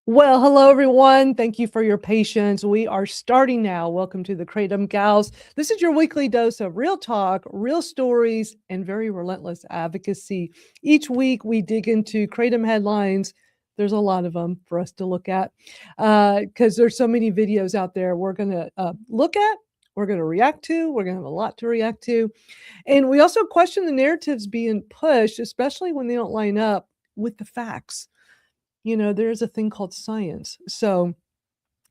Well, hello everyone. Thank you for your patience. We are starting now. Welcome to the Kr8tom Gals. This is your weekly dose of real talk, real stories, and very relentless advocacy. Each week we dig into Kr8tom headlines. There's a lot of them for us to look at because there's so many videos out there we're going to look at, we're going to react to, we're going to have a lot to react to. And we also question the narratives being pushed, especially when they don't line up with the facts. There's a thing called science. So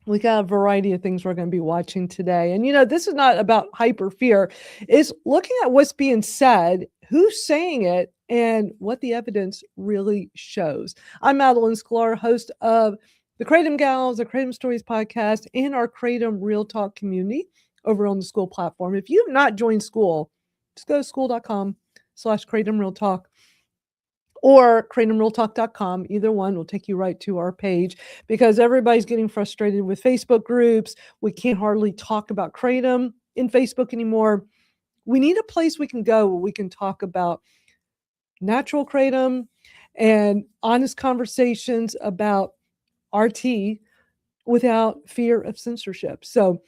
we got a variety of things we're going to be watching today. And, this is not about hyper fear. It's looking at what's being said, who's saying it, and what the evidence really shows. I'm Madeline Sklar, host of the Kr8tom Gals, the Kr8tom Stories podcast, and our Kr8tom Real Talk community over on the school platform. If you've not joined school, just go to school.com/Kr8tom Real Talk. Or Kr8tomrealtalk.com. Either one will take you right to our page because everybody's getting frustrated with Facebook groups. We can't hardly talk about Kr8tom in Facebook anymore. We need a place we can go where we can talk about natural Kr8tom and honest conversations about RT without fear of censorship. So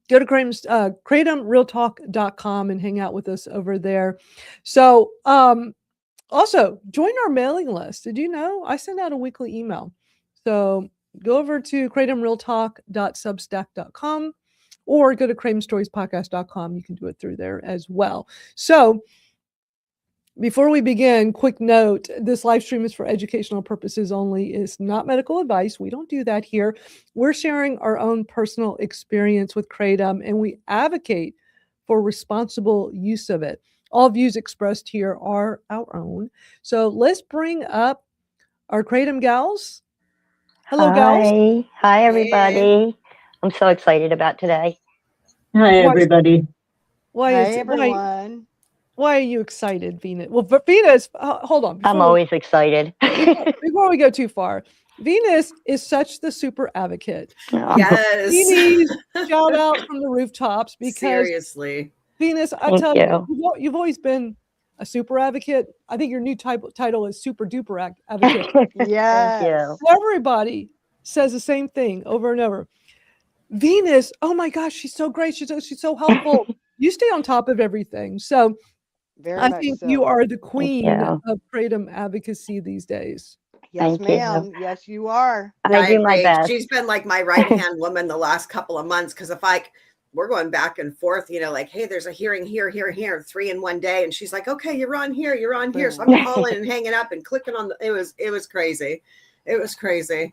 go to Kr8tomrealtalk.com and hang out with us over there. So, also, join our mailing list. Did you know I send out a weekly email? So go over to Kr8tomrealtalk.substack.com or go to Kr8tomstoriespodcast.com. You can do it through there as well. So before we begin, quick note, this live stream is for educational purposes only. It's not medical advice. We don't do that here. We're sharing our own personal experience with Kr8tom, and we advocate for responsible use of it. All views expressed here are our own. So let's bring up our Kr8tom Gals. Hello, gals. Hi, everybody. I'm so excited about today. Hi, everybody. Why are you excited, Venus? Well, Venus, hold on. I'm always excited. Before we go too far, Venus is such the super advocate. Yes. She needs shout out from the rooftops because seriously. Venus, I tell you, you've always been a super advocate. I think your new title is super duper advocate. Yeah. Everybody says the same thing over and over. Venus, oh my gosh, she's so great. She's so helpful. You stay on top of everything. So I think you are the queen of Kr8tom advocacy these days. Yes, ma'am. Yes, you are. I do my best. She's been like my right-hand woman the last couple of months because we're going back and forth, like, hey, there's a hearing here, 3 in one day. And she's like, okay, you're on here. So I'm calling and hanging up and clicking on it was crazy. It was crazy.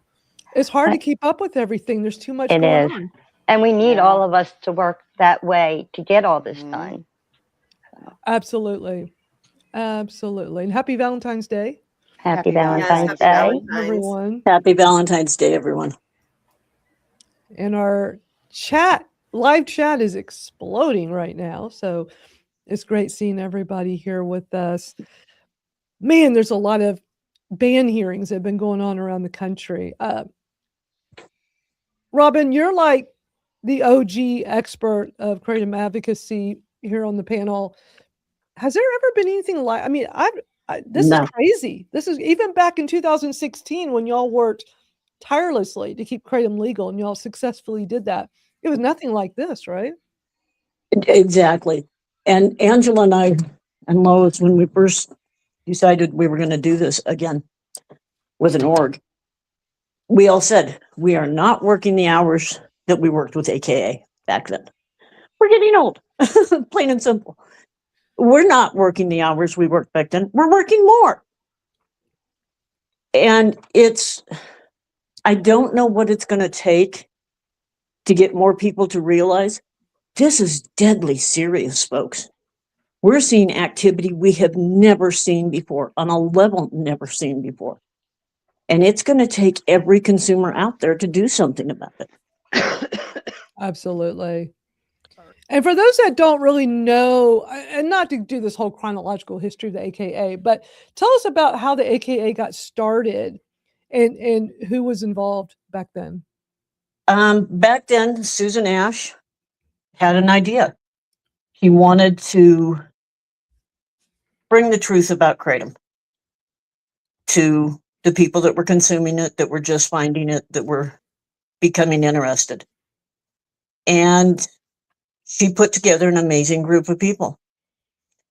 It's hard to keep up with everything. There's too much going on. And we need all of us to work that way to get all this done. Absolutely. Absolutely. And happy Valentine's Day. Happy Valentine's Day, everyone. Happy Valentine's Day, everyone. And our live chat is exploding right now. So it's great seeing everybody here with us. Man, there's a lot of ban hearings that have been going on around the country. Robin, you're like the OG expert of Kr8tom advocacy here on the panel. Has there ever been anything like, this is crazy. This is even back in 2016 when y'all worked tirelessly to keep Kr8tom legal and y'all successfully did that. It was nothing like this, right? Exactly. And Angela and I and Lois, when we first decided we were going to do this again with an org, we all said, we are not working the hours that we worked with AKA back then. We're getting old, plain and simple. We're not working the hours we worked back then. We're working more. And I don't know what it's going to take to get more people to realize this is deadly serious, folks. We're seeing activity we have never seen before, on a level never seen before. And it's going to take every consumer out there to do something about it. Absolutely. And for those that don't really know, and not to do this whole chronological history of the AKA, but tell us about how the AKA got started and who was involved back then. Back then, Susan Ash had an idea. He wanted to bring the truth about Kr8tom to the people that were consuming it, that were just finding it, that were becoming interested. And she put together an amazing group of people.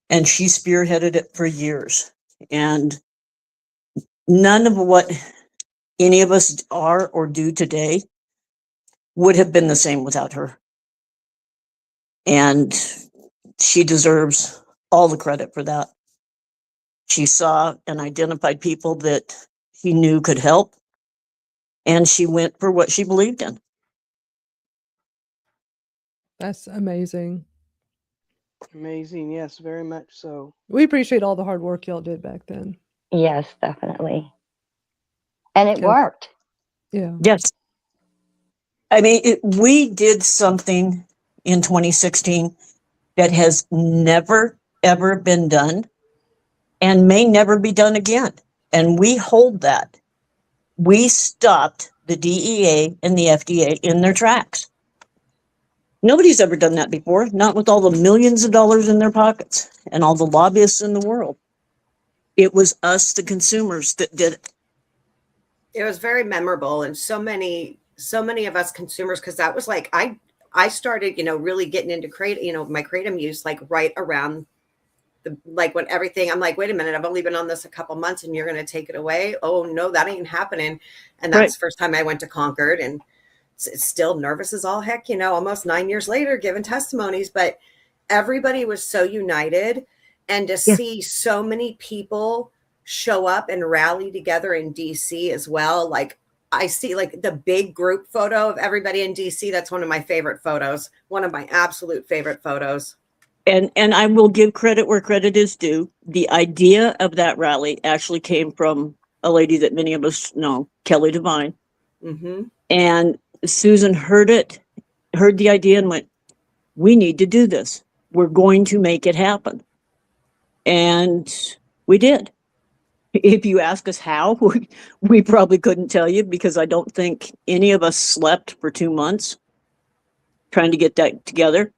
And she spearheaded it for years. And none of what any of us are or do today would have been the same without her. And she deserves all the credit for that. She saw and identified people that she knew could help, and she went for what she believed in. That's amazing. Amazing. Yes, very much so. We appreciate all the hard work y'all did back then. Yes, definitely. And it Yeah. worked. Yeah. Yes. I mean, we did something in 2016 that has never, ever been done and may never be done again. And we hold that. We stopped the DEA and the FDA in their tracks. Nobody's ever done that before, not with all the millions of dollars in their pockets and all the lobbyists in the world. It was us, the consumers, that did it. It was very memorable, and so many of us consumers, because that was like I started, really getting into my Kratom use like right around like when everything, I'm like, wait a minute, I've only been on this a couple months and you're going to take it away. Oh no, that ain't happening. And that's Right. the first time I went to Concord, and it's still nervous as all heck, almost 9 years later, giving testimonies, but everybody was so united. And to see so many people show up and rally together in DC as well. Like I see like the big group photo of everybody in DC. That's one of my favorite photos. One of my absolute favorite photos. And I will give credit where credit is due. The idea of that rally actually came from a lady that many of us know, Kelly Devine. Mm-hmm. And Susan heard the idea and went, we need to do this. We're going to make it happen. And we did. If you ask us how, we probably couldn't tell you, because I don't think any of us slept for 2 months trying to get that together.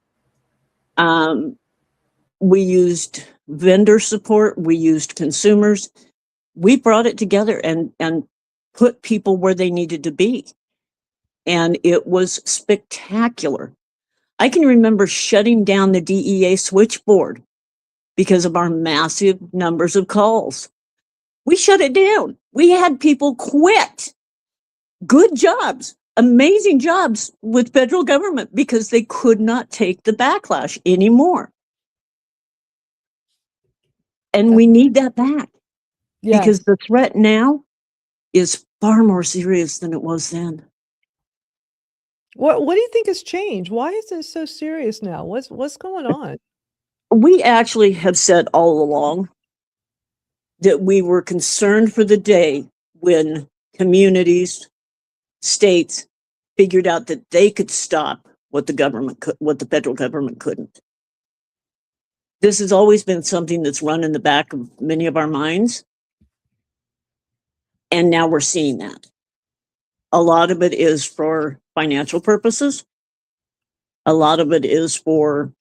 We used vendor support. We used consumers. We brought it together and put people where they needed to be. And it was spectacular. I can remember shutting down the DEA switchboard because of our massive numbers of calls. We shut it down. We had people quit good jobs, amazing jobs with federal government, because they could not take the backlash anymore. And we need that back, because Yes. the threat now is far more serious than it was then. What do you think has changed? Why is it so serious now? What's going on? We actually have said all along that we were concerned for the day when communities, states figured out that they could stop what the government could, what the federal government couldn't. This has always been something that's run in the back of many of our minds. And now we're seeing that. A lot of it is for financial purposes. A lot of it is for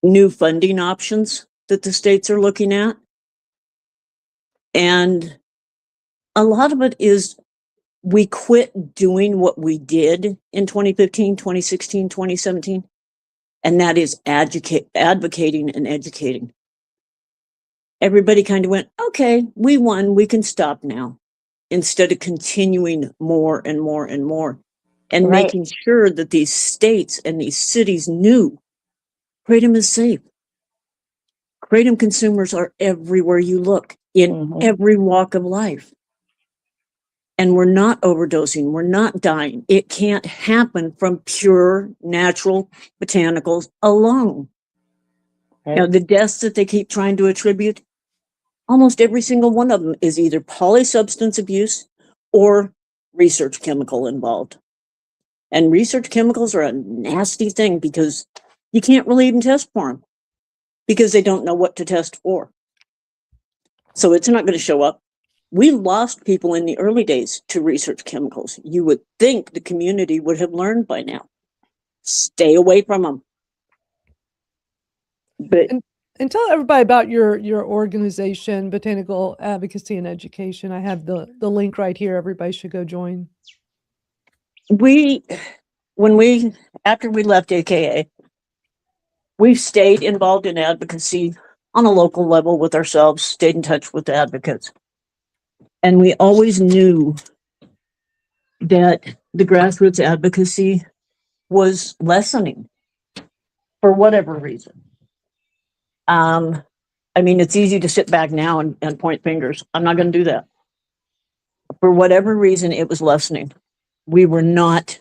new funding options that the states are looking at. And a lot of it is we quit doing what we did in 2015, 2016, 2017. And that is advocating and educating. Everybody kind of went, okay, we won, we can stop now, instead of continuing more and more and more, and Right. making sure that these states and these cities knew Kratom is safe. Kratom consumers are everywhere you look, in every walk of life. And we're not overdosing, we're not dying. It can't happen from pure natural botanicals alone. Right. Now, the deaths that they keep trying to attribute, almost every single one of them is either polysubstance abuse or research chemical involved. And research chemicals are a nasty thing, because you can't really even test for them, because they don't know what to test for. So it's not going to show up. We lost people in the early days to research chemicals. You would think the community would have learned by now. Stay away from them. But And tell everybody about your organization, Botanical Advocacy and Education. I have the link right here. Everybody should go join. After we left AKA, we've stayed involved in advocacy on a local level with ourselves, stayed in touch with the advocates. And we always knew that the grassroots advocacy was lessening for whatever reason. I mean, it's easy to sit back now and point fingers. I'm not going to do that. For whatever reason, it was lessening. We were not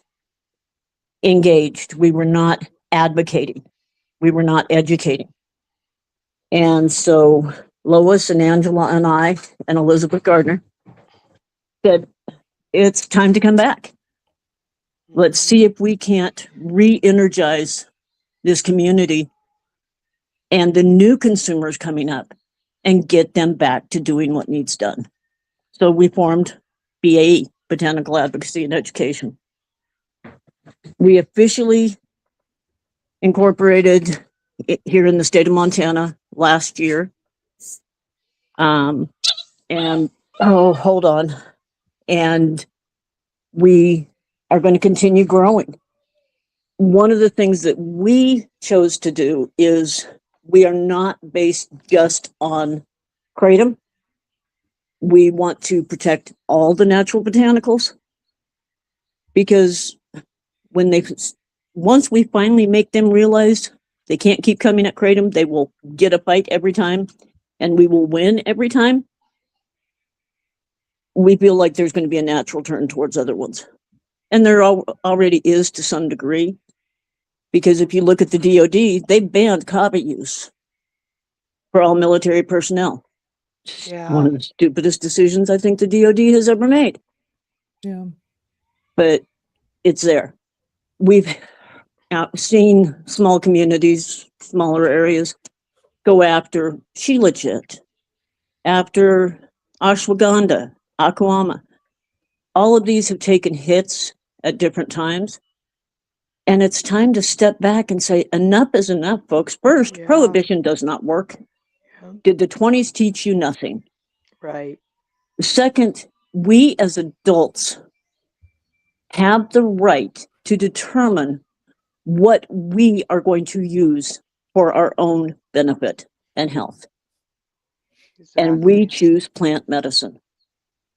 engaged. We were not advocating. We were not educating. And so Lois and Angela and I and Elizabeth Gardner said, it's time to come back. Let's see if we can't re-energize this community and the new consumers coming up and get them back to doing what needs done. So we formed BAE, Botanical Advocacy and Education. We officially incorporated it here in the state of Montana last year. Hold on. And we are going to continue growing. One of the things that we chose to do is we are not based just on Kratom. We want to protect all the natural botanicals because once we finally make them realize they can't keep coming at Kratom, they will get a fight every time and we will win every time. We feel like there's going to be a natural turn towards other ones. And there already is to some degree, because if you look at the DOD, they banned kava use for all military personnel. Yeah. One of the stupidest decisions I think the DOD has ever made. Yeah. But it's there. We've seen small communities, smaller areas go after shilajit, after ashwagandha, aquama. All of these have taken hits at different times. And it's time to step back and say, enough is enough, folks. First, Yeah. prohibition does not work. Yeah. Did the 20s teach you nothing? Right. Second, we as adults have the right to determine what we are going to use for our own benefit and health. And we Exactly. choose plant medicine.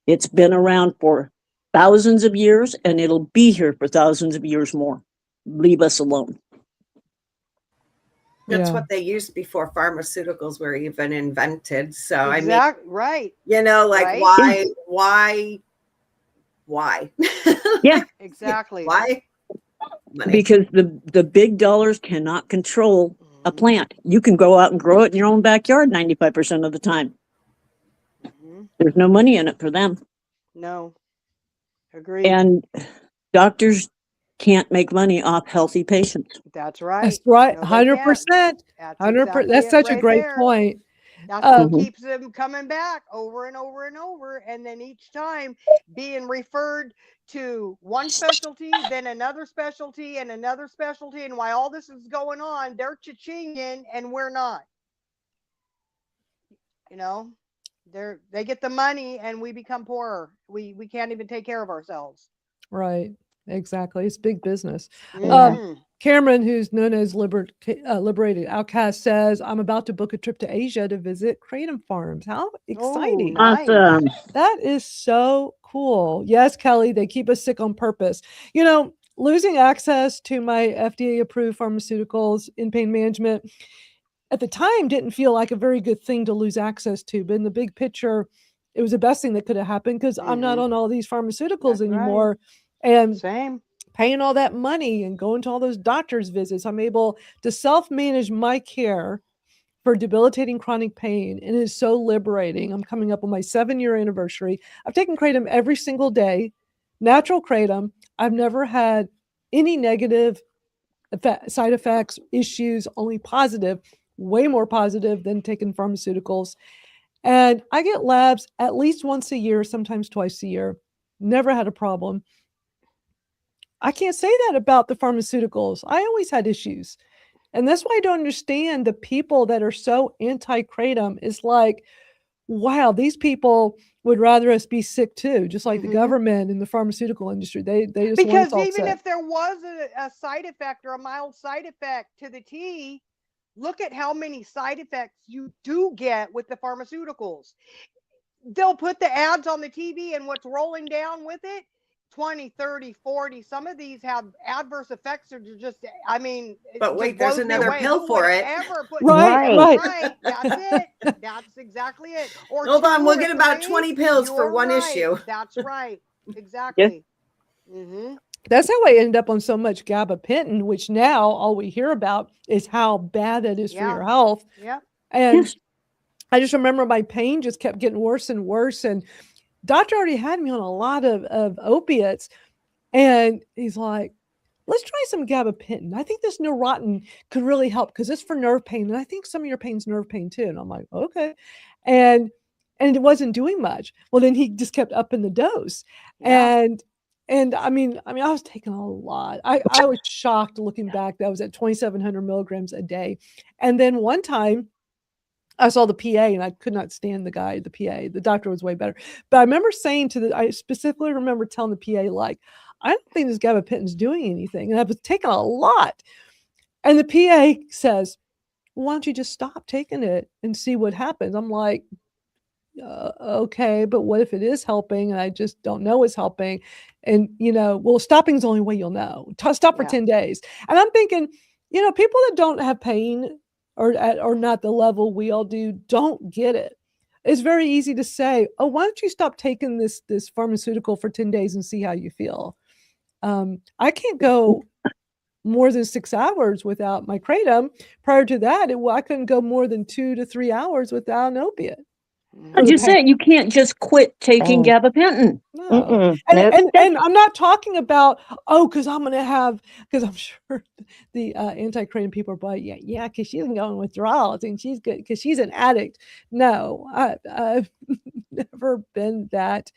It's been around for thousands of years and it'll be here for thousands of years more. Leave us alone. That's Yeah. what they used before pharmaceuticals were even invented. So I mean, Right. you know, like Right. why? Yeah. Exactly. Why? Money. Because the big dollars cannot control a plant. You can go out and grow it in your own backyard 95% of the time. Mm-hmm. There's no money in it for them. No. Agreed. And doctors can't make money off healthy patients. That's right. That's right. No, they 100%. can't. That's 100%. exactly That's it such a right great there. point. That's what Um, keeps them coming back over and over and over. And then each time being referred to one specialty, then another specialty and another specialty. And while all this is going on, they're cha-chinging and we're not. You know, they get the money and we become poorer. We can't even take care of ourselves. Right. Exactly. It's big business. Mhm. Cameron, who's known as Liberated Outcast, says, I'm about to book a trip to Asia to visit Kratom farms. How exciting. Oh, nice. Awesome. That is so cool. Yes, Kelly, they keep us sick on purpose. You know, losing access to my FDA approved pharmaceuticals in pain management at the time didn't feel like a very good thing to lose access to. But in the big picture, it was the best thing that could have happened because I'm not Mhm. on all these pharmaceuticals That's right. anymore. And Same. paying all that money and going to all those doctor's visits, I'm able to self-manage my care for debilitating chronic pain. And it is so liberating. I'm coming up on my 7-year anniversary. I've taken Kratom every single day, natural Kratom. I've never had any negative side effects, issues, only positive, way more positive than taking pharmaceuticals. And I get labs at least once a year, sometimes twice a year. Never had a problem. I can't say that about the pharmaceuticals. I always had issues. And that's why I don't understand the people that are so anti-kratom. Is like, wow, these people would rather us be sick too, just like the government and the pharmaceutical industry. They just want us Because all even sick. if there was a side effect or a mild side effect to the tea, look at how many side effects you do get with the pharmaceuticals. They'll put the ads on the TV, and what's rolling down with it, 20, 30, 40. Some of these have adverse effects that are just, I mean, it But just wait, there's blows me another away. pill Who for would it. ever put Right, Right. right? That's it. That's exactly it. Or Hold on, 2 we'll or get about 3. 20 pills for You're one right. issue. That's right. Exactly. That's how I ended up on so much gabapentin, which now all we hear about is how bad it is for Yeah. your health. Yep. And Yes. I just remember my pain just kept getting worse and worse. And doctor already had me on a lot of opiates. And he's like, let's try some gabapentin. I think this Neurontin could really help because it's for nerve pain. And I think some of your pain's nerve pain too. And I'm like, okay. And it wasn't doing much. Well, then he just kept upping the dose. Yeah. And I mean, I was taking a lot. I was shocked looking back that I was at 2,700 milligrams a day. And then one time I saw the PA and I could not stand the guy, the PA. The doctor was way better. But I remember saying I specifically remember telling the PA, like, I don't think this gabapentin's doing anything. And I was taking a lot. And the PA says, well, why don't you just stop taking it and see what happens? I'm like, okay, but what if it is helping and I just don't know it's helping? And, well, stopping is the only way you'll know. Stop for Yeah. 10 days. And I'm thinking, people that don't have pain or not the level we all do, don't get it. It's very easy to say, oh, why don't you stop taking this pharmaceutical for 10 days and see how you feel? I can't go more than 6 hours without my kratom. Prior to that, I couldn't go more than 2 to 3 hours without an opiate. I just said you can't just quit taking Same. gabapentin. No. Mm-mm. Nope. And I'm not talking about, because I'm sure the anti-kratom people are like, yeah, because she's going withdrawals and she's good because she's an addict. No, I've never been that.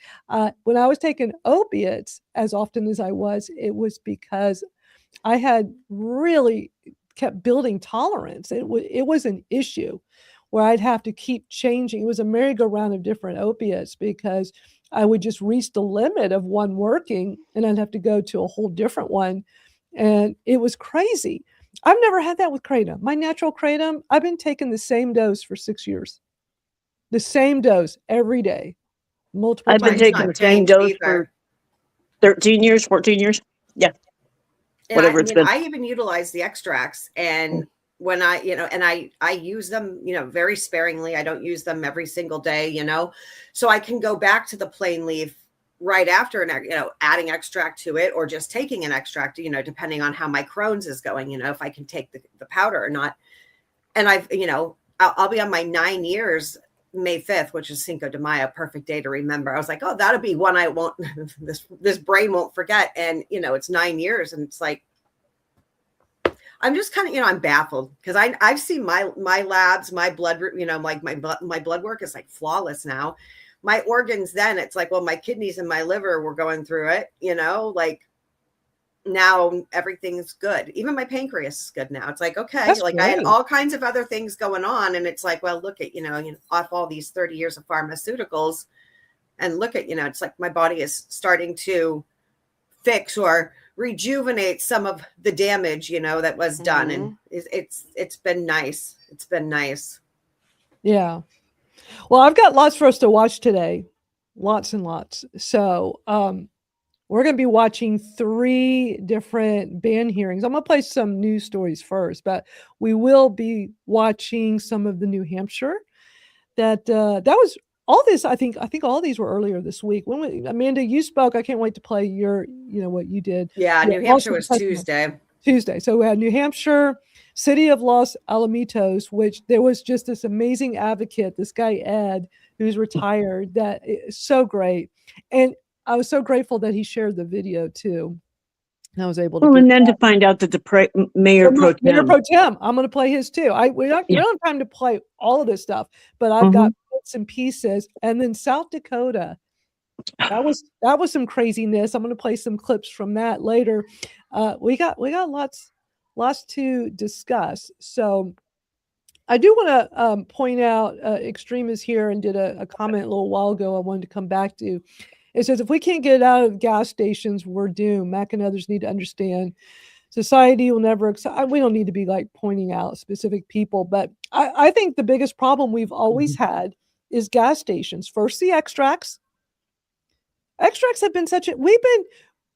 When I was taking opiates as often as I was, it was because I had really kept building tolerance. It was an issue where I'd have to keep changing. It was a merry-go-round of different opiates because I would just reach the limit of one working and I'd have to go to a whole different one. And it was crazy. I've never had that with kratom. My natural kratom, I've been taking the same dose for 6 years. The same dose every day, multiple I've been times. Mine's taking not the same changed dose either. for 13 years, 14 years. Yeah. And Whatever I it's mean, been. I even utilize the extracts, and when I use them, very sparingly. I don't use them every single day, so I can go back to the plain leaf right after, and adding extract to it, or just taking an extract, depending on how my Crohn's is going, if I can take the powder or not. And I'll be on my 9 years, May 5th, which is Cinco de Mayo, perfect day to remember. I was like, oh, that'll be one I won't, this brain won't forget. And, it's 9 years. And it's like, I'm just kind of, I'm baffled because I've seen my labs, my blood, like my blood work is like flawless now. My organs, then it's like, well, my kidneys and my liver were going through it, like now everything's good. Even my pancreas is good now. It's like, okay, That's like I had great. all kinds of other things going on. And it's like, well, look at, off all these 30 years of pharmaceuticals and look at, it's like my body is starting to fix or rejuvenate some of the damage, that was done. And it's been nice. It's been nice. Yeah. Well, I've got lots for us to watch today. Lots and lots. So, we're going to be watching 3 different band hearings. I'm going to play some news stories first, but we will be watching some of the New Hampshire. That was all this. I think all these were earlier this week. Amanda, you spoke. I can't wait to play your, what you did. Yeah, Your New Hampshire awesome was testimony. Tuesday. So we had New Hampshire, City of Los Alamitos, which there was just this amazing advocate, this guy Ed, who's retired. That is so great, and I was so grateful that he shared the video too. And I was able to. Well, and then to find out that the mayor pro Mayor tem. Pro Tem, I'm going to play his too. We don't have time to play all of this stuff, but I've got bits and pieces. And then South Dakota, that was some craziness. I'm going to play some clips from that later. We got lots lots to discuss. So I do want to point out, Extreme is here and did a comment a little while ago I wanted to come back to. It says, if we can't get it out of gas stations, we're doomed. Mac and others need to understand society will never accept. We don't need to be like pointing out specific people, but I think the biggest problem we've always had is gas stations. First, the extracts. Extracts have been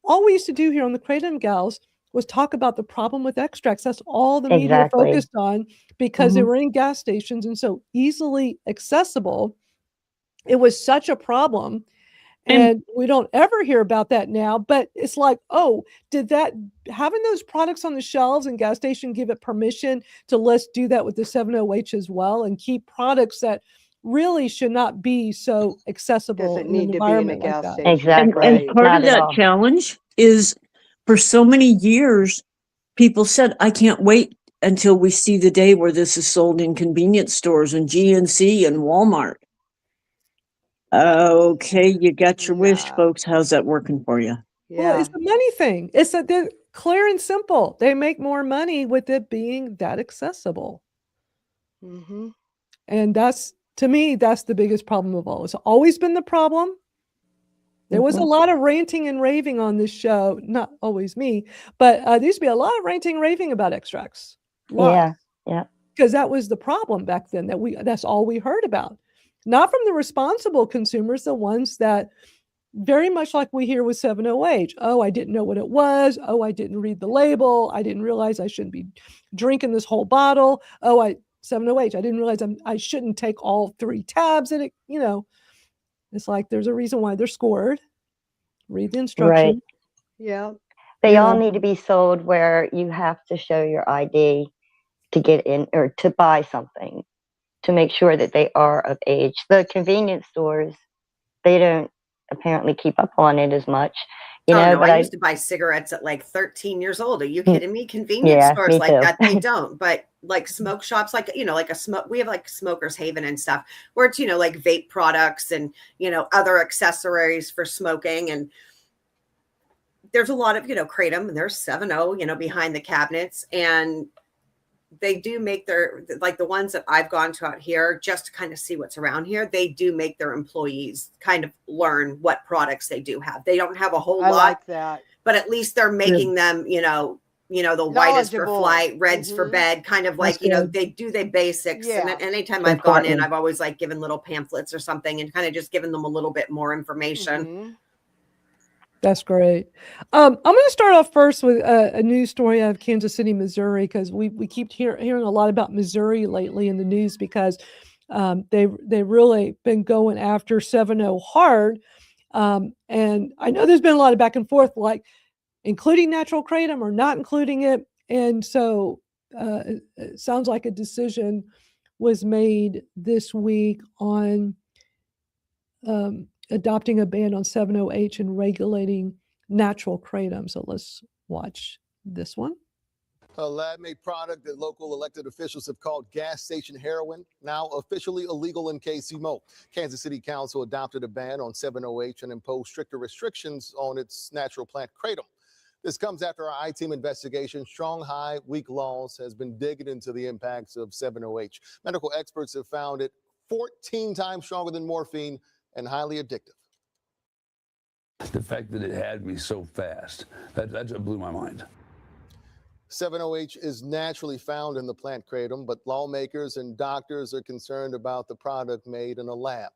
all we used to do here on the Kratom Gals was talk about the problem with extracts. That's all the media Exactly. focused on because they were in gas stations and so easily accessible. It was such a problem. And we don't ever hear about that now, but it's like, oh, having those products on the shelves and gas station give it permission to let's do that with the 7-OH as well and keep products that really should not be so accessible Doesn't in an need to be in a environment like gas that. station. Exactly. And part Not of at that all. challenge is for so many years, people said, I can't wait until we see the day where this is sold in convenience stores and GNC and Walmart. Okay, you got your wish, Nah. folks. How's that working for you? Well, Yeah. it's a money thing. It's that they're clear and simple. They make more money with it being that accessible. Mm-hmm. And to me, that's the biggest problem of all. It's always been the problem. There was a lot of ranting and raving on this show, not always me, but there used to be a lot of ranting and raving about extracts. Yeah. Yeah. Because that was the problem back then, that's all we heard about. Not from the responsible consumers, the ones that very much like we hear with 7-OH. Oh, I didn't know what it was. Oh, I didn't read the label. I didn't realize I shouldn't be drinking this whole bottle. Oh, 7-OH. I didn't realize I shouldn't take all 3 tabs in it. It's like there's a reason why they're scored. Read the instruction. Right. Yeah. They all need to be sold where you have to show your ID to get in or to buy something to make sure that they are of age. The convenience stores, they don't apparently keep up on it as much, No, but I used to buy cigarettes at like 13 years old. Are you kidding me? Convenience Yeah, stores me like too. that, they don't. But like smoke shops, like, like we have like Smokers Haven and stuff where it's, like vape products and, other accessories for smoking. And there's a lot of, Kratom and there's 7-O, behind the cabinets. And they do make like the ones that I've gone to out here just to kind of see what's around here. They do make their employees kind of learn what products they do have. They don't have a whole I lot, like that. but at least they're making them, the white is for Knowledgeable. flight, reds for bed, kind of like, they do the basics. Yeah. And anytime I've gone in, Important. I've always like given little pamphlets or something and kind of just given them a little bit more information. Mhm. That's great. I'm going to start off first with a news story out of Kansas City, Missouri, because we keep hearing a lot about Missouri lately in the news because they've really been going after 7-O hard. And I know there's been a lot of back and forth, like including natural kratom or not including it. And so it sounds like a decision was made this week on adopting a ban on 7-OH and regulating natural kratom. So let's watch this one. A lab-made product that local elected officials have called gas station heroin, now officially illegal in KCMO. Kansas City Council adopted a ban on 7-OH and imposed stricter restrictions on its natural plant kratom. This comes after our I-Team investigation. Strong High Weak Laws has been digging into the impacts of 7-OH. Medical experts have found it 14 times stronger than morphine and highly addictive. The fact that it had me so fast, that blew my mind. 7-OH is naturally found in the plant kratom, but lawmakers and doctors are concerned about the product made in a lab.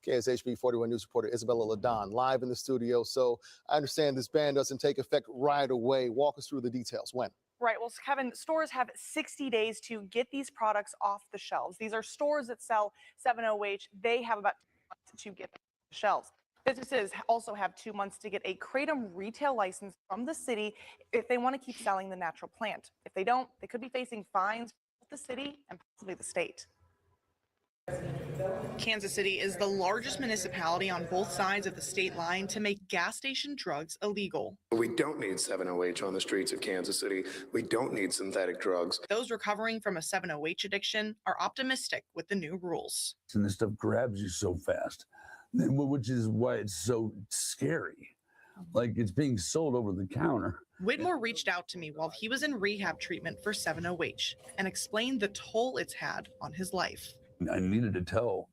KSHB 41 News reporter Isabella Ladon live in the studio. So I understand this ban doesn't take effect right away. Walk us through the details. When? Right. Well, Kevin, stores have 60 days to get these products off the shelves. These are stores that sell 7-OH. They have about 2 months to get them off the shelves. Businesses also have 2 months to get a kratom retail license from the city if they want to keep selling the natural plant. If they don't, they could be facing fines from the city and possibly the state. Kansas City is the largest municipality on both sides of the state line to make gas station drugs illegal. We don't need 7-OH on the streets of Kansas City. We don't need synthetic drugs. Those recovering from a 7-OH addiction are optimistic with the new rules. And this stuff grabs you so fast, which is why it's so scary. like it's being sold over the counter. Whitmore reached out to me while he was in rehab treatment for 7-OH and explained the toll it's had on his life. I needed to tell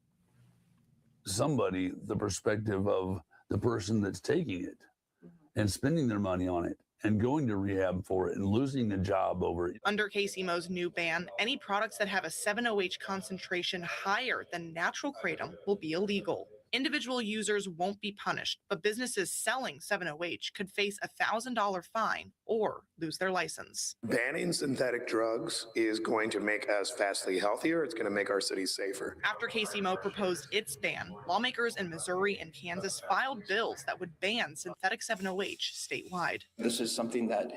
somebody the perspective of the person that's taking it and spending their money on it and going to rehab for it and losing a job over it. Under KCMO's new ban, any products that have a 7-OH concentration higher than natural kratom will be illegal. Individual users won't be punished, but businesses selling 7-OH could face a $1,000 fine or lose their license. Banning synthetic drugs is going to make us vastly healthier. It's going to make our cities safer. After KCMO proposed its ban, lawmakers in Missouri and Kansas filed bills that would ban synthetic 7-OH statewide. This is something that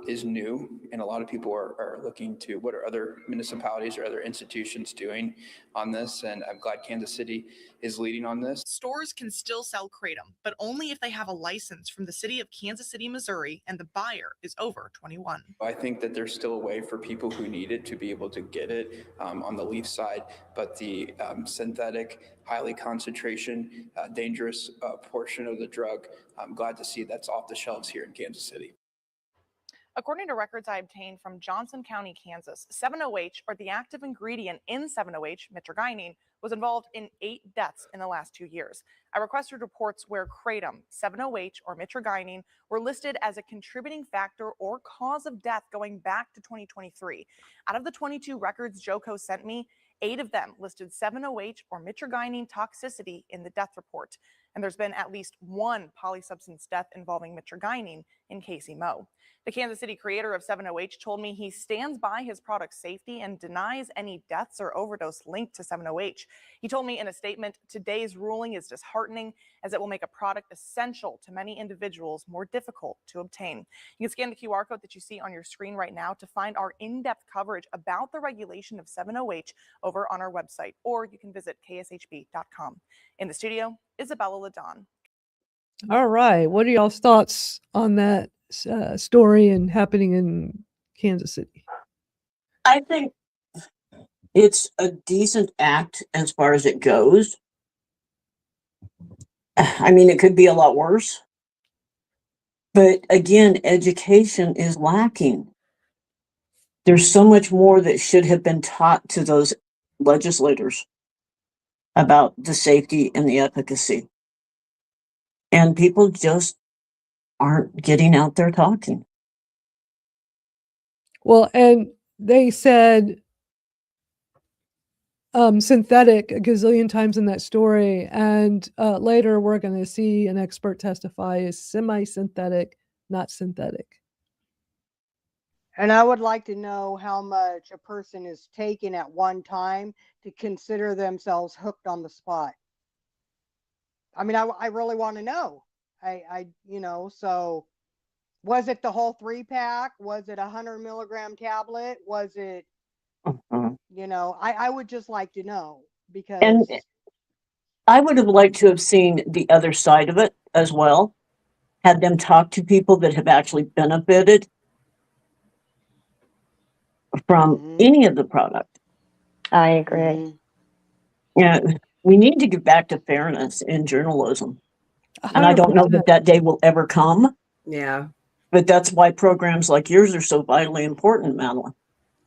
is new, and a lot of people are looking to what are other municipalities or other institutions doing on this, and I'm glad Kansas City is leading on this. Stores can still sell kratom, but only if they have a license from the city of Kansas City, Missouri, and the buyer is over 21. I think that there's still a way for people who need it to be able to get it on the leaf side, but the synthetic, highly concentration, dangerous portion of the drug, I'm glad to see that's off the shelves here in Kansas City. According to records I obtained from Johnson County, Kansas, 7-OH, or the active ingredient in 7-OH, mitragynine, was involved in 8 deaths in the last 2 years. I requested reports where kratom, 7-OH, or mitragynine were listed as a contributing factor or cause of death going back to 2023. Out of the 22 records Joco sent me, 8 of them listed 7-OH or mitragynine toxicity in the death report. And there's been at least 1 polysubstance death involving mitragynine in KCMO. The Kansas City creator of 7-OH told me he stands by his product's safety and denies any deaths or overdose linked to 7-OH. He told me in a statement, today's ruling is disheartening as it will make a product essential to many individuals more difficult to obtain. You can scan the QR code that you see on your screen right now to find our in-depth coverage about the regulation of 7-OH over on our website, or you can visit kshb.com. In the studio, Isabella LaDon. All right. What are y'all's thoughts on that story and happening in Kansas City? I think it's a decent act as far as it goes. I mean, it could be a lot worse. But again, education is lacking. There's so much more that should have been taught to those legislators about the safety and the efficacy. And people just aren't getting out there talking. Well, and they said synthetic a gazillion times in that story. And later we're going to see an expert testify as semi-synthetic, not synthetic. And I would like to know how much a person is taking at one time to consider themselves hooked on the spot. I mean, I really want to know. So was it the whole 3-pack? Was it a 100 milligram tablet? Was it, I would just like to know, because. And I would have liked to have seen the other side of it as well. Had them talk to people that have actually benefited from any of the product. I agree. Yeah, we need to get back to fairness in journalism. And I don't know that that day will ever come. Yeah. But that's why programs like yours are so vitally important, Madeline.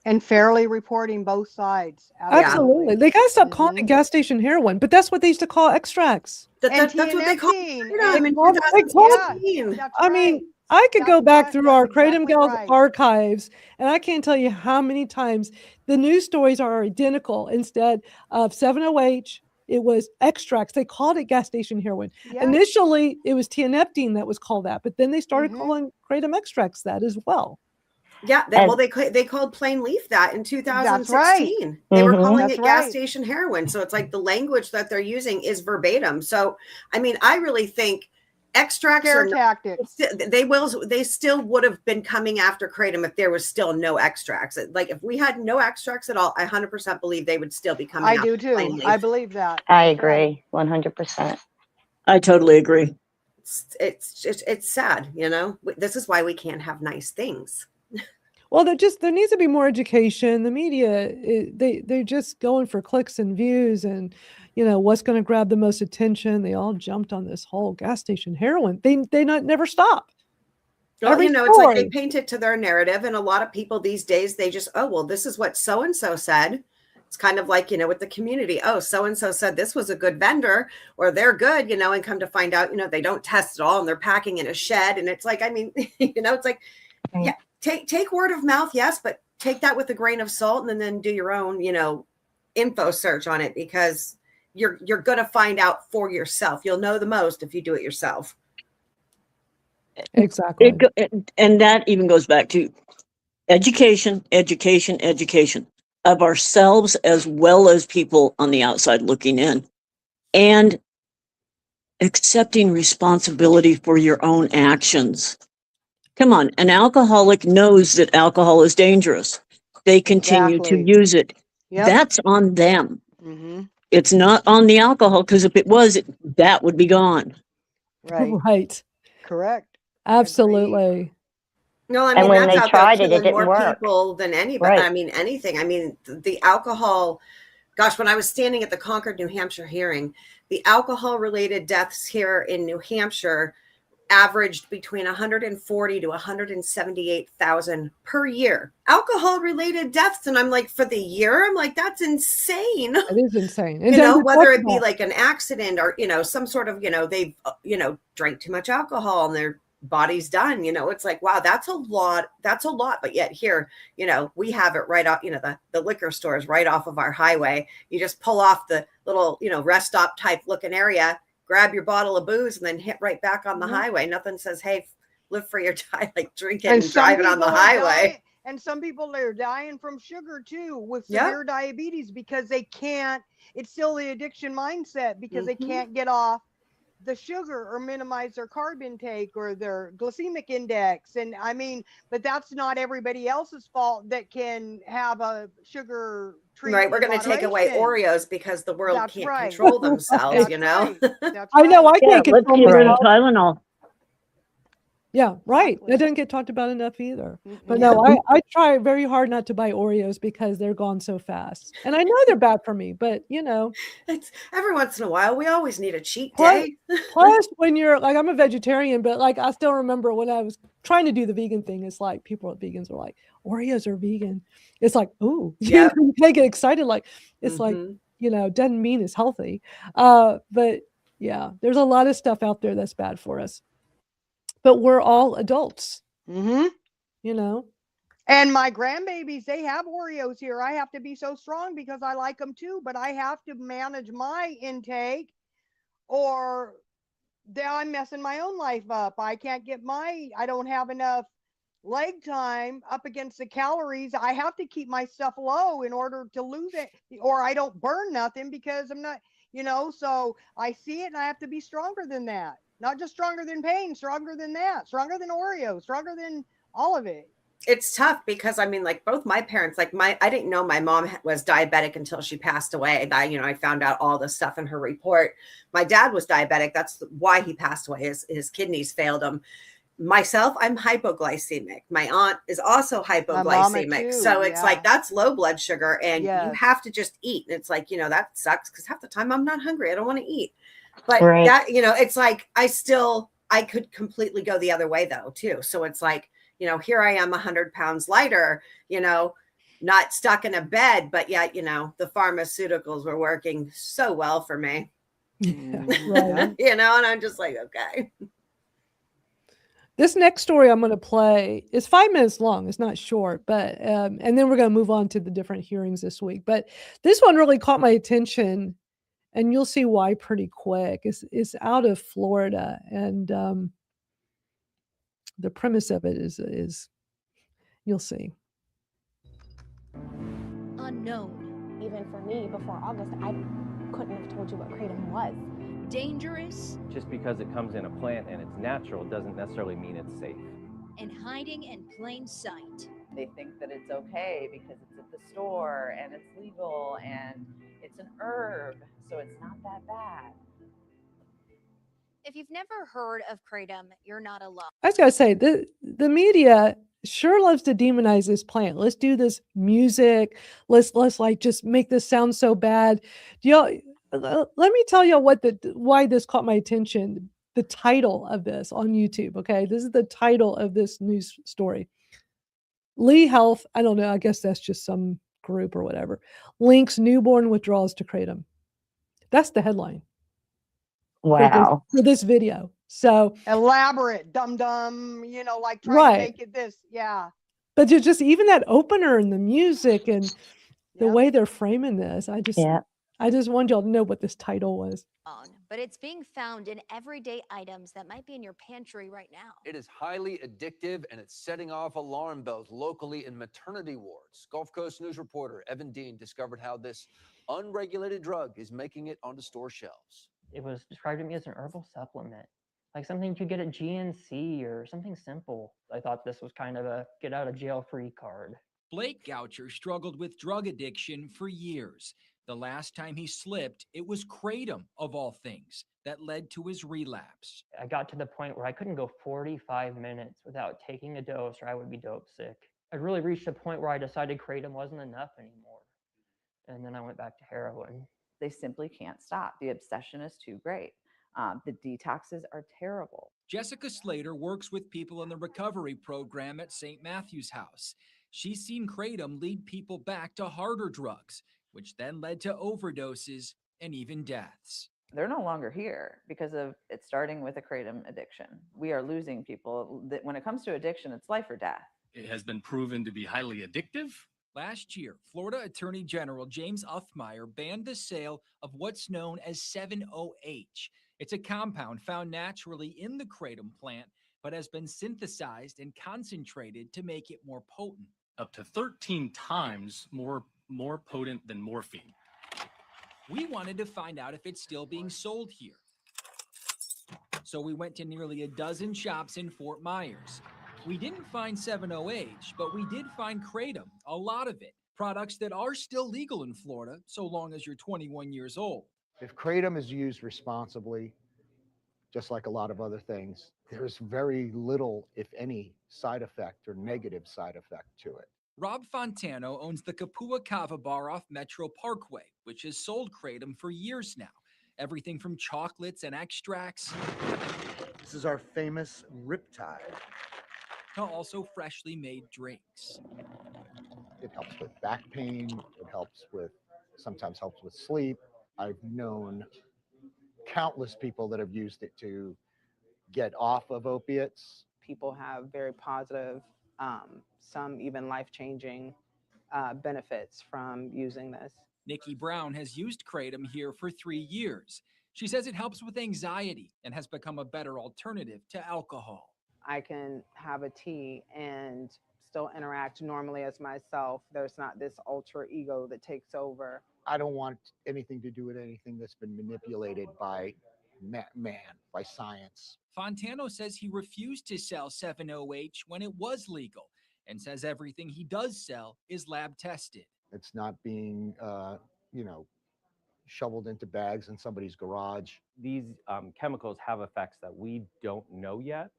And fairly reporting both sides. Absolutely. They got to stop calling it gas station heroin, but that's what they used to call extracts. That's what they call it. I mean, I could go back through our Kratom Gals archives, and I can't tell you how many times the news stories are identical. Instead of 7-OH, it was extracts. They called it gas station heroin. Yeah. Initially, it was tianeptine that was called that, but then they started calling Kratom extracts that as well. Yeah, they called plain leaf that in 2016. They were calling it gas station heroin. So it's like the language that they're using is verbatim. So, I mean, I really think extracts tactics. They still would have been coming after kratom if there was still no extracts. Like if we had no extracts at all, I 100% believe they would still be coming. I do too. I believe that. I agree 100%. I totally agree. It's sad, This is why we can't have nice things. Well, there needs to be more education. The media, they're just going for clicks and views, and what's going to grab the most attention. They all jumped on this whole gas station heroin. They never stop. Well, Every it's like they story. paint it to their narrative, and a lot of people these days, they just, oh, well, this is what so and so said. It's kind of like, with the community. Oh, so and so said this was a good vendor, or they're good, and come to find out, they don't test at all, and they're packing in a shed. And it's like, I mean, it's like, yeah, take word of mouth, yes, but take that with a grain of salt, and then do your own, info search on it, because you're going to find out for yourself. You'll know the most if you do it yourself. Exactly. And that even goes back to education of ourselves as well as people on the outside looking in, and accepting responsibility for your own actions. Come on, an alcoholic knows that alcohol is dangerous. They continue to use it. Yep. That's on them. Mm-hmm. It's not on the alcohol, because if it was, that would be gone. Right. Right. Correct. Absolutely. No, I And mean, when that's they out there tried it, it killing didn't more work. people than anybody. Right. I mean, anything. I mean, the alcohol, gosh, when I was standing at the Concord, New Hampshire hearing, the alcohol-related deaths here in New Hampshire averaged between 140 to 178,000 per year. Alcohol-related deaths. And I'm like, for the year? I'm like, that's insane. It is insane. And whether it be like an accident or, some sort of, they've, drank too much alcohol and their body's done, it's like, wow, that's a lot. But yet here, we have it right off, the liquor stores right off of our highway. You just pull off the little, rest stop type looking area, grab your bottle of booze, and then hit right back on the highway. Nothing says, hey, live for your time, like drink it and drive it on the highway. And some people are dying from sugar too, with severe diabetes, because they can't, it's still the addiction mindset, because they can't get off the sugar or minimize their carb intake or their glycemic index. And I mean, but that's not everybody else's fault that can have a sugar treat. Right. We're going to take away Oreos because the world That's can't right. control themselves, That's right. That's I know. I Yeah, can't let's control get rid of myself. Tylenol. Yeah, right. Exactly. That doesn't get talked about enough either. But no, I try very hard not to buy Oreos because they're gone so fast. And I know they're bad for me, but It's every once in a while, we always need a cheat Plus- day. plus when you're like, I'm a vegetarian, but like I still remember when I was trying to do the vegan thing, it's like people vegans are like, Oreos are vegan. It's like, ooh, Yep. you can't get excited. Like it's like, doesn't mean it's healthy. But yeah, there's a lot of stuff out there that's bad for us. But we're all adults, Mm-hmm. And my grandbabies, they have Oreos here. I have to be so strong because I like them too, but I have to manage my intake, or I'm messing my own life up. I don't have enough leg time up against the calories. I have to keep my stuff low in order to lose it, or I don't burn nothing because I'm not, so I see it and I have to be stronger than that. Not just stronger than pain, stronger than that, stronger than Oreos, stronger than all of it. It's tough because I mean, like both my parents, I didn't know my mom was diabetic until she passed away. And I found out all the stuff in her report. My dad was diabetic. That's why he passed away. His kidneys failed him. Myself, I'm hypoglycemic. My aunt is also hypoglycemic. So it's like, that's low blood sugar and you have to just eat. And it's like, that sucks because half the time I'm not hungry. I don't want to eat. But that, it's like, I could completely go the other way though, too. So it's like, here I am 100 pounds lighter, not stuck in a bed, but yet, the pharmaceuticals were working so well for me, right. and I'm just like, okay. This next story I'm going to play is 5 minutes long. It's not short, but, and then we're going to move on to the different hearings this week. But this one really caught my attention and you'll see why pretty quick. It's out of Florida. And, the premise of it is you'll see. Unknown. Even for me, before August, I couldn't have told you what Kratom was. Dangerous. Just because it comes in a plant and it's natural doesn't necessarily mean it's safe. And hiding in plain sight. They think that it's okay because it's at the store and it's legal and it's an herb, so it's not that bad. If you've never heard of Kratom, you're not alone. I was going to say, the media sure loves to demonize this plant. Let's do this music. Let's like just make this sound so bad. Let me tell you why this caught my attention. The title of this on YouTube. Okay, this is the title of this news story. Lee Health, I don't know, I guess that's just some group or whatever, links newborn withdrawals to Kratom. That's the headline Wow. for this video. So Elaborate, dum dum, like trying to right. make it this. Yeah. But just even that opener and the music and the Yep. way they're framing this, Yeah. I just wanted y'all to know what this title was. But it's being found in everyday items that might be in your pantry right now. It is highly addictive and it's setting off alarm bells locally in maternity wards. Gulf Coast News reporter Evan Dean discovered how this unregulated drug is making it onto store shelves. It was described to me as an herbal supplement, like something you get at GNC or something simple. I thought this was kind of a get out of jail free card. Blake Goucher struggled with drug addiction for years. The last time he slipped, it was Kratom, of all things, that led to his relapse. I got to the point where I couldn't go 45 minutes without taking a dose or I would be dope sick. I really reached a point where I decided Kratom wasn't enough anymore. And then I went back to heroin. They simply can't stop. The obsession is too great. The detoxes are terrible. Jessica Slater works with people in the recovery program at St. Matthew's House. She's seen Kratom lead people back to harder drugs, which then led to overdoses and even deaths. They're no longer here because of it starting with a Kratom addiction. We are losing people. That when it comes to addiction, it's life or death. It has been proven to be highly addictive. Last year, Florida Attorney General James Uffmeyer banned the sale of what's known as 7-OH. It's a compound found naturally in the Kratom plant, but has been synthesized and concentrated to make it more potent. Up to 13 times more potent than morphine. We wanted to find out if it's still being sold here. So we went to nearly a dozen shops in Fort Myers. We didn't find 7-OH, but we did find Kratom, a lot of it. Products that are still legal in Florida, so long as you're 21 years old. If Kratom is used responsibly, just like a lot of other things, there's very little, if any, side effect or negative side effect to it. Rob Fontano owns the Kapua Kava bar off Metro Parkway, which has sold Kratom for years now. Everything from chocolates and extracts. This is our famous Riptide. To also freshly made drinks. It helps with back pain. It sometimes helps with sleep. I've known countless people that have used it to get off of opiates. People have very positive, some even life-changing benefits from using this. Nikki Brown has used Kratom here for 3 years. She says it helps with anxiety and has become a better alternative to alcohol. I can have a tea and still interact normally as myself. There's not this ultra ego that takes over. I don't want anything to do with anything that's been manipulated by by science. Fontano says he refused to sell 7-OH when it was legal and says everything he does sell is lab tested. It's not being, shoveled into bags in somebody's garage. These chemicals have effects that we don't know yet,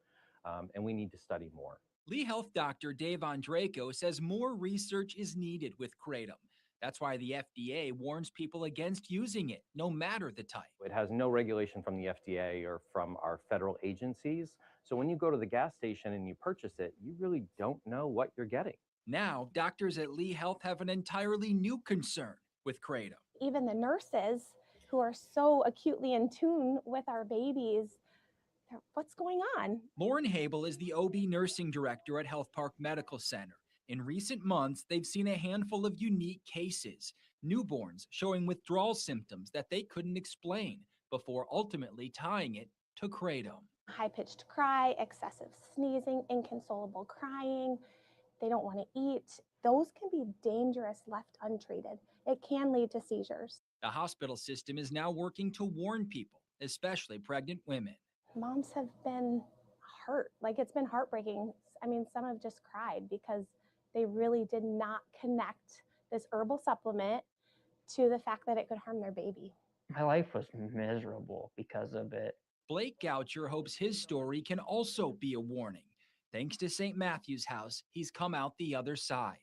and we need to study more. Lee Health doctor Dave Andraco says more research is needed with Kratom. That's why the FDA warns people against using it, no matter the type. It has no regulation from the FDA or from our federal agencies. So when you go to the gas station and you purchase it, you really don't know what you're getting. Now, doctors at Lee Health have an entirely new concern with Kratom. Even the nurses who are so acutely in tune with our babies, what's going on? Lauren Habel is the OB nursing director at Health Park Medical Center. In recent months, they've seen a handful of unique cases, newborns showing withdrawal symptoms that they couldn't explain before ultimately tying it to Kratom. High-pitched cry, excessive sneezing, inconsolable crying. They don't want to eat. Those can be dangerous left untreated. It can lead to seizures. The hospital system is now working to warn people, especially pregnant women. Moms have been hurt. Like, it's been heartbreaking. I mean, some have just cried because they really did not connect this herbal supplement to the fact that it could harm their baby. My life was miserable because of it. Blake Goucher hopes his story can also be a warning. Thanks to St. Matthew's House, he's come out the other side.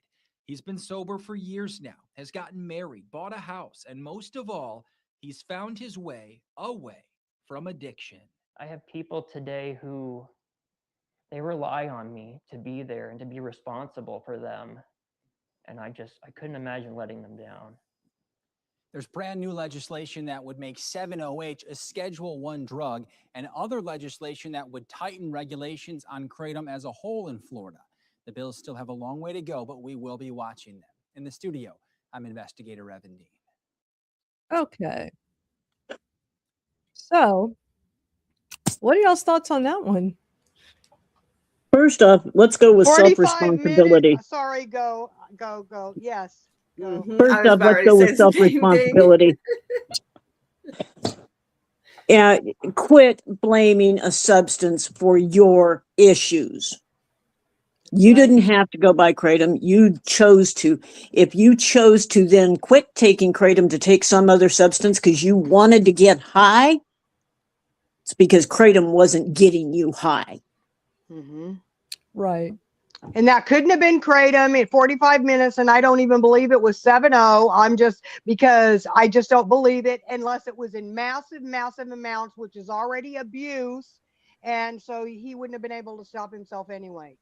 He's been sober for years now, has gotten married, bought a house, and most of all, he's found his way away from addiction. I have people today who they rely on me to be there and to be responsible for them. And I couldn't imagine letting them down. There's brand new legislation that would make 7-OH a Schedule 1 drug and other legislation that would tighten regulations on kratom as a whole in Florida. The bills still have a long way to go, but we will be watching them. In the studio, I'm Investigator Evan Dean. Okay. So, what are y'all's thoughts on that one? First off, let's go with 45 self-responsibility. minutes. Sorry, go. Yes. Go. First up, let's go with self-responsibility. Yeah, quit blaming a substance for your issues. You didn't have to go buy kratom. You chose to. If you chose to then quit taking kratom to take some other substance because you wanted to get high, it's because kratom wasn't getting you high. Mm-hmm. Right. And that couldn't have been kratom in 45 minutes, and I don't even believe it was 7-0. Because I just don't believe it unless it was in massive, massive amounts, which is already abuse. And so he wouldn't have been able to stop himself anyway.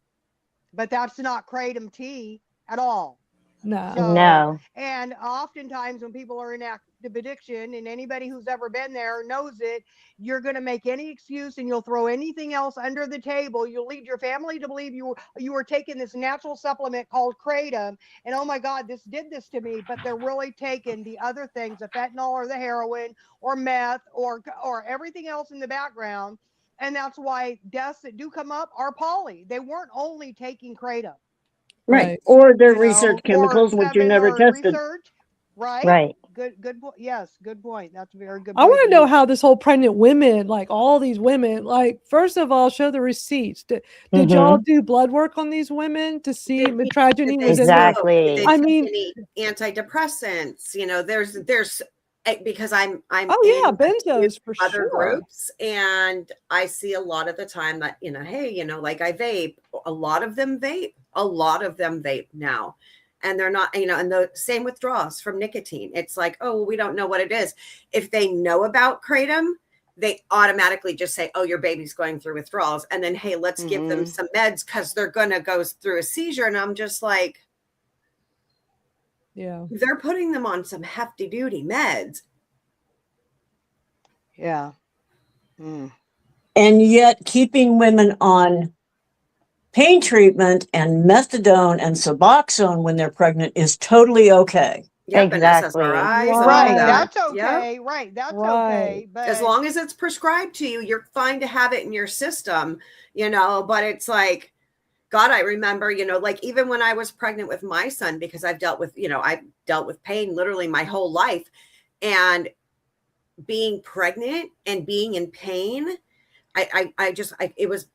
But that's not kratom tea at all. No. No. And oftentimes when people are in active addiction, and anybody who's ever been there knows it, you're going to make any excuse and you'll throw anything else under the table. You'll lead your family to believe you were taking this natural supplement called kratom, and oh my God, this did this to me. But they're really taking the other things, the fentanyl or the heroin or meth or everything else in the background. And that's why deaths that do come up are poly. They weren't only taking kratom. Right. Or their research chemicals, or which you 7 never or tested. research, right? Right. Good point. Yes, good point. That's a very good I point. want to know how this whole pregnant women, like all these women, like first of all, show the receipts. Did y'all do blood work on these women to see mitragynine was in there? Exactly. They I take mean, any antidepressants, there's because I'm oh yeah, in benzos for other sure. groups, and I see a lot of the time that hey, like I vape. A lot of them vape now, and they're not, and the same withdrawals from nicotine. It's like, oh, well, we don't know what it is. If they know about kratom, they automatically just say, oh, your baby's going through withdrawals, and then hey, let's give them some meds because they're gonna go through a seizure, and I'm just like. Yeah. They're putting them on some hefty duty meds. Yeah. And yet keeping women on pain treatment and methadone and Suboxone when they're pregnant is totally okay. Yep, Exactly. and SSRIs. Right. That. That's okay. Yep. Right. That's okay. But As long as it's prescribed to you, you're fine to have it in your system, but it's like, God, I remember, like even when I was pregnant with my son, because I've dealt with pain literally my whole life, and being pregnant and being in pain, it was,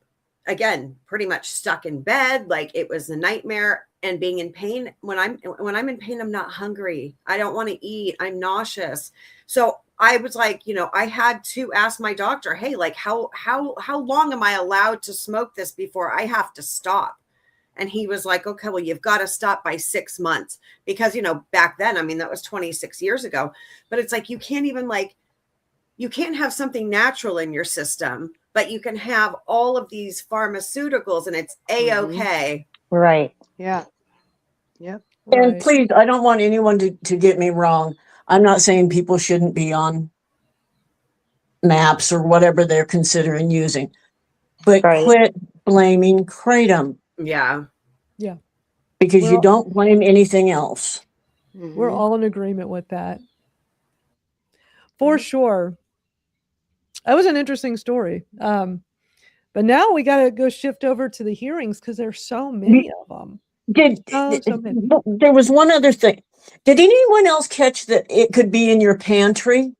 again, pretty much stuck in bed. Like it was a nightmare, and being in pain. When I'm in pain, I'm not hungry. I don't want to eat. I'm nauseous. So I was like, I had to ask my doctor, hey, like how long am I allowed to smoke this before I have to stop? And he was like, okay, well, you've got to stop by 6 months, because, back then, I mean, that was 26 years ago, but it's like, you can't have something natural in your system, but you can have all of these pharmaceuticals and it's A-okay. Right. Yeah. Yep. And please, I don't want anyone to get me wrong. I'm not saying people shouldn't be on maps or whatever they're considering using, but quit blaming kratom. Yeah. Yeah. Because you don't blame anything else. We're all in agreement with that. For sure. That was an interesting story. But now we got to go shift over to the hearings because there's so many of them. There was one other thing. Did anyone else catch that it could be in your pantry?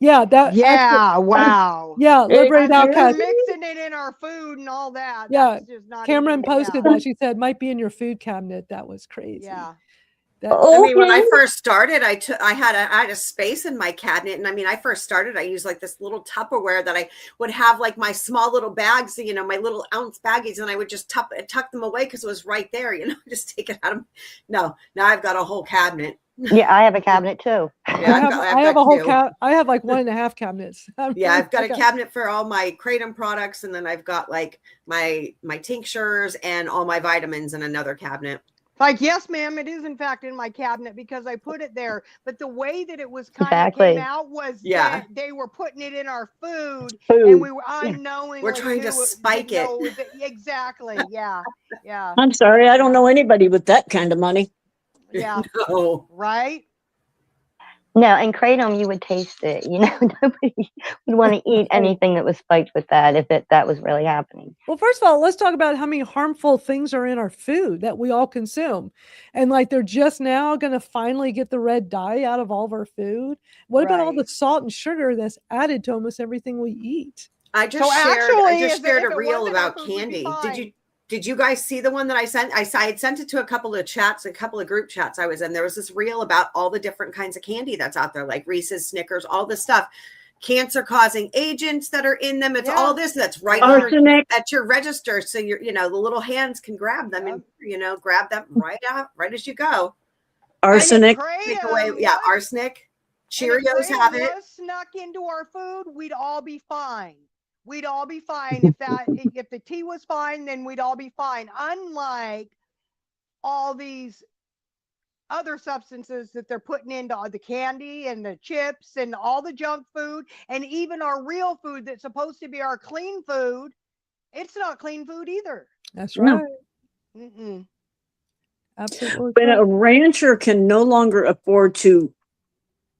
Yeah, wow. Yeah, Liberated We're Outcast. mixing it in our food and all that. Yeah, That's just not Cameron even, posted that. She said might be in your food cabinet. That was crazy. Yeah. I mean, when I first started, I had a space in my cabinet, and I mean, I first started, I used like this little Tupperware that I would have like my small little bags, my little ounce baggies, and I would just tuck them away because it was right there, just take it out of. No, now I've got a whole cabinet. Yeah, I have a cabinet too. Yeah, I have a whole two. I have like 1.5 cabinets. Yeah, I've got a Okay. cabinet for all my Kratom products, and then I've got like my tinctures and all my vitamins in another cabinet. Like, yes, ma'am, it is in fact in my cabinet because I put it there. But the way that it was kind of Exactly. came out was Yeah. that they were putting it in our food, Food. and we were unknowingly We're trying to knew spike didn't know it. was exactly. Yeah. Yeah. I'm sorry, I don't know anybody with that kind of money. Yeah. No. Right? No, and Kratom, you would taste it. You know, nobody would want to eat anything that was spiked with that if that was really happening. Well, first of all, let's talk about how many harmful things are in our food that we all consume. And like they're just now going to finally get the red dye out of all of our food. What about all the Right. salt and sugar that's added to almost everything we eat? I just So shared actually, a if it reel wasn't, our about food would be candy. Did you guys see the one that I sent? I had sent it to a couple of chats, a couple of group chats I was in. There was this reel about all the different kinds of candy that's out there, like Reese's, Snickers, all this stuff. Cancer causing agents that are in them. It's all this that's right Arsenic. at your register. So the little hands can grab them and grab them right as you go. Arsenic. Take away, arsenic. Cheerios have it. Was snuck into our food, we'd all be fine. We'd all be fine if the tea was fine, then we'd all be fine. Unlike all these other substances that they're putting into the candy and the chips and all the junk food, and even our real food that's supposed to be our clean food, it's not clean food either. That's No. right. Mm-mm. Absolutely. When a correct. rancher can no longer afford to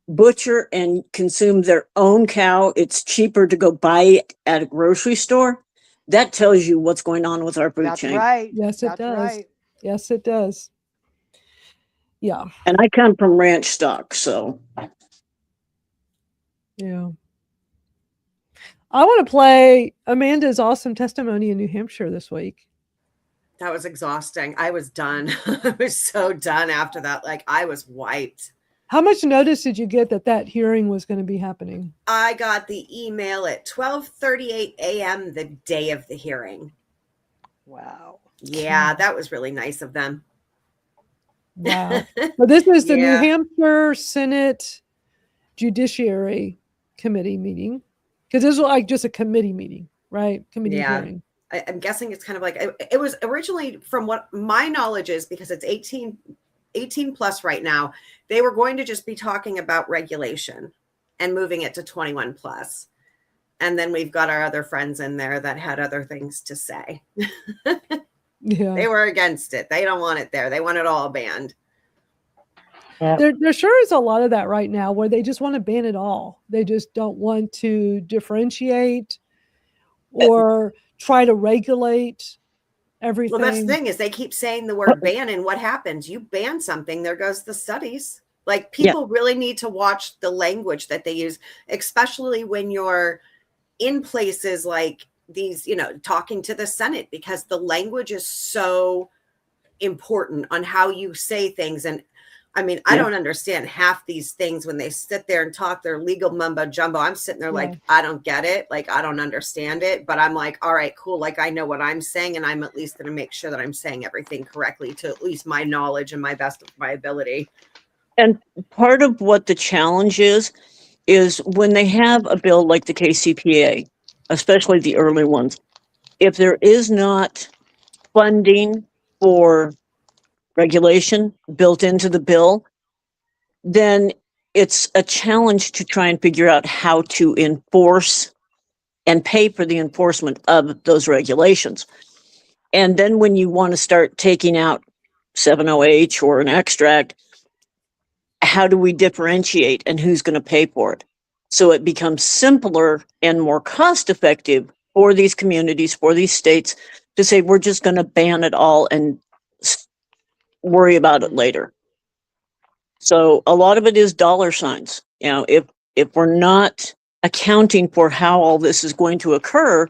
butcher and consume their own cow, it's cheaper to go buy it at a grocery store. That tells you what's going on with our food That's chain. right. Yes, it That's does. right. Yes, it does. Yeah. And I come from ranch stock, so Yeah. I want to play Amanda's awesome testimony in New Hampshire this week. That was exhausting. I was done. I was so done after that. Like I was wiped. How much notice did you get that hearing was going to be happening? I got the email at 12:38 a.m. the day of the hearing. Wow. Yeah, that was really nice of them. Wow. Well, this is the New Yeah. Hampshire Senate Judiciary Committee meeting, because this was like just a committee meeting, right? Committee hearing. I'm guessing it's kind of like it was originally, from what my knowledge is, because it's 18 plus right now, they were going to just be talking about regulation and moving it to 21 plus. And then we've got our other friends in there that had other things to say. Yeah. They were against it. They don't want it there. They want it all banned. There sure is a lot of that right now where they just want to ban it all. They just don't want to differentiate or try to regulate everything. Well, that's the thing, is they keep saying the word ban, and what happens? You ban something, there goes the studies. Like people really need to watch the language that they use, especially when you're in places like these, talking to the Senate, because the language is so important on how you say things. And I mean, I don't understand half these things when they sit there and talk their legal mumbo jumbo. I'm sitting there like, I don't get it. Like, I don't understand it, but I'm like, all right, cool. Like, I know what I'm saying, and I'm at least going to make sure that I'm saying everything correctly to at least my knowledge and my best of my ability. And part of what the challenge is when they have a bill like the KCPA, especially the early ones, if there is not funding for regulation built into the bill, then it's a challenge to try and figure out how to enforce and pay for the enforcement of those regulations. And then when you want to start taking out 7-OH or an extract, how do we differentiate and who's going to pay for it? So it becomes simpler and more cost effective for these communities, for these states, to say we're just going to ban it all and worry about it later. So a lot of it is dollar signs. If we're not accounting for how all this is going to occur,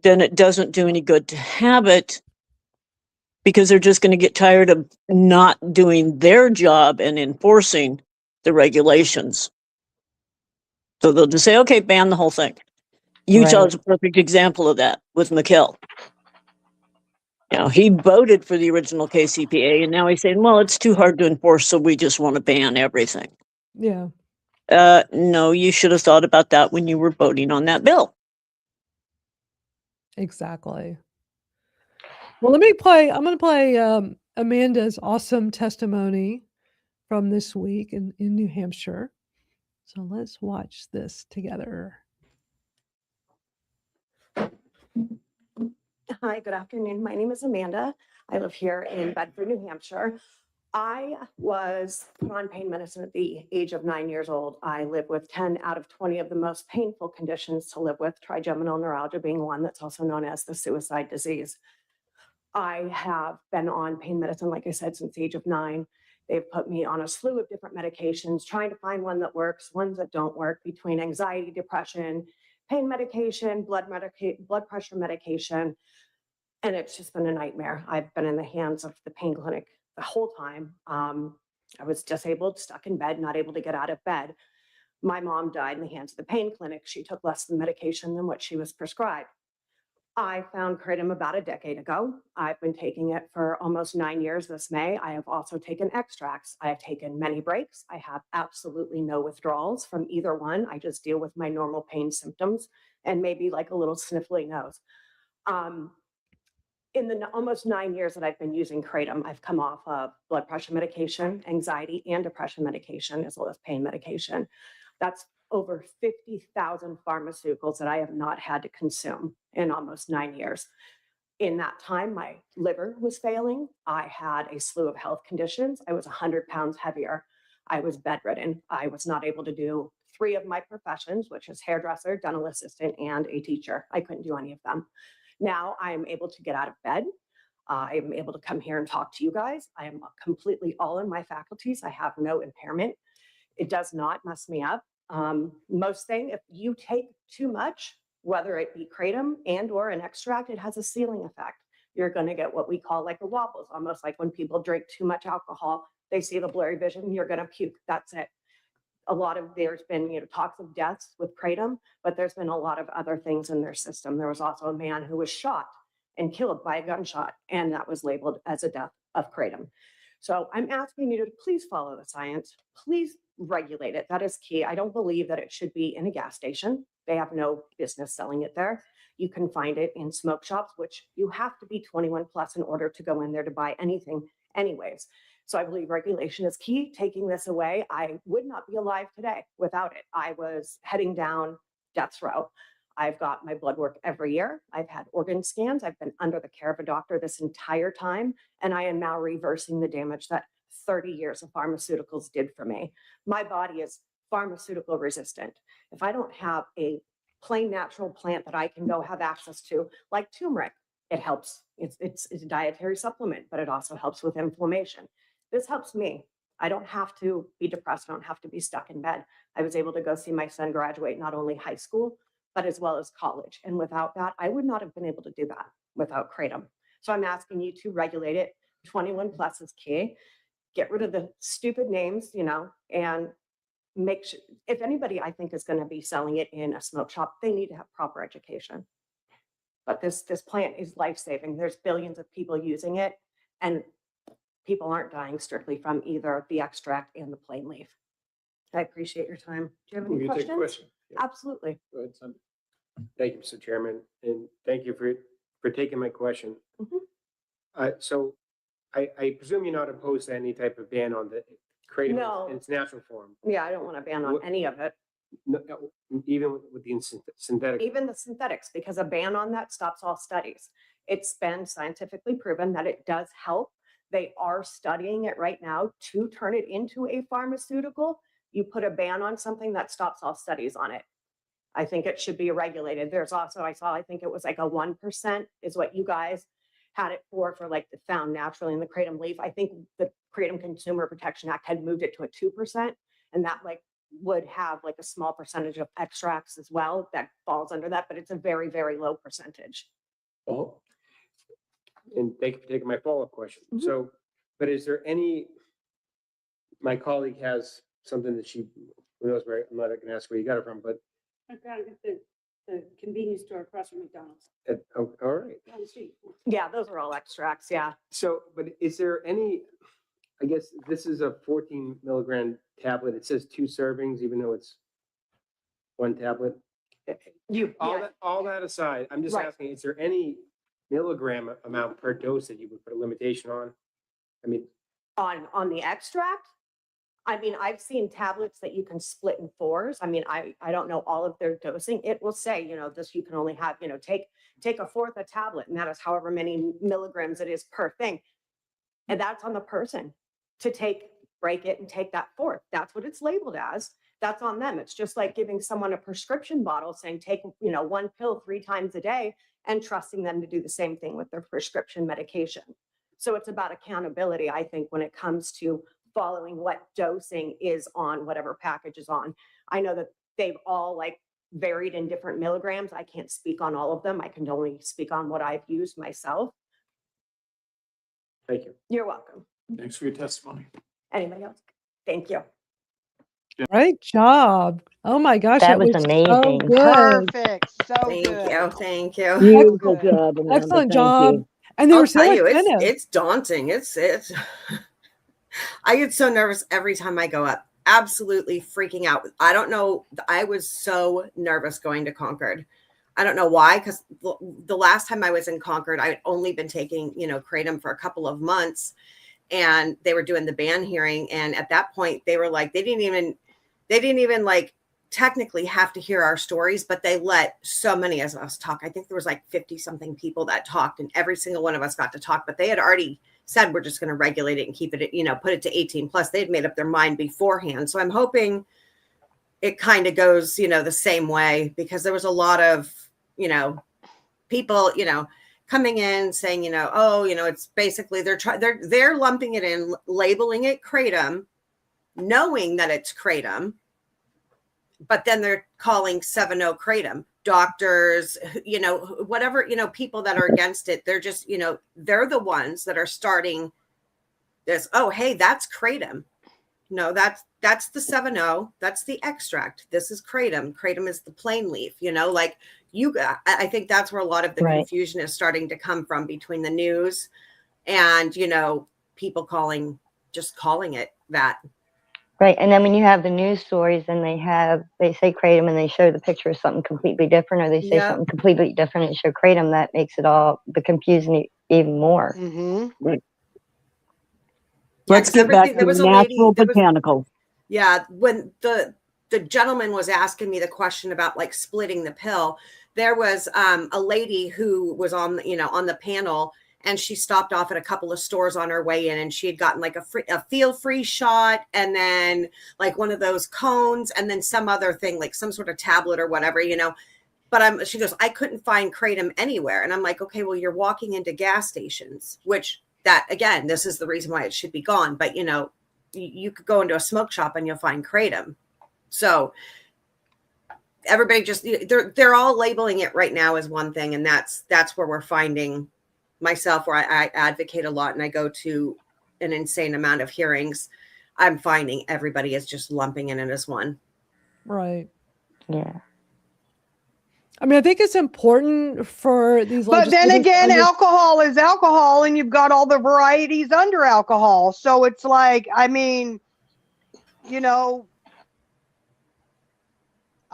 then it doesn't do any good to have it, because they're just going to get tired of not doing their job and enforcing the regulations. So they'll just say, okay, ban the whole thing. Utah is a perfect example of that with McKell. You know, he voted for the original KCPA, and now he's saying, well, it's too hard to enforce, so we just want to ban everything. Yeah. No, you should have thought about that when you were voting on that bill. Exactly. Well, I'm going to play Amanda's awesome testimony from this week in New Hampshire. So let's watch this together. Hi, good afternoon. My name is Amanda. I live here in Bedford, New Hampshire. I was put on pain medicine at the age of 9 years old. I live with 10 out of 20 of the most painful conditions to live with, trigeminal neuralgia being one that's also known as the suicide disease. I have been on pain medicine, like I said, since the age of 9. They've put me on a slew of different medications, trying to find one that works, ones that don't work, between anxiety, depression, pain medication, blood pressure medication. And it's just been a nightmare. I've been in the hands of the pain clinic the whole time. I was disabled, stuck in bed, not able to get out of bed. My mom died in the hands of the pain clinic. She took less medication than what she was prescribed. I found Kratom about a decade ago. I've been taking it for almost 9 years this May. I have also taken extracts. I have taken many breaks. I have absolutely no withdrawals from either one. I just deal with my normal pain symptoms and maybe like a little sniffly nose. In the almost 9 years that I've been using Kratom, I've come off of blood pressure medication, anxiety and depression medication, as well as pain medication. That's over 50,000 pharmaceuticals that I have not had to consume in almost 9 years. In that time, my liver was failing. I had a slew of health conditions. I was 100 pounds heavier. I was bedridden. I was not able to do 3 of my professions, which is hairdresser, dental assistant, and a teacher. I couldn't do any of them. Now I am able to get out of bed. I am able to come here and talk to you guys. I am completely all in my faculties. I have no impairment. It does not mess me up. Most thing, if you take too much, whether it be Kratom and or an extract, it has a ceiling effect. You're going to get what we call like the wobbles, almost like when people drink too much alcohol, they see the blurry vision, you're going to puke. That's it. There's been, talks of deaths with Kratom, but there's been a lot of other things in their system. There was also a man who was shot and killed by a gunshot, and that was labeled as a death of Kratom. So I'm asking you to please follow the science. Please regulate it. That is key. I don't believe that it should be in a gas station. They have no business selling it there. You can find it in smoke shops, which you have to be 21 plus in order to go in there to buy anything anyways. So I believe regulation is key. Taking this away, I would not be alive today without it. I was heading down death's row. I've got my blood work every year. I've had organ scans. I've been under the care of a doctor this entire time. And I am now reversing the damage that 30 years of pharmaceuticals did for me. My body is pharmaceutical resistant. If I don't have a plain natural plant that I can go have access to, like turmeric, it helps. It's a dietary supplement, but it also helps with inflammation. This helps me. I don't have to be depressed. I don't have to be stuck in bed. I was able to go see my son graduate not only high school, but as well as college. And without that, I would not have been able to do that without Kratom. So I'm asking you to regulate it. 21 plus is key. Get rid of the stupid names, and make sure, if anybody I think is going to be selling it in a smoke shop, they need to have proper education. But this plant is life-saving. There's billions of people using it, and people aren't dying strictly from either the extract and the plain leaf. I appreciate your time. Do you have any Will you take a questions? question? Yeah. Absolutely. Go ahead, son. Thank you, Mr. Chairman, and thank you for taking my question. So I presume you're not opposed to any type of ban on the Kratom No. in its natural form. Yeah, I don't want to ban on What- any of it, No, even with the synthetic. even the synthetics, because a ban on that stops all studies. It's been scientifically proven that it does help. They are studying it right now to turn it into a pharmaceutical. You put a ban on something, that stops all studies on it. I think it should be regulated. There's also, I think it was like a 1% is what you guys had it for like the found naturally in the Kratom leaf. I think the Kratom Consumer Protection Act had moved it to a 2%, and that would have like a small percentage of extracts as well that falls under that, but it's a very, very low percentage. Oh. And thank you for taking my follow-up question. So, but is there my colleague has something that who knows where, I'm not going to ask where you got it from, but I got it at the convenience store across from McDonald's all right. down the street. Yeah, those are all extracts. Yeah. So, but is there any, I guess this is a 14 milligram tablet. It says 2 servings, even though it's 1 tablet. All that aside, I'm just Right. asking, is there any milligram amount per dose that you would put a limitation on? I mean, On the extract, I mean, I've seen tablets that you can split in 4s. I mean, I don't know all of their dosing. It will say, this, you can only have, take a fourth a tablet, and that is however many milligrams it is per thing. And that's on the person to break it and take that fourth. That's what it's labeled as. That's on them. It's just like giving someone a prescription bottle saying, take, 1 pill 3 times a day, and trusting them to do the same thing with their prescription medication. So it's about accountability, I think, when it comes to following what dosing is on whatever package is on. I know that they've all varied in different milligrams. I can't speak on all of them. I can only speak on what I've used myself. thank you. You're welcome. Thanks for your testimony. Anybody else? Thank you. Great job. Oh my gosh, That that was was so amazing. good. Perfect. So Thank good. you. Thank you. Beautiful good. job, Amanda. Excellent Thank job. you. And they I'll were so tell you, attentive. it's daunting. It's I get so nervous every time I go up. Absolutely freaking out. I don't know. I was so nervous going to Concord. I don't know why, because the last time I was in Concord, I had only been taking, Kratom for a couple of months, and they were doing the ban hearing. And at that point, they were like, they didn't even like technically have to hear our stories, but they let so many of us talk. I think there was like 50 something people that talked, and every single one of us got to talk, but they had already said, we're just going to regulate it and keep it, put it to 18 plus. They'd made up their mind beforehand. So I'm hoping it kind of goes, the same way, because there was a lot of, people, coming in saying, it's basically they're lumping it in, labeling it Kratom, knowing that it's Kratom, but then they're calling 7-0 Kratom. Doctors, whatever, people that are against it, they're just, they're the ones that are starting this. Oh, hey, that's Kratom. No, that's the 7-0. That's the extract. This is Kratom. Kratom is the plain leaf, I think that's where a lot of the confusion is starting to come from, between the news and, people calling it that. Right. And then when you have the news stories and they say Kratom and they show the picture of something completely different, or they say something completely different and show Kratom, that makes it all the confusing even more. Mm-hmm. Right. Let's get back to the natural botanical. Yeah. When the gentleman was asking me the question about like splitting the pill, there was a lady who was on the panel, and she stopped off at a couple of stores on her way in, and she had gotten like a feel-free shot, and then like one of those cones, and then some other thing, like some sort of tablet or whatever, But she goes, I couldn't find Kratom anywhere. And I'm like, okay, well, you're walking into gas stations, which that, again, this is the reason why it should be gone. But, you could go into a smoke shop and you'll find Kratom. So everybody just, they're all labeling it right now as one thing. And that's where we're finding myself, where I advocate a lot and I go to an insane amount of hearings. I'm finding everybody is just lumping it in as one. Right. Yeah. I mean, I think it's important for these. But then again, alcohol is alcohol, and you've got all the varieties under alcohol. So it's like, I mean, I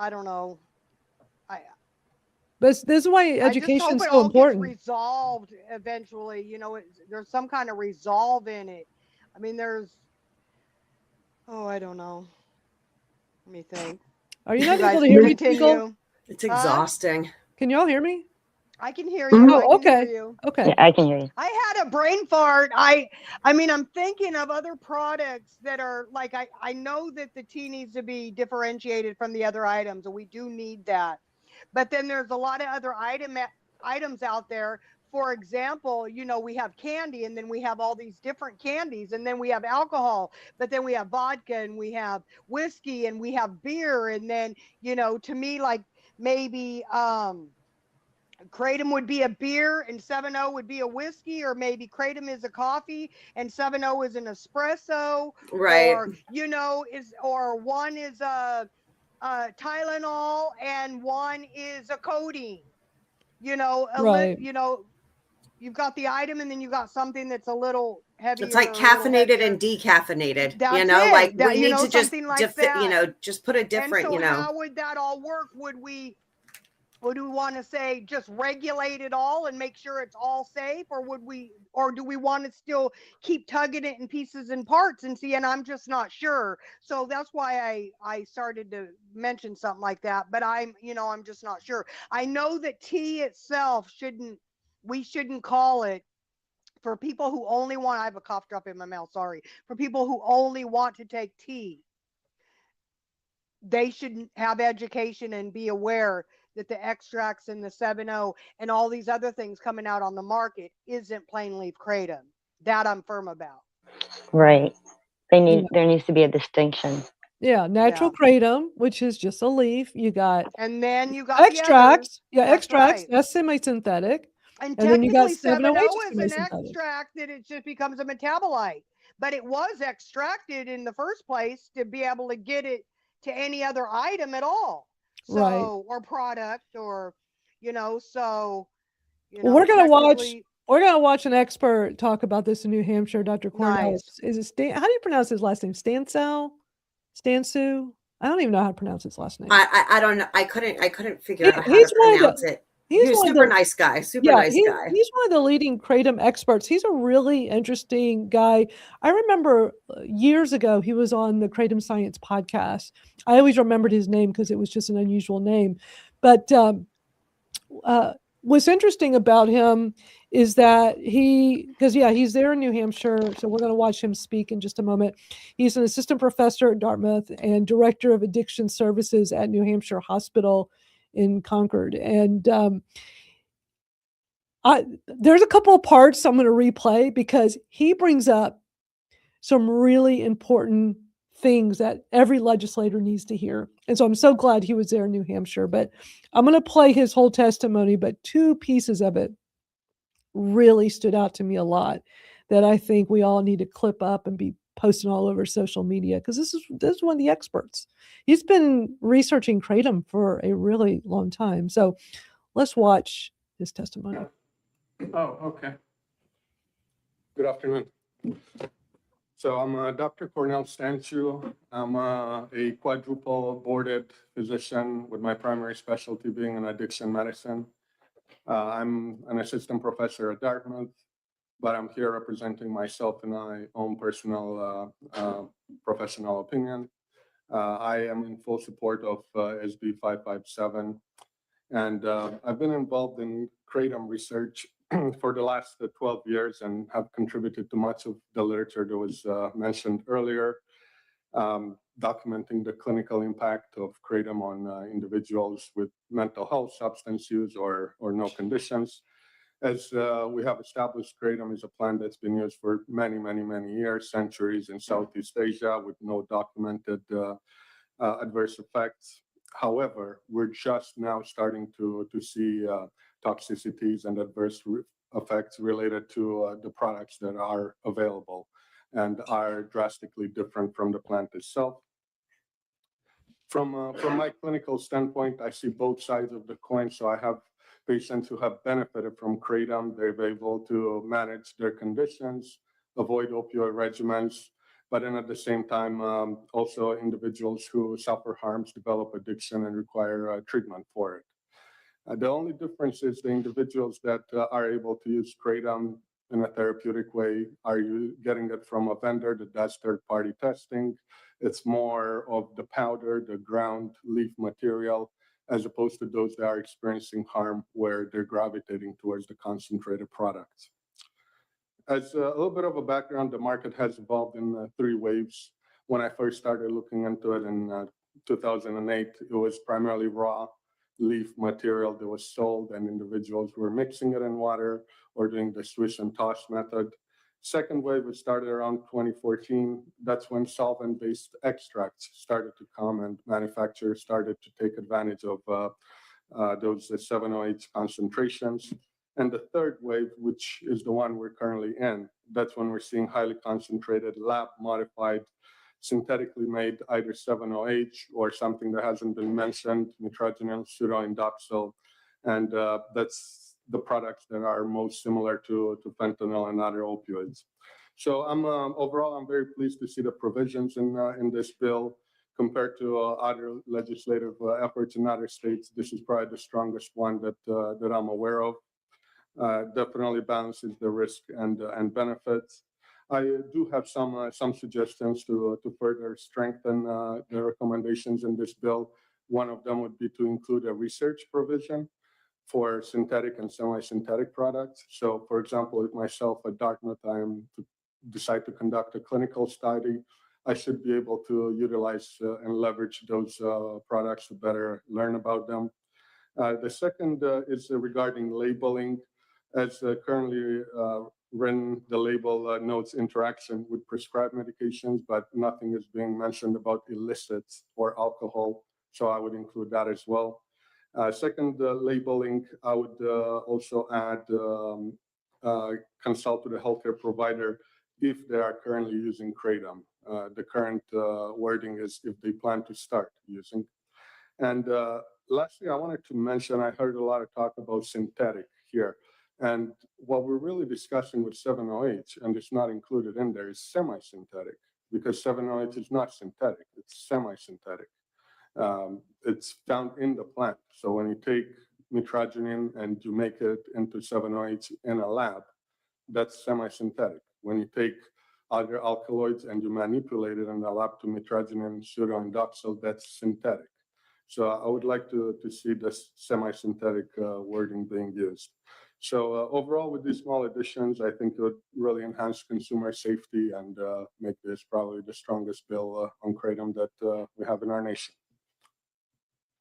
don't know. This is why education is so important. Gets resolved eventually. There's some kind of resolve in it. I mean, I don't know. Let me think. Are you not able to hear me, Tinkle? It's exhausting. Can y'all hear me? I can hear you. Oh, okay. Okay. Yeah, I can hear you. I had a brain fart. I mean, I'm thinking of other products that are like, I know that the tea needs to be differentiated from the other items, and we do need that. But then there's a lot of other items out there. For example, we have candy, and then we have all these different candies, and then we have alcohol, but then we have vodka, and we have whiskey, and we have beer. And then, to me, like maybe, Kratom would be a beer and 7-0 would be a whiskey, or maybe Kratom is a coffee and 7-0 is an espresso, right? Or one is a Tylenol and one is a codeine. Right. you've got the item, and then you got something that's a little heavier. It's like or a little caffeinated heavier. and decaffeinated, That's you know, it. like That, we you need know, to just, something like that. you know, just put a And different, so you know. how would that all work? Would we want to say just regulate it all and make sure it's all safe, or do we want to still keep tugging it in pieces and parts and see? And I'm just not sure. So that's why I started to mention something like that. But I'm just not sure. I know that tea itself we shouldn't call it, for people who only want, I have a cough drop in my mouth, sorry. For people who only want to take tea, they should have education and be aware that the extracts and the 7.0 and all these other things coming out on the market isn't plain leaf kratom. That I'm firm about. Right. There needs to be a distinction. Yeah, natural kratom, which is just a leaf. You got And then you got extracts. the others. Yeah, That's extracts. right. That's semi-synthetic. And then you got technically 708 7.0 is is an semi-synthetic. extract that it just becomes a metabolite. But it was extracted in the first place to be able to get it to any other item at all. So, Right. or product, or, so, Well, we're gonna watch. technically- We're gonna watch an expert talk about this in New Hampshire. Dr. Cornell. Nice. Is it Stan? How do you pronounce his last name? Stansu? I don't even know how to pronounce his last name. I don't know. I couldn't figure out how He's to one of pronounce the. it. He's He was one of super the- nice guy. Super Yeah, nice he's guy. one of the leading kratom experts. He's a really interesting guy. I remember years ago he was on the Kratom Science podcast. I always remembered his name because it was just an unusual name. But what's interesting about him is that he's there in New Hampshire. So we're going to watch him speak in just a moment. He's an assistant professor at Dartmouth and director of addiction services at New Hampshire Hospital in Concord. And there's a couple of parts I'm going to replay because he brings up some really important things that every legislator needs to hear. And so I'm so glad he was there in New Hampshire. But I'm going to play his whole testimony, but two pieces of it really stood out to me a lot that I think we all need to clip up and be posting all over social media, because this is one of the experts. He's been researching kratom for a really long time. So let's watch his testimony. Oh, okay. Good afternoon. So I'm Dr. Kr8tom. I'm a quadruple boarded physician with my primary specialty being in addiction medicine. I'm an assistant professor at Dartmouth, but I'm here representing myself in my own personal professional opinion. I am in full support of SB 557, and I've been involved in kratom research for the last 12 years and have contributed to much of the literature that was mentioned earlier, documenting the clinical impact of kratom on individuals with mental health, substance use, or no conditions. As we have established, kratom is a plant that's been used for many, many, many years, centuries in Southeast Asia with no documented adverse effects. However, we're just now starting to see toxicities and adverse effects related to the products that are available and are drastically different from the plant itself. From my clinical standpoint, I see both sides of the coin. So I have patients who have benefited from kratom. They've been able to manage their conditions, avoid opioid regimens, but then at the same time, also individuals who suffer harms, develop addiction, and require treatment for it. The only difference is the individuals that are able to use kratom in a therapeutic way are you getting it from a vendor that does third-party testing. It's more of the powder, the ground leaf material, as opposed to those that are experiencing harm where they're gravitating towards the concentrated products. As a little bit of a background, the market has evolved in 3 waves. When I first started looking into it in 2008, it was primarily raw leaf material that was sold, and individuals were mixing it in water or doing the swish and toss method. Second wave, it started around 2014. That's when solvent-based extracts started to come, and manufacturers started to take advantage of those 708 concentrations. And the third wave, which is the one we're currently in, that's when we're seeing highly concentrated lab-modified, synthetically made either 7-OH or something that hasn't been mentioned, nitrogenol, pseudoindapsol. And that's the products that are most similar to fentanyl and other opioids. So overall, I'm very pleased to see the provisions in this bill compared to other legislative efforts in other states. This is probably the strongest one that I'm aware of. Definitely balances the risk and benefits. I do have some suggestions to further strengthen the recommendations in this bill. One of them would be to include a research provision for synthetic and semi-synthetic products. So, for example, if myself at Dartmouth, I am to decide to conduct a clinical study, I should be able to utilize and leverage those products to better learn about them. The second is regarding labeling. As currently written, the label notes interaction with prescribed medications, but nothing is being mentioned about illicits or alcohol. So I would include that as well. Second, labeling, I would also add consult with a healthcare provider if they are currently using Kr8tom. The current wording is if they plan to start using. And lastly, I wanted to mention, I heard a lot of talk about synthetic here. And what we're really discussing with 7-OH, and it's not included in there, is semi-synthetic, because 7-OH is not synthetic, it's semi-synthetic. It's found in the plant. So when you take nitrogenine and you make it into 7-OH in a lab, that's semi-synthetic. When you take other alkaloids and you manipulate it in the lab to nitrogenine, pseudoindoxyl, that's synthetic. So I would like to see this semi-synthetic wording being used. So overall, with these small additions, I think it would really enhance consumer safety and make this probably the strongest bill on Kr8tom that we have in our nation.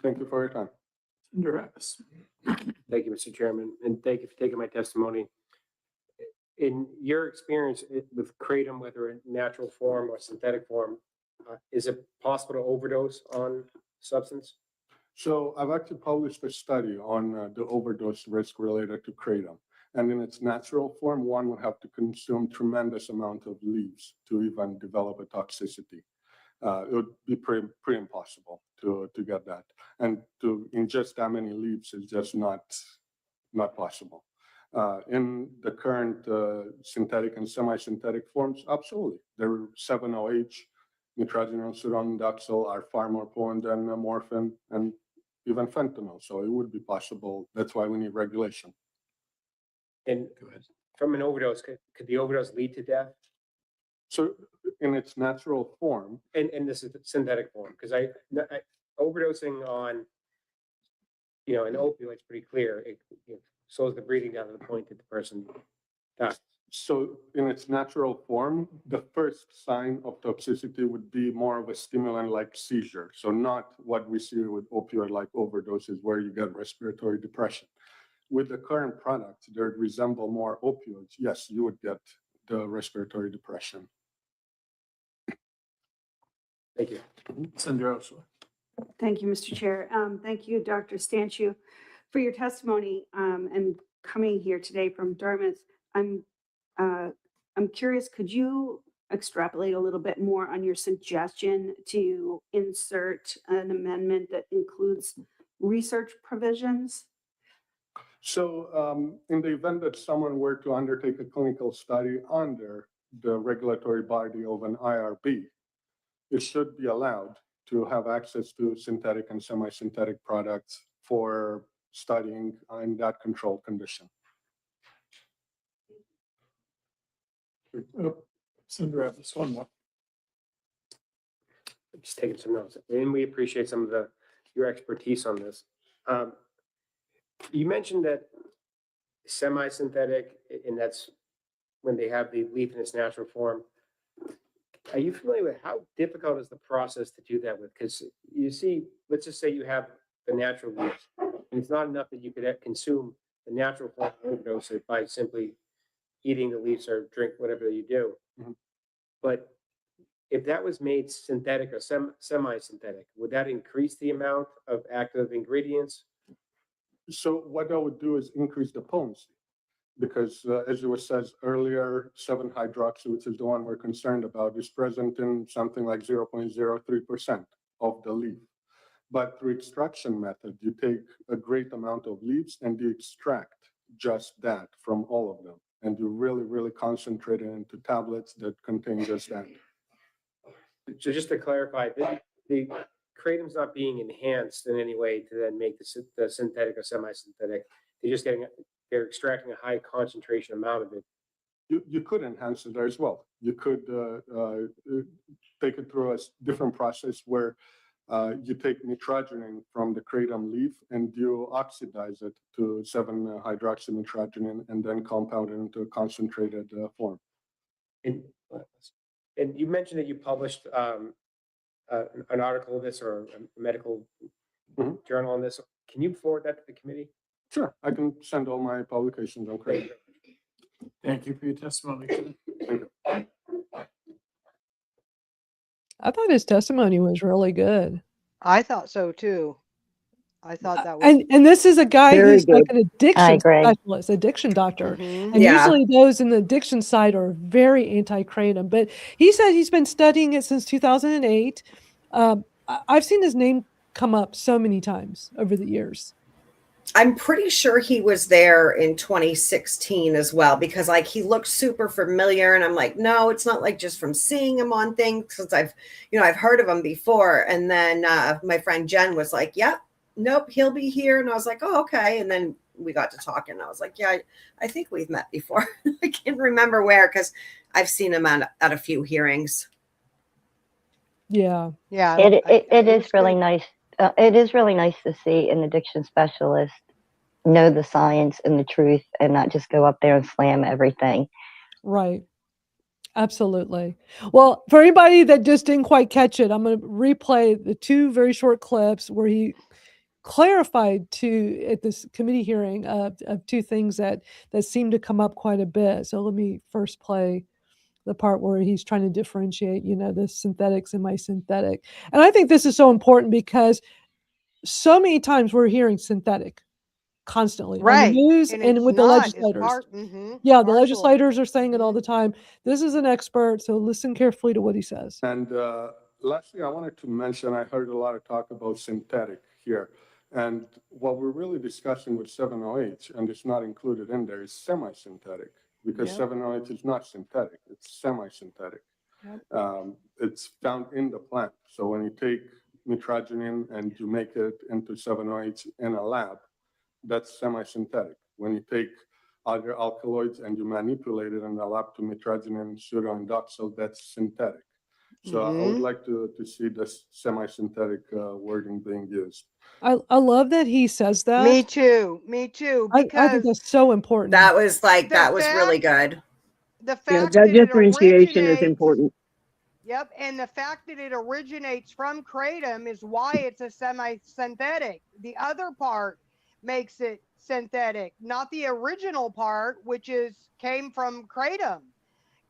Thank you for your time. Thank you, Mr. Chairman, and thank you for taking my testimony. In your experience with Kr8tom, whether in natural form or synthetic form, is it possible to overdose on substance? So I've actually published a study on the overdose risk related to Kr8tom. And in its natural form, one would have to consume tremendous amount of leaves to even develop a toxicity. It would be pretty impossible to get that. And to ingest that many leaves is just not possible. In the current synthetic and semi-synthetic forms, absolutely. There are 7-OH, nitrogenol, pseudoindoxyl are far more potent than morphine and even fentanyl. So it would be possible. That's why we need regulation. And from an overdose, could the overdose lead to death? So in its natural form. And this is synthetic form, because I overdosing on, an opioid is pretty clear. It slows the breathing down to the point that the person dies. So in its natural form, the first sign of toxicity would be more of a stimulant-like seizure. So not what we see with opioid-like overdoses where you get respiratory depression. With the current products, they resemble more opioids. Yes, you would get the respiratory depression. Thank you. Sandra. Thank you, Mr. Chair. Thank you, Dr. Stanchu, for your testimony and coming here today from Dartmouth. I'm curious, could you extrapolate a little bit more on your suggestion to insert an amendment that includes research provisions? So in the event that someone were to undertake a clinical study under the regulatory body of an IRB, it should be allowed to have access to synthetic and semi-synthetic products for studying in that controlled condition. Sandra, this one more. Just taking some notes, and we appreciate some of your expertise on this. You mentioned that semi-synthetic, and that's when they have the leaf in its natural form. Are you familiar with how difficult is the process to do that with? Because you see, let's just say you have the natural leaves, and it's not enough that you could consume the natural form of overdose it by simply eating the leaves or drink whatever you do. Mm-hmm. But if that was made synthetic or semi-synthetic, would that increase the amount of active ingredients? So what I would do is increase the potency, because as it was said earlier, 7-hydroxy, which is the one we're concerned about, is present in something like 0.03% of the leaf. But through extraction method, you take a great amount of leaves and you extract just that from all of them. And you really, really concentrate it into tablets that contain just that. So just to clarify, the kratom's not being enhanced in any way to then make the synthetic or semi-synthetic. They're extracting a high concentration amount of it. You could enhance it as well. You could take it through a different process where you take nitrogenine from the kratom leaf and you oxidize it to 7-hydroxynitrogenine and then compound it into a concentrated form. And you mentioned that you published an article of this or a medical journal on this. Can you forward that to the committee? Sure, I can send all my publications on kratom. Thank you for your testimony. I thought his testimony was really good. I thought so too. I thought that was. And this is a guy Very who's like good. an I addiction agree. specialist, addiction doctor. Mhm. And Yeah. usually those in the addiction side are very anti-kratom. But he said he's been studying it since 2008. I've seen his name come up so many times over the years. I'm pretty sure he was there in 2016 as well, because like he looked super familiar and I'm like, no, it's not like just from seeing him on things, because I've heard of him before. And then my friend Jen was like, yep, nope, he'll be here. And I was like, oh, okay. And then we got to talking and I was like, yeah, I think we've met before. I can't remember where, because I've seen him at a few hearings. Yeah. Yeah. It is really nice. It is really nice to see an addiction specialist know the science and the truth and not just go up there and slam everything. Right. Absolutely. Well, for anybody that just didn't quite catch it, I'm going to replay the two very short clips where he clarified at this committee hearing of two things that seem to come up quite a bit. So let me first play the part where he's trying to differentiate, the synthetic, semi-synthetic. And I think this is so important because so many times we're hearing synthetic constantly on Right. the news And and it's with the not. It's legislators. mhm, Yeah, the partial. legislators are saying it all the time. This is an expert, so listen carefully to what he says. And lastly, I wanted to mention, I heard a lot of talk about synthetic here. And what we're really discussing with 7-OH, and it's not included in there, is semi-synthetic, because Yep. 7-OH is not synthetic, it's semi-synthetic. Yep. It's found in the plant. So when you take nitrogenine and you make it into 7-OH in a lab, that's semi-synthetic. When you take other alkaloids and you manipulate it in the lab to nitrogenine, pseudoindoxyl, that's synthetic. So I would Mhm. like to see this semi-synthetic wording being used. I love that he says that. Me too. Me too. I think Because that's so important. That was like, the that was really fact- good. the Yeah, fact that that it differentiation is originates. important. Yep, and the fact that it originates from kratom is why it's a semi-synthetic. The other part makes it synthetic, not the original part, which came from kratom.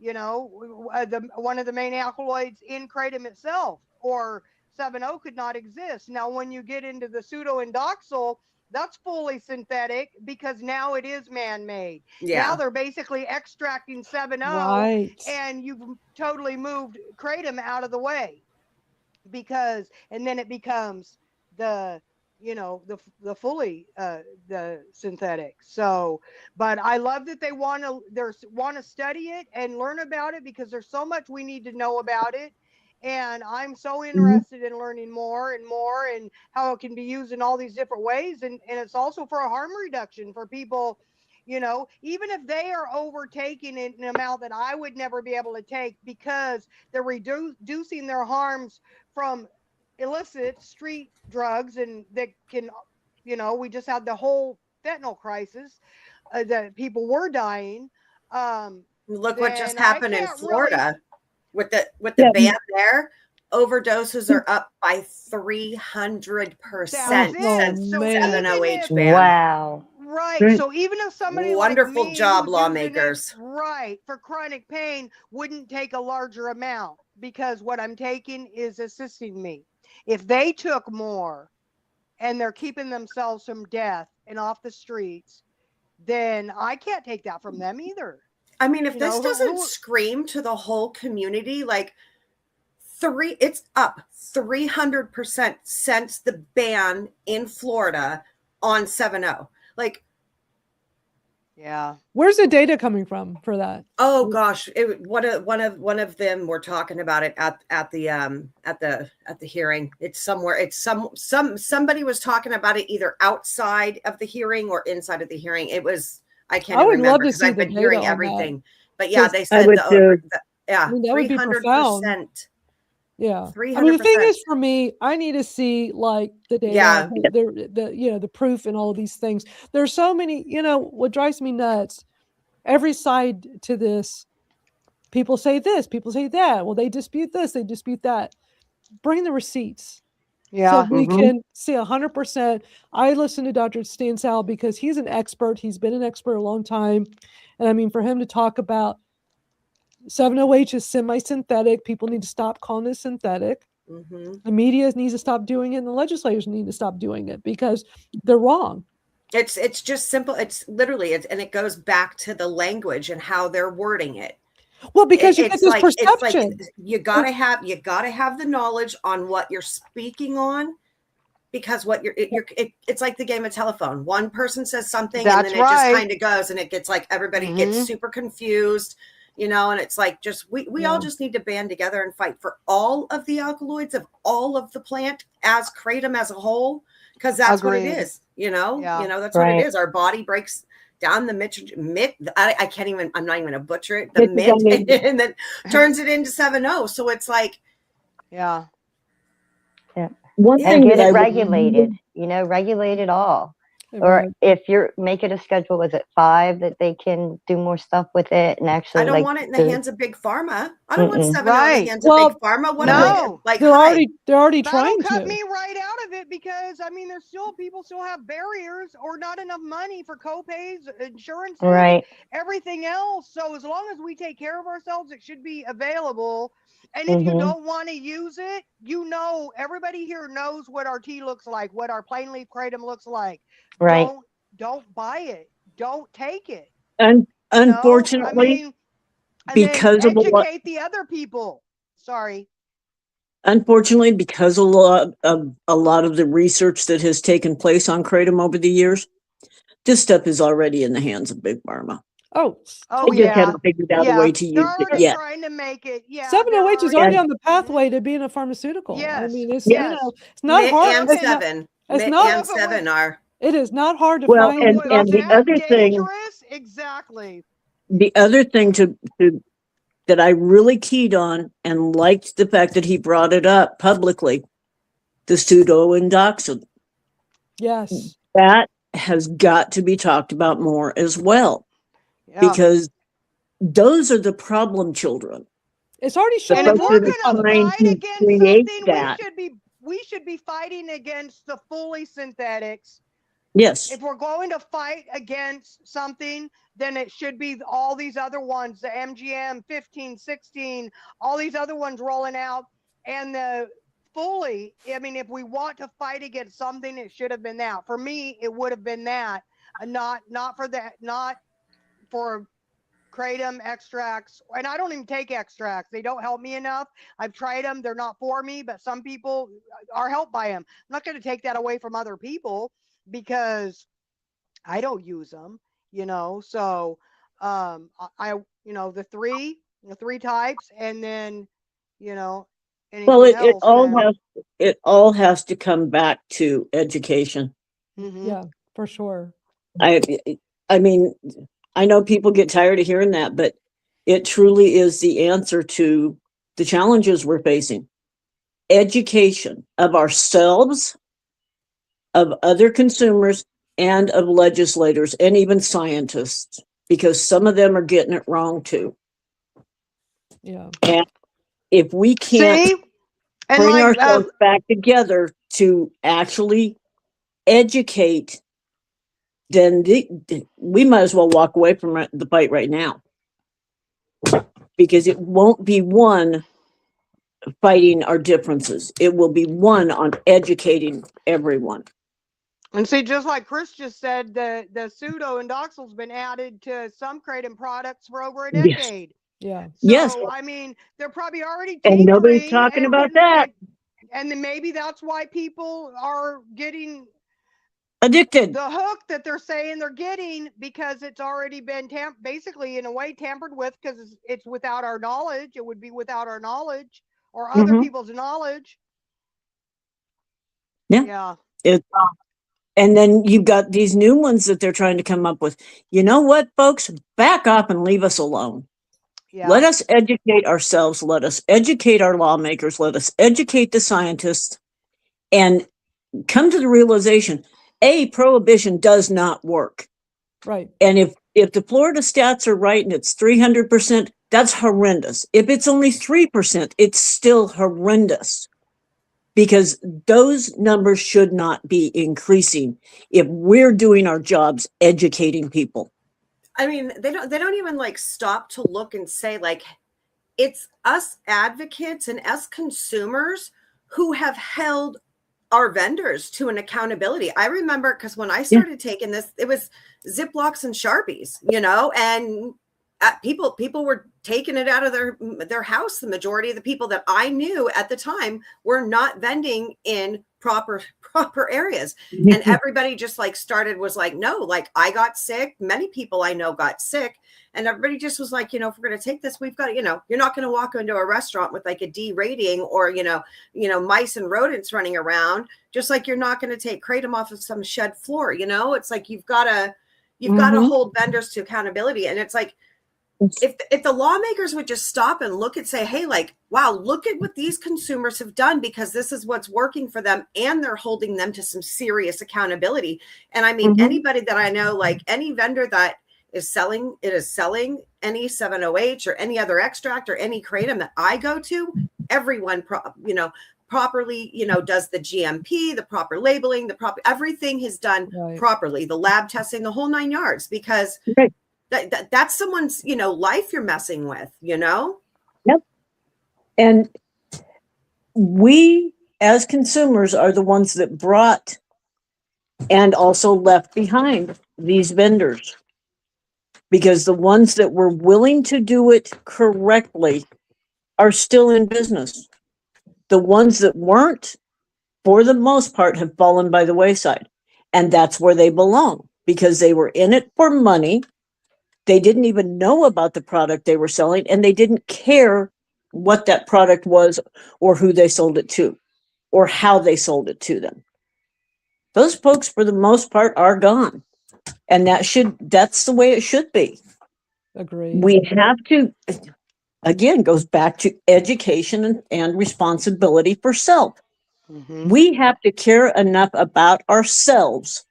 One of the main alkaloids in kratom itself, or 7-O could not exist. Now, when you get into the pseudoindoxyl, that's fully synthetic because now it is man-made. Yeah. Now they're basically extracting 7-O, Right. and you've totally moved kratom out of the way, and then it becomes the fully the synthetic. So, but I love that they want to study it and learn about it, because there's so much we need to know about it. And I'm so interested in learning more and more, and how it can be used in all these different ways. And it's also for a harm reduction for people, even if they are overtaking it in an amount that I would never be able to take, because they're reducing their harms from illicit street drugs, and that can, we just had the whole fentanyl crisis, that people were dying. Look what just then I happened in can't Florida with the Yeah. ban there. Overdoses are up by 300% That's it. since So man. even 7-OH if, ban. Wow. right, Right. so even if somebody Wonderful like me job, who's using it, lawmakers. right, for chronic pain, wouldn't take a larger amount, because what I'm taking is assisting me. If they took more and they're keeping themselves from death and off the streets, then I can't take that from them either. I mean, if You this know, doesn't scream to the whole community, like it's up 300% since the ban in Florida on 7-0. Like, Yeah. Where's the data coming from for that? Oh gosh, one of them were talking about it at the hearing. It's somewhere. It's somebody was talking about it either outside of the hearing or inside of the hearing. It was I can't I even would love remember to because see I've the been data hearing on that. everything. But yeah, 'Cause they I said would too. yeah, I mean, that would be profound. 300%. Yeah. I mean, the thing 300%. is for me, I need to see like the data, Yeah. the you know, the proof and all of these things. There's so many, you know, what drives me nuts, every side to this, people say this, people say that. Well, they dispute this, they dispute that. Bring the receipts. So Yeah. we can see 100%. I listen to Dr. Stansel because he's an expert. He's been an expert a long time. And I mean, for him to talk about 7-OH is semi-synthetic, people need to stop calling it synthetic. Mm-hmm. The media needs to stop doing it, and the legislators need to stop doing it because they're wrong. It's just simple. It's literally and it goes back to the language and how they're wording it. Well, because you get It's this like perception. you gotta have the knowledge on what you're speaking on, because what it's like the game of telephone. One person says something and That's then it just right. kind of goes and it gets like everybody gets super confused, you know, and it's like just we all just need to band together and fight for all of the alkaloids of all of the plant as Kratom as a whole, because that's what it Agreed. is, you know. Yeah. You know, that's what it Right. is. Our body breaks down the mit. I can't even. I'm not even gonna butcher it. The mit, and then turns it into 7-O. So it's like, Yeah. Yeah. One And thing get that I it would regulated, you know, regulate it all. Or Right. if you're make it a schedule, was it 5 that they can do more stuff with it and actually I don't like want it in the hands of big pharma. I don't want Mm-mm. 7-O in Right. the hands of Well, big pharma. What am I No. like? they're Hi. already That'll trying cut to. me right out of it because I mean, there's still people still have barriers or not enough money for copays, insurances, Right. everything else. So as long as we take care of ourselves, it should be available. And if you Mhm. don't want to use it, you know, everybody here knows what our tea looks like, what our plain leaf kratom looks like. Right. Don't buy it. Don't take it. And You know, I unfortunately, mean, and then because of a lot, educate the other people. Sorry. because a lot of the research that has taken place on kratom over the years, this stuff is already in the hands of big pharma. Oh, Oh They just yeah. haven't figured out a Yeah. way to They're use it already yet. trying to make it. Yeah. 7-OH is they're already And on the pathway to being a pharmaceutical. I Yes. mean, it's yes, you know, it's not Mit hard. and It's not. 7. It's Mit not. and 7 are. It is not hard to well, find. and Was the that other thing, dangerous? Exactly. to that I really keyed on and liked the fact that he brought it up publicly, the pseudoindoxin. Yes. That has got to be talked about more as well, Yeah. because those are the problem children. It's already The shown. And if folks we're that are gonna trying fight to against create something, that. we should be fighting against the fully synthetics. Yes. If we're going to fight against something, then it should be all these other ones, the MGM 15, 16, all these other ones rolling out. And the fully, I mean, if we want to fight against something, it should have been that. For me, it would have been that, not for that, not for kratom extracts. And I don't even take extracts. They don't help me enough. I've tried them. They're not for me, but some people are helped by them. I'm not going to take that away from other people because I don't use them, you know. So I you know, the three types, and then, you know, Well, anything else then. it all has to come back to education. Yeah, for sure. I mean, I know people get tired of hearing that, but it truly is the answer to the challenges we're facing. Education of ourselves, of other consumers, and of legislators, and even scientists, because some of them are getting it wrong too. Yeah. And if we can't See? And bring like, ourselves back together to actually educate, then we might as well walk away from the fight right now, because it won't be one fighting our differences. It will be one on educating everyone. And see, just like Chris just said, the pseudo-indoxyl's been added to some kratom products for over a Yes. decade. Yeah. So, Yes. I mean, they're probably already And nobody's tinkering talking and about putting, that. and then maybe that's why people are getting Addicted. The hook that they're saying they're getting because it's already been basically in a way tampered with because it's without our knowledge. It would be without our knowledge or other people's knowledge. Yeah. Yeah. It, and then you've got these new ones that they're trying to come up with. You know what, folks? Back up and leave us alone. Yeah. Let us educate ourselves. Let us educate our lawmakers. Let us educate the scientists and come to the realization, prohibition does not work. Right. And if the Florida stats are right and it's 300%, that's horrendous. If it's only 3%, it's still horrendous. Because those numbers should not be increasing if we're doing our jobs educating people. I mean, they don't even like stop to look and say like, it's us advocates and us consumers who have held our vendors to an accountability. I remember because when I started taking this, it was Ziplocs and Sharpies, and people were taking it out of their house. The majority of the people that I knew at the time were not vending in proper areas. And everybody just was like, no, like I got sick. Many people I know got sick. And everybody just was like, if we're going to take this, we've got, you're not going to walk into a restaurant with like a D rating or, mice and rodents running around, just like you're not going to take Kr8tom off of some shed floor. It's like, you've got to hold vendors to accountability. And it's like, if the lawmakers would just stop and look and say, hey, like, wow, look at what these consumers have done because this is what's working for them and they're holding them to some serious accountability. And I mean, anybody that I know, like any vendor that is selling any 7-OH or any other extract or any Kr8tom that I go to, everyone, properly, does the GMP, the proper labeling, everything is done properly, the lab testing, the whole 9 yards, because that's someone's, life you're messing with, Yep. And we as consumers are the ones that brought and also left behind these vendors. Because the ones that were willing to do it correctly are still in business. The ones that weren't, for the most part, have fallen by the wayside. And that's where they belong because they were in it for money. They didn't even know about the product they were selling, and they didn't care what that product was or who they sold it to or how they sold it to them. Those folks, for the most part, are gone. And that's the way it should be. Agreed. We have to, again, goes back to education and responsibility for self. We have to care enough about ourselves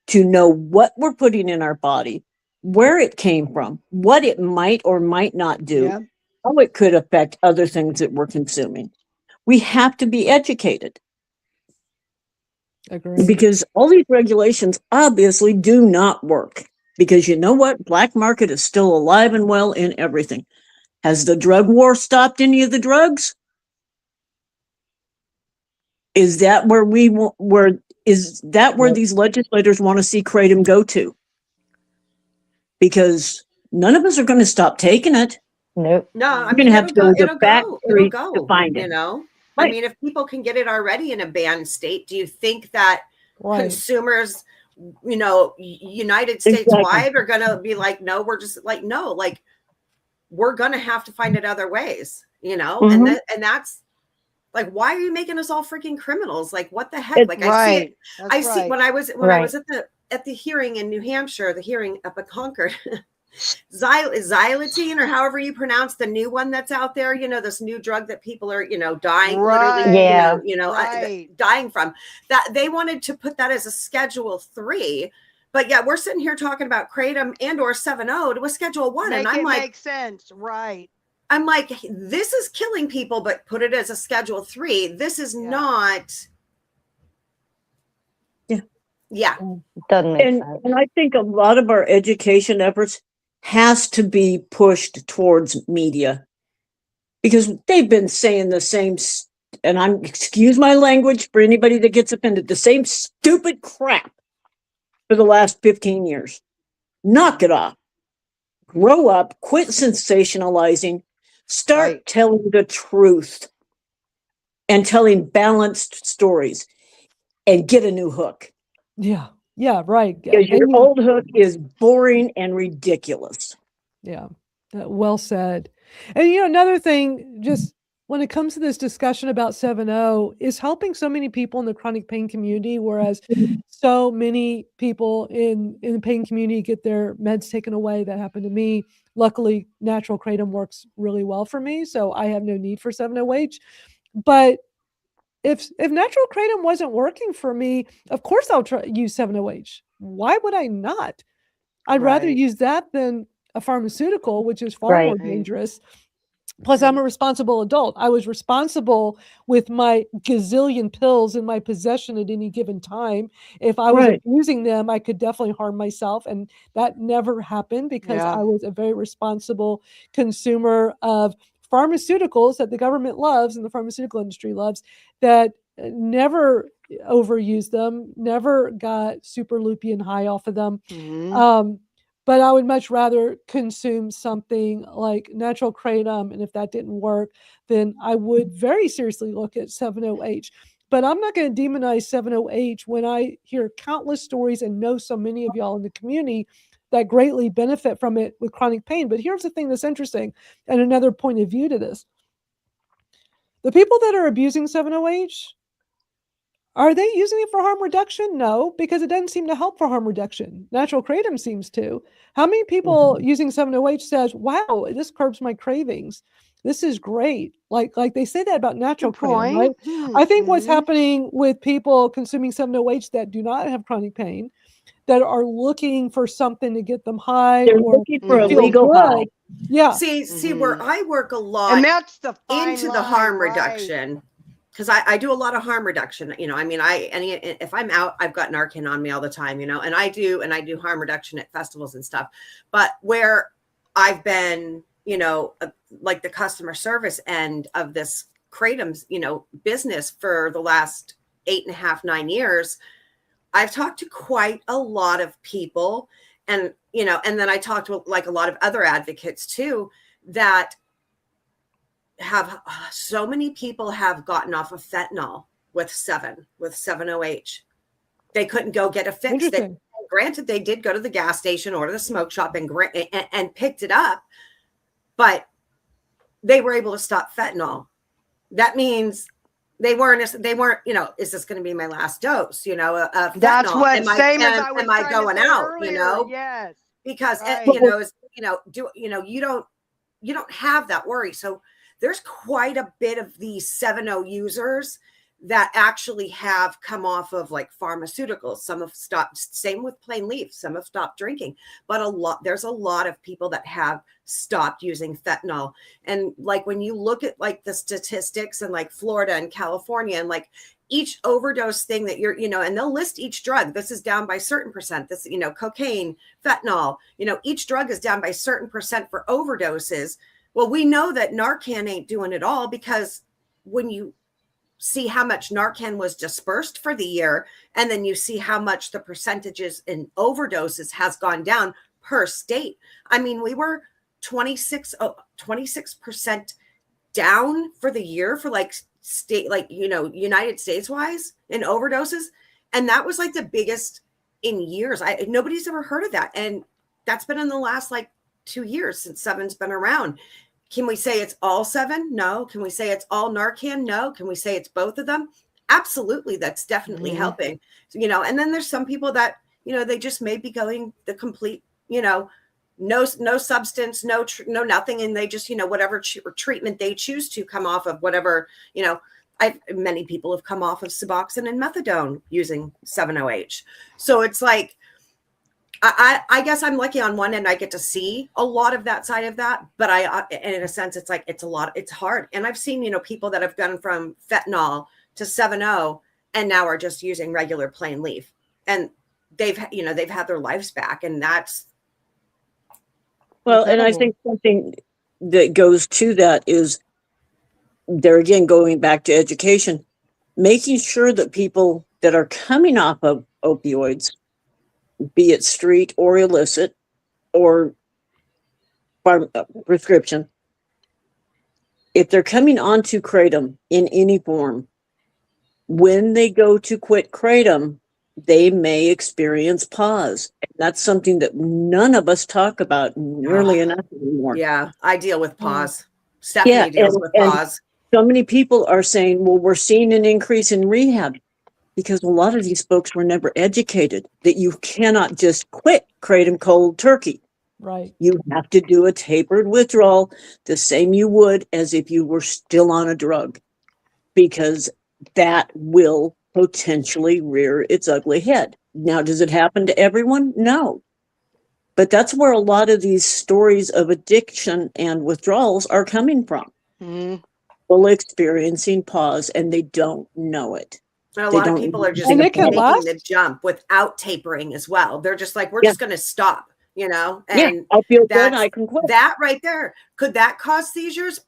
to know what we're putting in our body, where it came from, what it might or might not do, how it could affect other things that we're consuming. We have to be educated. Agreed. Because all these regulations obviously do not work. Because you know what? Black market is still alive and well in everything. Has the drug war stopped any of the drugs? Is that where these legislators want to see Kr8tom go to? Because none of us are going to stop taking it. Nope. No, I We're mean, going to have to go to the it'll factory go, to find it. I mean, if people can get it already in a banned state, do you think that consumers, United States wide are going to be like, no, we're just like, no, like we're going to have to find it other ways, and that's like, why are you making us all freaking criminals? Like, what the heck? Like, I see when I was at the hearing in New Hampshire, the hearing up at Concord, xylitine, or however you pronounce the new one that's out there, this new drug that people are, dying, literally, dying from, that they wanted to put that as a Schedule 3. But yeah, we're sitting here talking about Kr8tom and or 7-O to a Schedule 1. And I'm like, makes sense. Right. I'm like, this is killing people, but put it as a Schedule 3. This is not. Yeah. Doesn't make sense. And I think a lot of our education efforts has to be pushed towards media because they've been saying the same, and excuse my language for anybody that gets offended, the same stupid crap for the last 15 years. Knock it off. Grow up, quit sensationalizing, start telling the truth and telling balanced stories and get a new hook. Yeah. Yeah, right. Because your old hook is boring and ridiculous. Yeah, well said. And another thing, just when it comes to this discussion about 7.0, is helping so many people in the chronic pain community, whereas so many people in the pain community get their meds taken away. That happened to me. Luckily, natural kratom works really well for me, so I have no need for 7.0H. But if natural kratom wasn't working for me, of course I'll use 7.0H. Why would I not? I'd rather Right. use that than a pharmaceutical, which is far more Right. dangerous. Plus, I'm a responsible adult. I was responsible with my gazillion pills in my possession at any given time. If I was Right. abusing them, I could definitely harm myself. And that never happened because Yeah. I was a very responsible consumer of pharmaceuticals that the government loves and the pharmaceutical industry loves, that never overused them, never got super loopy and high off of them. Mhm. But I would much rather consume something like natural kratom, and if that didn't work, then I would very seriously look at 7.0H. But I'm not going to demonize 7.0H when I hear countless stories and know so many of y'all in the community that greatly benefit from it with chronic pain. But here's the thing that's interesting, and another point of view to this. The people that are abusing 7.0H, are they using it for harm reduction? No, because it doesn't seem to help for harm reduction. Natural kratom seems to. How many people using 7.0H says, "Wow, this curbs my cravings. This is great." Like they say that about natural Good kratom, right? point. I think what's Mhm. happening with people consuming 7.0H that do not have chronic pain, that are looking for something to get them high They're or looking for a feel legal high. good. Yeah. See where Mhm. I work a lot And that's the fine into the line, harm right? reduction, because I do a lot of harm reduction. I mean, if I'm out, I've got Narcan on me all the time, and I do harm reduction at festivals and stuff. But where I've been, like the customer service end of this kratom's, business for the last 8.5, 9 years, I've talked to quite a lot of people, and and then I talked to like a lot of other advocates too, that have so many people have gotten off of fentanyl with 7.0H. They couldn't go get a fix. Interesting. Granted, they did go to the gas station or to the smoke shop and picked it up, but they were able to stop fentanyl. That means they weren't, is this going to be my last dose, of fentanyl? That's what Am I, same as I was am I trying to going say out, earlier. Yes. because, Right. you don't have that worry. So there's quite a bit of these 7.0 users that actually have come off of like pharmaceuticals. Some have stopped, same with plain leaf. Some have stopped drinking, but there's a lot of people that have stopped using fentanyl. And like, when you look at like the statistics in like Florida and California, and like each overdose thing that you're, and they'll list each drug. This is down by certain percent. This, cocaine, fentanyl, each drug is down by certain percent for overdoses. Well, we know that Narcan ain't doing it all, because when you see how much Narcan was dispersed for the year, and then you see how much the percentages in overdoses has gone down per state. I mean, we were 26% down for the year for like state, like, United States wise in overdoses. And that was like the biggest in years. Nobody's ever heard of that. And that's been in the last like 2 years since 7's been around. Can we say it's all 7? No. Can we say it's all Narcan? No. Can we say it's both of them? Absolutely. That's definitely helping, and then there's some people that, they just may be going the complete, no substance, no nothing. And they just, whatever treatment they choose to come off of, whatever, many people have come off of Suboxone and methadone using 7.0H. So it's like, I guess I'm lucky on one end. I get to see a lot of that side of that, but in a sense, it's like, it's hard. And I've seen, people that have gone from fentanyl to 7.0 and now are just using regular plain leaf, and they've had their lives back. And that's well, and I think something that goes to that is, there again, going back to education, making sure that people that are coming off of opioids, be it street or illicit or prescription, if they're coming onto kratom in any form, when they go to quit kratom, they may experience pause. And that's something that none of us talk about nearly enough anymore. Yeah, I deal with pause. Yeah, Stephanie deals with and pause. so many people are saying, well, we're seeing an increase in rehab because a lot of these folks were never educated that you cannot just quit Kratom cold turkey. Right. You have to do a tapered withdrawal the same you would as if you were still on a drug, because that will potentially rear its ugly head. Now, does it happen to everyone? No. But that's where a lot of these stories of addiction and withdrawals are coming from. People experiencing pause and they don't know it. And a They lot of don't people are just take making it. the jump without tapering as well. They're just like, we're Yeah. just going to stop, you know? Yeah, And I feel good, that's I can quit. that right there. Could that cause seizures?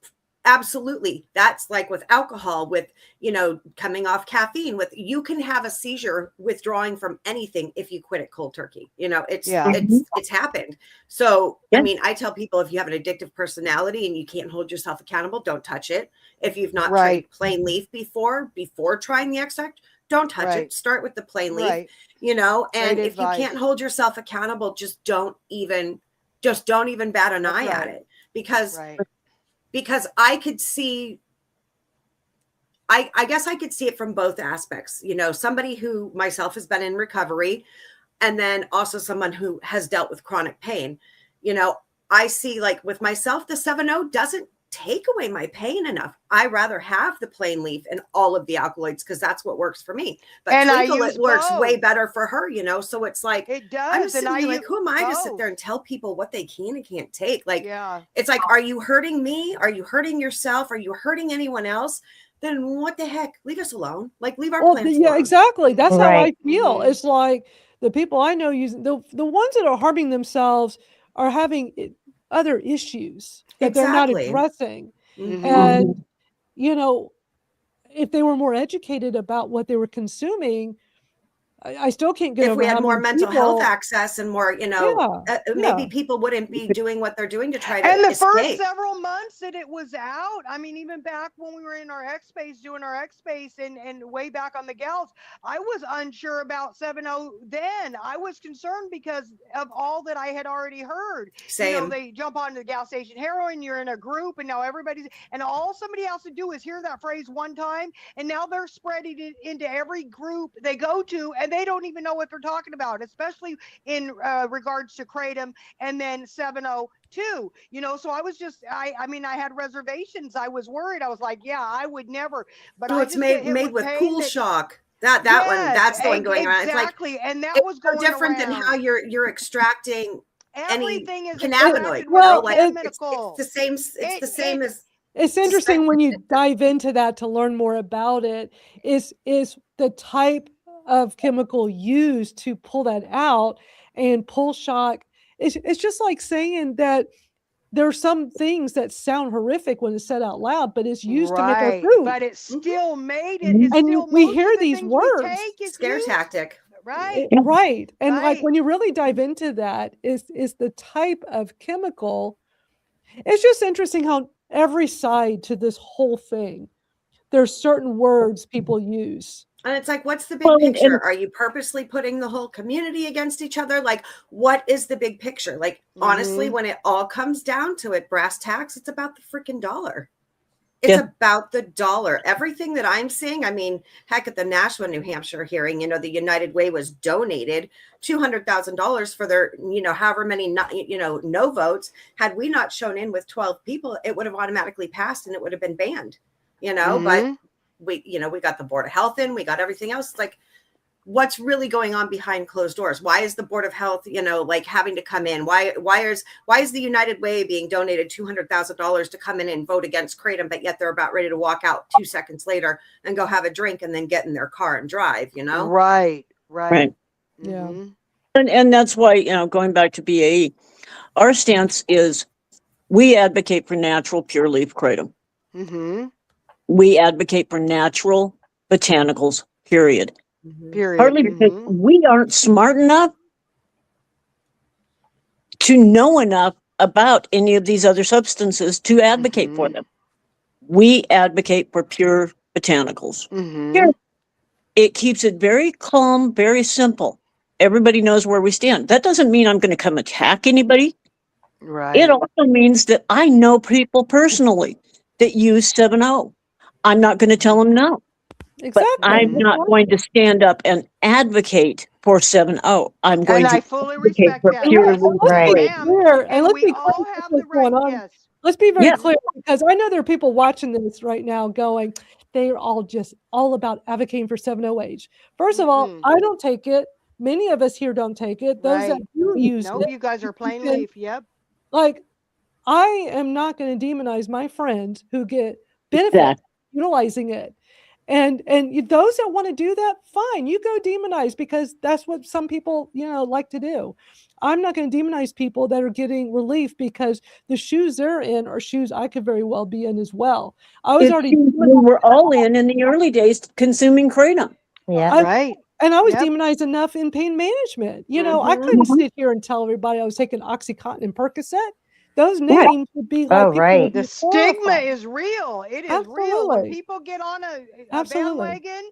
Absolutely. That's like with alcohol, with, you know, coming off caffeine, with, you can have a seizure withdrawing from anything if you quit it cold turkey. You know, it's happened. So, I mean, I tell people, if you have an addictive personality and you can't hold yourself accountable, don't touch it. If you've not tried plain leaf before trying the extract, don't touch it. Start with the plain leaf, you know, and if you can't hold yourself accountable, just don't even bat an eye at it, because I could see, I guess I could see it from both aspects. You know, somebody who myself has been in recovery, and then also someone who has dealt with chronic pain. You know, I see, like with myself, the 7.0 doesn't take away my pain enough. I rather have the plain leaf and all of the alkaloids because that's what works for me. But And I Twinkle, use it works way both. better for her, you know? So it's like, It does. I'm just And sitting I here like, use who am I to sit both. there and tell people what they can and can't take? Like, Yeah. it's like, are you hurting me? Are you hurting yourself? Are you hurting anyone else? Then what the heck? Leave us alone. Like, leave our Well, plants yeah, alone. exactly. That's how I feel. Mm-hmm. It's like the people I know using the ones that are harming themselves are having other issues that they're not Exactly. addressing. Mm-hmm. And, you know, if they were more educated about what they were consuming, I still can't get If over we had how more many mental health people. access and more, you know, maybe people wouldn't be doing what they're doing to try to And the first escape. several months that it was out, I mean, even back when we were in our X space, doing our X space and way back on the gals, I was unsure about 7.0 then. I was concerned because of all that I had already heard. You know, Same. they jump onto the gas station heroin, you're in a group, and now everybody's, and all somebody has to do is hear that phrase one time, and now they're spreading it into every group they go to, and they don't even know what they're talking about, especially in regards to Kratom and then 7.0 too, you know. So I was just, I mean, I had reservations. I was worried. I was like, yeah, I would never, but So I it's just get hit made with pain cool that, shock. That one, yes, that's the one going around. It's like, exactly. And that it's was no going different than how around. you're extracting any Everything is cannabinoid. extracted You know, without like it's chemicals. the same. It's the same as. It's interesting when you dive into that to learn more about it, is the type of chemical used to pull that out. And pull shock, it's just like saying that there are some things that sound horrific when it's said out loud, but it's used to make our Right, food. but it's still made. It's And still we most hear of the these things we words. take is Scare used. tactic. Right. Right. And like Right. when you really dive into that, is the type of chemical. It's just interesting how every side to this whole thing, there's certain words people use. And it's like, what's the big Well, picture? Are you purposely putting the whole community against each other? Like, what is the big picture? Like, honestly, when it all comes down to it, brass tacks, it's about the freaking dollar. It's about the dollar. Everything that I'm seeing, I mean, heck, at the Nashua, New Hampshire hearing, you know, the United Way was donated $200,000 for their, you know, however many, no votes. Had we not shown in with 12 people, it would have automatically passed and it would have been banned, you know, but we got the Board of Health in, we got everything else. It's like, what's really going on behind closed doors? Why is the Board of Health, you know, like having to come in? Why is the United Way being donated $200,000 to come in and vote against Kratom, but yet they're about ready to walk out 2 seconds later and go have a drink and then get in their car and drive, you know? Right. Yeah. And that's why, you know, going back to BAE, our stance is we advocate for natural pure leaf Kratom. We advocate for natural botanicals, period. Partly because we aren't smart enough to know enough about any of these other substances to advocate for them. We advocate for pure botanicals. Period. It keeps it very calm, very simple. Everybody knows where we stand. That doesn't mean I'm going to come attack anybody. Right. It also means that I know people personally that use 7.0. I'm not going to tell them no. But Exactly. I'm not going to stand up and advocate for 7.0. I'm going And to I fully advocate respect for that. pure Yes, real Let's yes, be trade. ma'am. clear, and And let's we be clear all with have the what's right. going on. Yes. Let's be very Yeah. clear, because I know there are people watching this right now going, they're all just all about advocating for 7.0 age. First of all, I don't take it. Many of us here don't take it. Those that Right. do use Nope, it, you guys are plain can- leaf. Yep. like, I am not going to demonize my friends who get benefit Exactly. utilizing it. And those that want to do that, fine, you go demonize, because that's what some people, like to do. I'm not going to demonize people that are getting relief, because the shoes they're in are shoes I could very well be in as well. I was It's already shoes we were all in the early days consuming Kratom. Yeah. Right. and I was Yep. demonized enough in pain management. I couldn't sit here and tell everybody I was taking OxyContin and Percocet. Those Right. names would be like Oh, people would right. The be stigma horrified. is real. It is real. When Absolutely. people get on a Absolutely. bandwagon,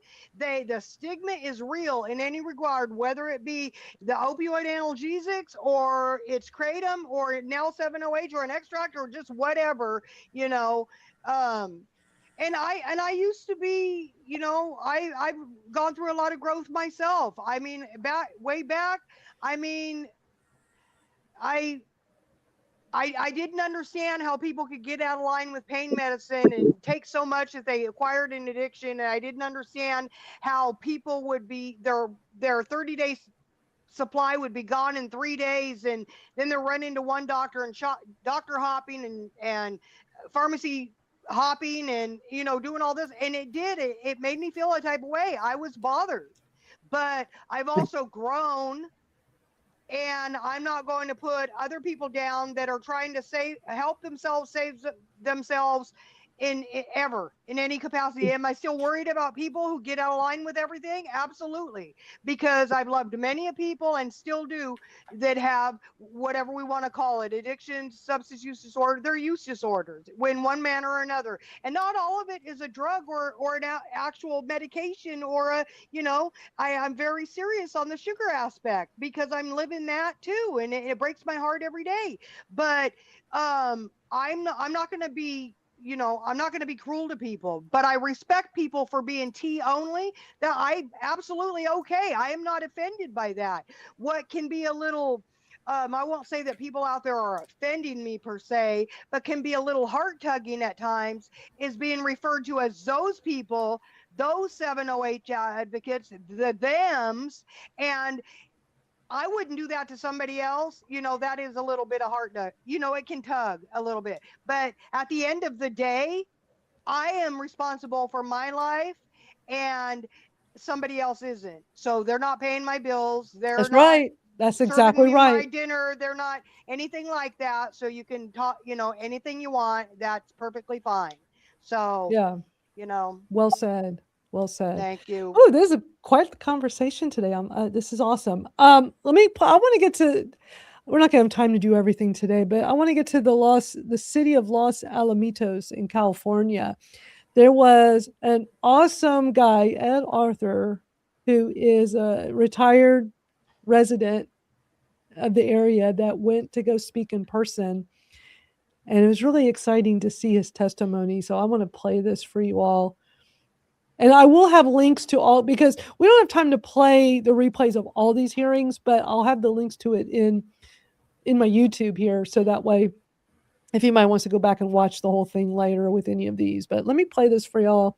the stigma is real in any regard, whether it be the opioid analgesics or it's kratom or now 7.0 or an extract or just whatever, you know. And I used to be, I've gone through a lot of growth myself. I mean, way back, I mean, I I didn't understand how people could get out of line with pain medicine and take so much that they acquired an addiction. And I didn't understand how people would be their 30-day supply would be gone in 3 days, and then they're running to one doctor and doctor hopping and pharmacy hopping and doing all this. And it made me feel a type of way. I was bothered, but I've also grown, and I'm not going to put other people down that are trying to help themselves, save themselves ever in any capacity. Am I still worried about people who get out of line with everything? Absolutely, because I've loved many of people and still do that have whatever we want to call it, addictions, substance use disorder, they're use disorders in one manner or another. And not all of it is a drug or an actual medication or I'm very serious on the sugar aspect because I'm living that too, and it breaks my heart every day. But I'm not going to be I'm not going to be cruel to people, but I respect people for being tea only. That I absolutely okay. I am not offended by that. What can be a little I won't say that people out there are offending me per se, but can be a little heart tugging at times is being referred to as those people, those 708 advocates, the thems, and I wouldn't do that to somebody else. That is a little bit of heart tug. It can tug a little bit. But at the end of the day, I am responsible for my life and somebody else isn't. So they're not paying my bills. They're That's not right. That's serving exactly me my right. dinner. They're not anything like that. So you can talk, anything you want. That's perfectly fine. So, Yeah. you know, Well said. Well said. thank you. Oh, this is quite the conversation today. This is awesome. I want to get to. We're not going to have time to do everything today, but I want to get to the city of Los Alamitos in California. There was an awesome guy, Ed Arthur, who is a retired resident of the area that went to go speak in person. And it was really exciting to see his testimony. So I want to play this for you all. And I will have links to all, because we don't have time to play the replays of all these hearings, but I'll have the links to it in my YouTube here. So that way, if anybody wants to go back and watch the whole thing later with any of these. But let me play this for y'all.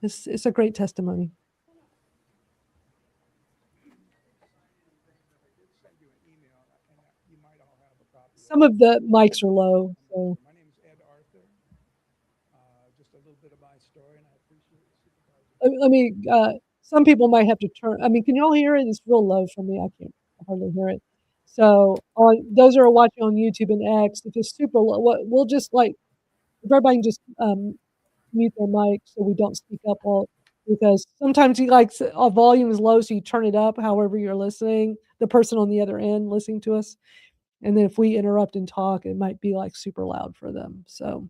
It's a great testimony. Some of the mics are low. So. My name is Ed Arthur. Just a little bit of my story, and I appreciate it. Let me, some people might have to turn, can you all hear it? It's real low for me. I can't hardly hear it. So on those who are watching on YouTube and X, if it's super low, we'll just if everybody can just mute their mic so we don't speak up all, because sometimes a volume is low, so you turn it up however you're listening, the person on the other end listening to us. And then if we interrupt and talk, it might be super loud for them. So.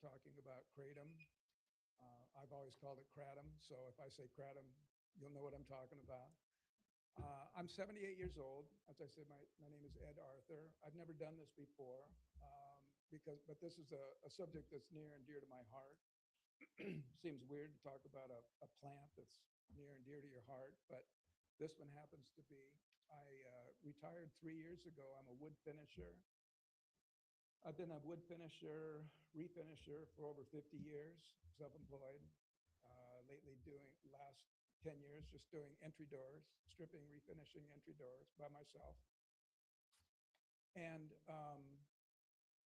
Talking about Kratom. So if I say kratom, you'll know what I'm talking about. I'm 78 years old. As I said, my name is Ed Arthur. I've never done this before, but this is a subject that's near and dear to my heart. Seems weird to talk about a plant that's near and dear to your heart, but this one happens to be. I retired 3 years ago. I'm a wood finisher. I've been a wood finisher, refinisher for over 50 years, self-employed. Lately last 10 years, just doing entry doors, stripping, refinishing entry doors by myself. And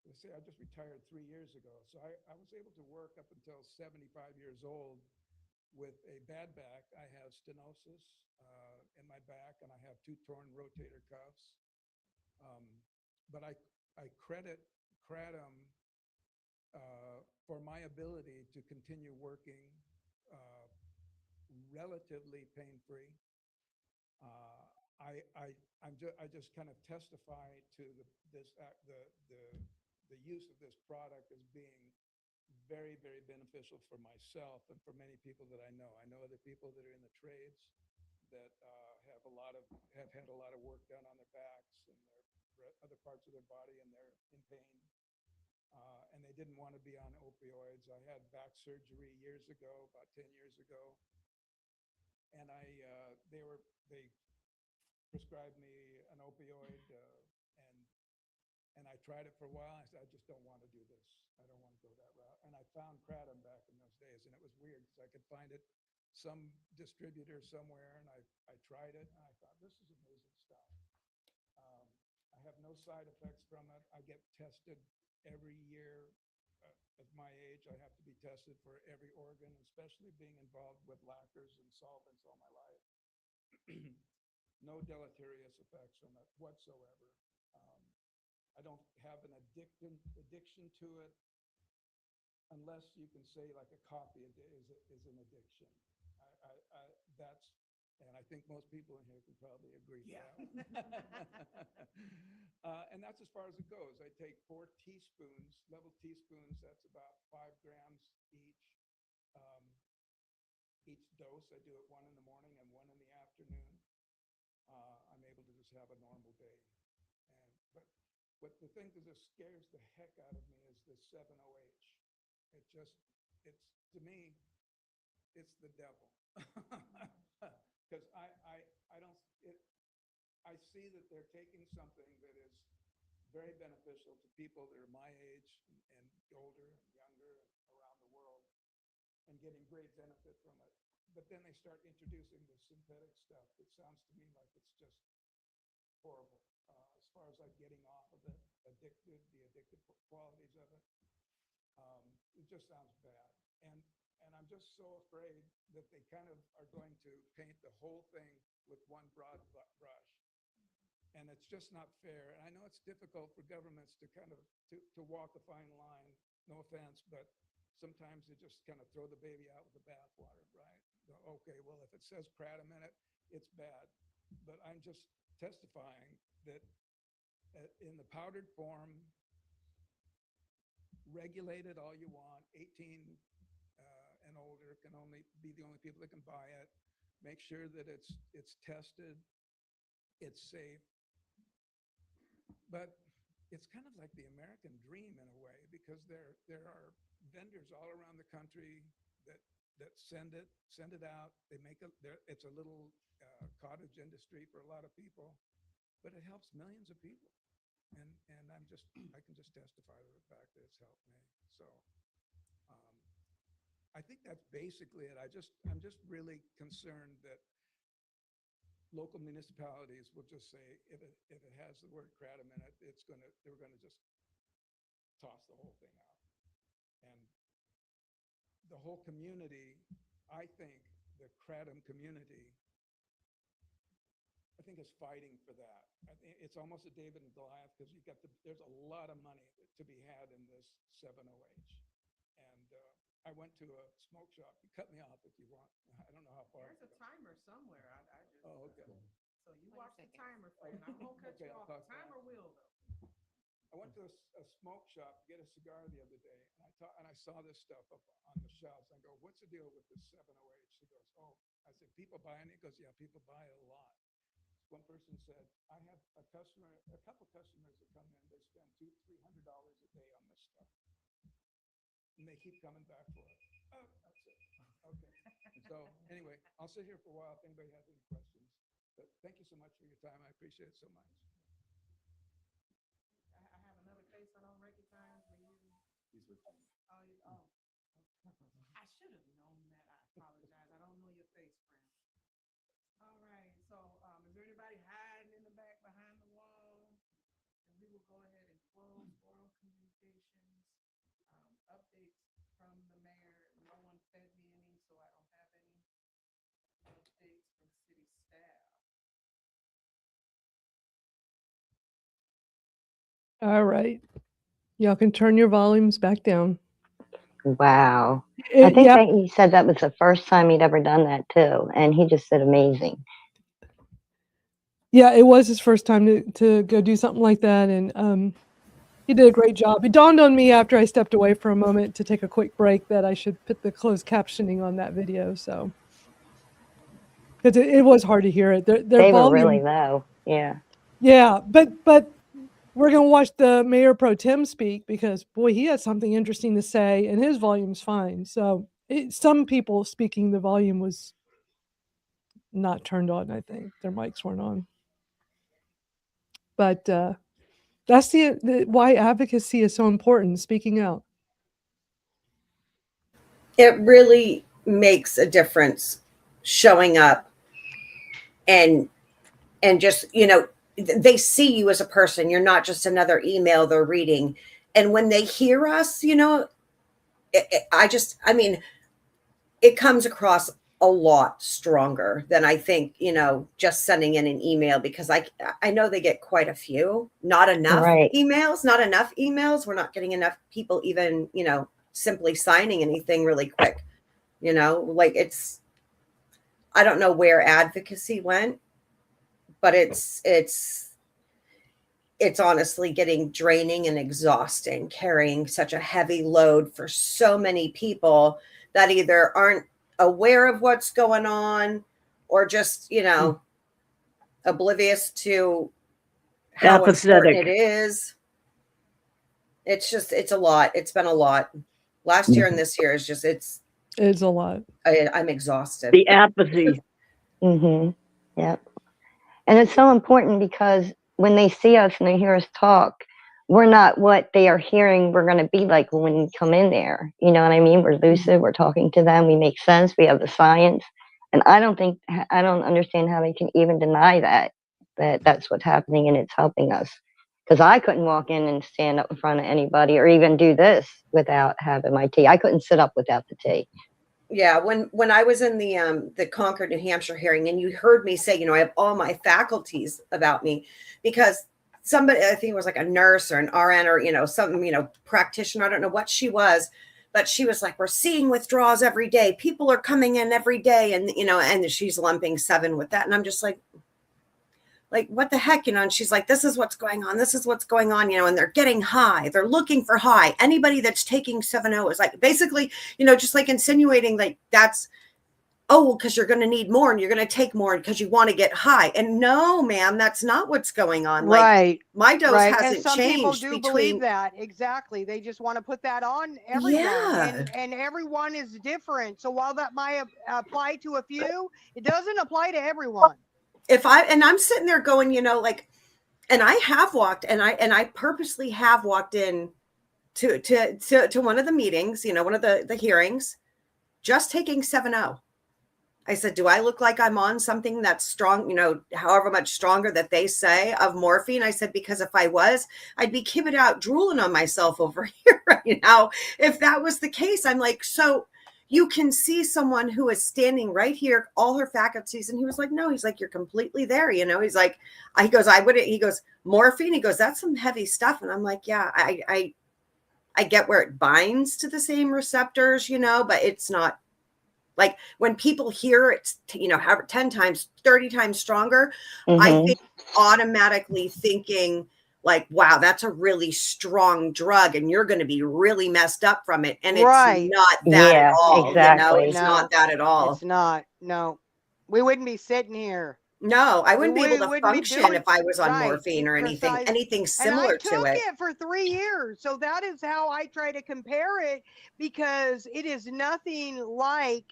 let's say I just retired 3 years ago. So I was able to work up until 75 years old with a bad back. I have stenosis in my back, and I have 2 torn rotator cuffs. But I credit Kr8tom for my ability to continue working relatively pain-free. I just kind of testify to the use of this product as being very, very beneficial for myself and for many people that I know. I know other people that are in the trades that have had a lot of work done on their backs and their other parts of their body, and they're in pain. And they didn't want to be on opioids. I had back surgery years ago, about 10 years ago. And they prescribed me an opioid, and I tried it for a while. I said, I just don't want to do this. I don't want to go that route. And I found Kr8tom back in those days, and it was weird because I could find it some distributor somewhere, and I tried it, and I thought, this is amazing stuff. I have no side effects from it. I get tested every year. At my age, I have to be tested for every organ, especially being involved with lacquers and solvents all my life. No deleterious effects from it whatsoever. I don't have an addiction to it, unless you can say like a coffee a day is an addiction. And I think most people in here can probably agree with that one. And that's as far as it goes. I take 4 teaspoons, level teaspoons. That's about 5 grams each dose. I do it 1 in the morning and 1 in the afternoon. I'm able to just have a normal day. But the thing that just scares the heck out of me is this 7-OH. To me, it's the devil. Because I see that they're taking something that is very beneficial to people that are my age and older and younger and around the world, and getting great benefit from it. But then they start introducing the synthetic stuff that sounds to me like it's just horrible. As far as like getting off of it, the addictive qualities of it, it just sounds bad. And I'm just so afraid that they kind of are going to paint the whole thing with one broad brush. And it's just not fair. And I know it's difficult for governments to kind of to walk a fine line, no offense, but sometimes they just kind of throw the baby out with the bathwater, right? Okay, well, if it says Kr8tom in it, it's bad. But I'm just testifying that in the powdered form, regulate it all you want, 18 and older can only be the only people that can buy it. Make sure that it's tested, it's safe. But it's kind of like the American dream in a way, because there are vendors all around the country that send it out. They make it's a little cottage industry for a lot of people, but it helps millions of people. And I can just testify to the fact that it's helped me. So I think that's basically it. I'm just really concerned that local municipalities will just say, if it has the word Kr8tom in it, they're gonna just toss the whole thing out. And the whole community, I think the Kr8tom community, I think, is fighting for that. I think it's almost a David and Goliath, because there's a lot of money to be had in this 7-OH. And I went to a smoke shop. You cut me off if you want. I don't know how far. There's a timer somewhere. I just. Oh, okay. So you watch the timer, friend. I won't cut you off. The timer will, though. I went to a smoke shop to get a cigar the other day, and I saw this stuff up on the shelves. I go, "What's the deal with this 708?" She goes, "Oh," I said, "People buying it?" He goes, "Yeah, people buy it a lot." One person said, "I have a couple customers that come in. They spend $200-300 a day on this stuff, and they keep coming back for it." Oh, that's it. Okay. So anyway, I'll sit here for a while if anybody has any questions. But thank you so much for your time. I appreciate it so much. I have another face I don't recognize when you. He's with me. Oh. I should have known that. I apologize. I don't know your face, friend. All right. So, is there anybody hiding in the back behind the wall? And we will go ahead and close oral communications. Updates from the mayor. No one fed me any, so I don't have any updates from city staff. All right. Y'all can turn your volumes back down. Wow. I think Yeah. that he said that was the first time he'd ever done that too. And he just did amazing. Yeah, it was his first time to go do something like that. And he did a great job. It dawned on me after I stepped away for a moment to take a quick break that I should put the closed captioning on that video. So, because it was hard to hear it. Their They were volume, really low. Yeah. yeah, but we're gonna watch the Mayor Pro Tem speak because boy, he has something interesting to say, and his volume's fine. So some people speaking, the volume was not turned on. I think their mics weren't on. But that's the why advocacy is so important. Speaking out. It really makes a difference showing up and just, they see you as a person. You're not just another email they're reading. And when they hear us, it comes across a lot stronger than I think, just sending in an email, because I know they get quite a few, not enough emails. We're not getting enough people even, simply signing anything really quick, like I don't know where advocacy went, but it's honestly getting draining and exhausting, carrying such a heavy load for so many people that either aren't aware of what's going on or just, oblivious to how important it is. It's a lot. It's been a lot. Last year and this year is just, it's a lot. I'm exhausted. The apathy. Yep. And it's so important because when they see us and they hear us talk, we're not what they are hearing we're going to be like when we come in there. You know what I mean? We're lucid, we're talking to them, we make sense, we have the science. And I don't understand how they can even deny that that's what's happening and it's helping us. Because I couldn't walk in and stand up in front of anybody or even do this without having my tea. I couldn't sit up without the tea. Yeah, when I was in the Concord, New Hampshire hearing, and you heard me say, I have all my faculties about me, because somebody, I think it was like a nurse or an RN or some practitioner, I don't know what she was, but she was like, "We're seeing withdrawals every day. People are coming in every day," and and she's lumping 7 with that, and I'm just like, what the heck, and she's like, "This is what's going on. This is what's going on," and they're getting high. They're looking for high. Anybody that's taking 7-0 is like, basically, just like insinuating like that's, because you're going to need more and you're going to take more because you want to get high. And no, ma'am, that's not what's going on. Right. Like my dose Right. hasn't And some people changed do between. believe that. Exactly. They just want to put that on everyone. Yeah. And everyone is different. So while that might apply to a few, it doesn't apply to everyone. I'm sitting there going, and I have walked, and I purposely have walked in to one of the meetings, one of the hearings, just taking 7-0. I said, "Do I look like I'm on something that's strong, however much stronger that they say of morphine?" I said, "Because if I was, I'd be kibbing out drooling on myself over here right now. If that was the case." I'm like, "So you can see someone who is standing right here, all her faculties." And he was like, "No," he's like, "You're completely there." He's like, he goes, "I wouldn't," he goes, "Morphine," he goes, "That's some heavy stuff." And I'm like, "Yeah, I get where it binds to the same receptors, but it's not like when people hear it's, however, 10 times, 30 times stronger, I think automatically thinking, like, wow, that's a really strong drug and you're going to be really messed up from it. And Right. it's not that at Yeah, all. You know, exactly. it's No, not that at all. it's not. No, we wouldn't be sitting here. No, I We wouldn't be able to wouldn't be function doing if I was on right. morphine or anything Precise. And I similar to took it. it for 3 years. So that is how I try to compare it, because it is nothing like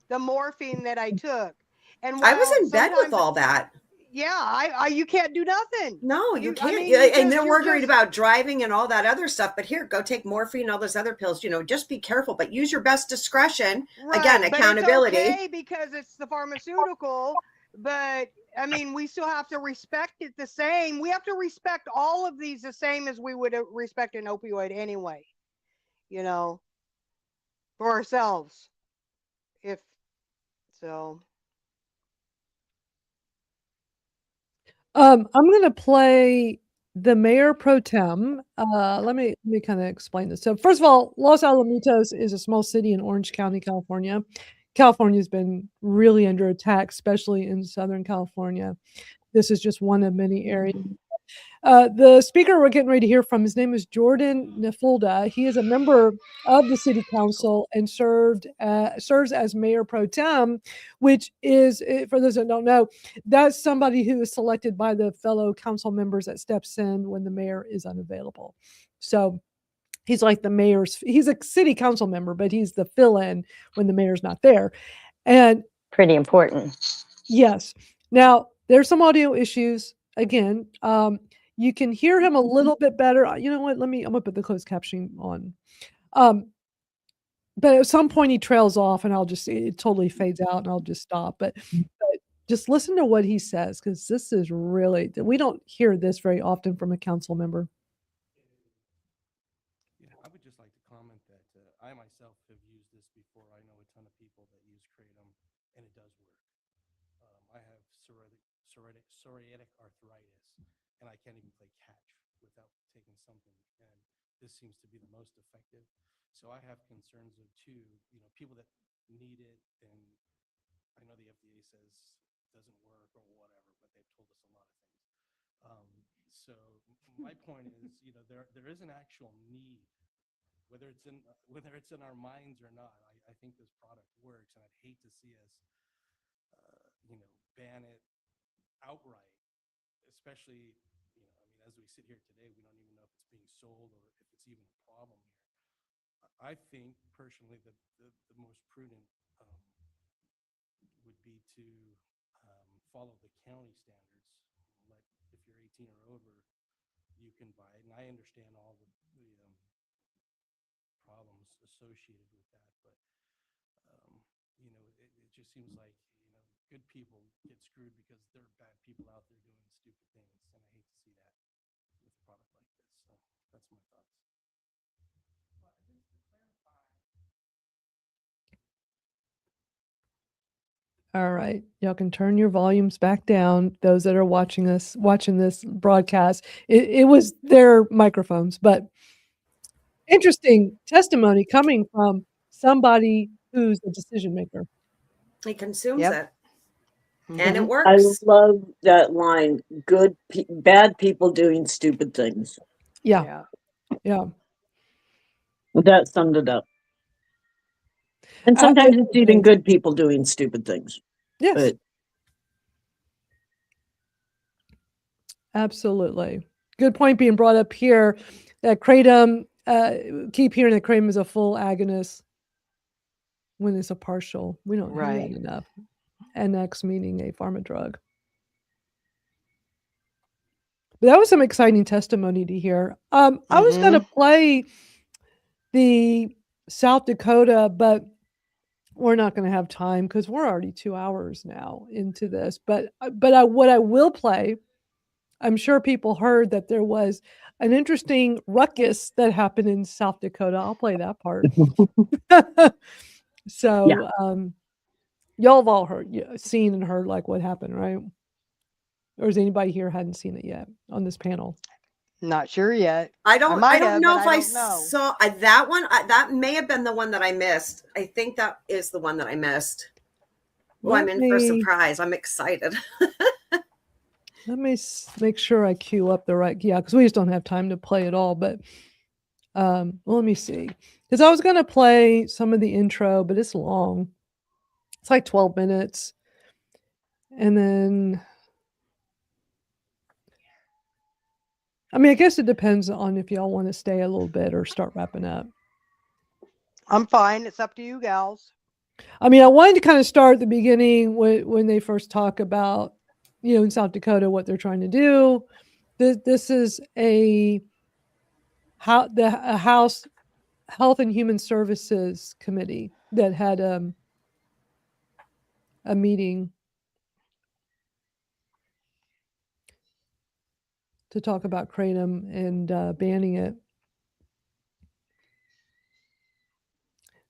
the morphine that I took. And I was while in bed with sometimes, all that. yeah, I you can't do nothing. No, you I can't. mean, Yeah, you and just, they're you're worried just, about driving and all that other stuff. But here, go take morphine and all those other pills. You know, just be careful, but use your best discretion. Again, right. But accountability. it's okay because it's the pharmaceutical. But I mean, we still have to respect it the same. We have to respect all of these the same as we would respect an opioid anyway, you know, for ourselves. If so. I'm going to play the mayor pro tem. Let me kind of explain this. So first of all, Los Alamitos is a small city in Orange County, California. California's been really under attack, especially in Southern California. This is just one of many areas. The speaker we're getting ready to hear from, his name is Jordan Nafulda. He is a member of the city council and serves as mayor pro tem, which is, for those that don't know, that's somebody who is selected by the fellow council members that steps in when the mayor is unavailable. So he's like he's a city council member, but he's the fill-in when the mayor's not there. And pretty important. yes. Now, there's some audio issues. Again, you can hear him a little bit better. You know what? I'm gonna put the closed captioning on. But at some point he trails off and it totally fades out and I'll just stop. But just listen to what he says, because this is really, we don't hear this very often from a council member. Yeah, I would just like to comment that I myself have used this before. I know a ton of people that use Kratom, and it does work. I have psoriatic arthritis, and I can't even play catch without taking something. And this seems to be the most effective. So I have concerns of people that need it, and I know the FDA says it doesn't work or whatever, but they've told us a lot of things. So my point is, there is an actual need, whether it's in our minds or not. I think this product works, and I'd hate to see us, ban it outright, especially, as we sit here today, we don't even know if it's being sold or if it's even a problem here. I think personally that the most prudent would be to follow the county standards. If you're 18 or over, you can buy it, and I understand all the problems associated with that, but it just seems like good people get screwed because there are bad people out there doing stupid things, and I hate to see that with a product like this. So that's my thoughts. All right. Y'all can turn your volumes back down. Those that are watching this broadcast, it was their microphones, but interesting testimony coming from somebody who's a decision maker. He consumes it. And it I works. love that line. Bad people doing stupid things. Yeah. That summed it up. And sometimes it's even good people doing stupid things. Yes. But absolutely. Good point being brought up here that Kratom, keep hearing that Kratom is a full agonist when it's a partial. We don't hear that enough. NX meaning a pharma drug. But that was some exciting testimony to hear. I was going to play the South Dakota, but we're not going to have time because we're already 2 hours now into this. But what I will play, I'm sure people heard that there was an interesting ruckus that happened in South Dakota. I'll play that part. So, y'all have all seen and heard like what happened, right? Or is anybody here hadn't seen it yet on this panel? Not sure yet. I don't know if I know. saw that one. That may have been the one that I missed. I think that is the one that I missed. Well, I'm in for a surprise. I'm excited. Let me make sure I queue up the right, yeah, because we just don't have time to play it all. But well, let me see, because I was going to play some of the intro, but it's long. It's like 12 minutes. And then, I mean, I guess it depends on if y'all want to stay a little bit or start wrapping up. I'm fine. It's up to you gals. I mean, I wanted to kind of start at the beginning when they first talk about, in South Dakota, what they're trying to do. This is a House Health and Human Services Committee that had a meeting to talk about Kratom and banning it.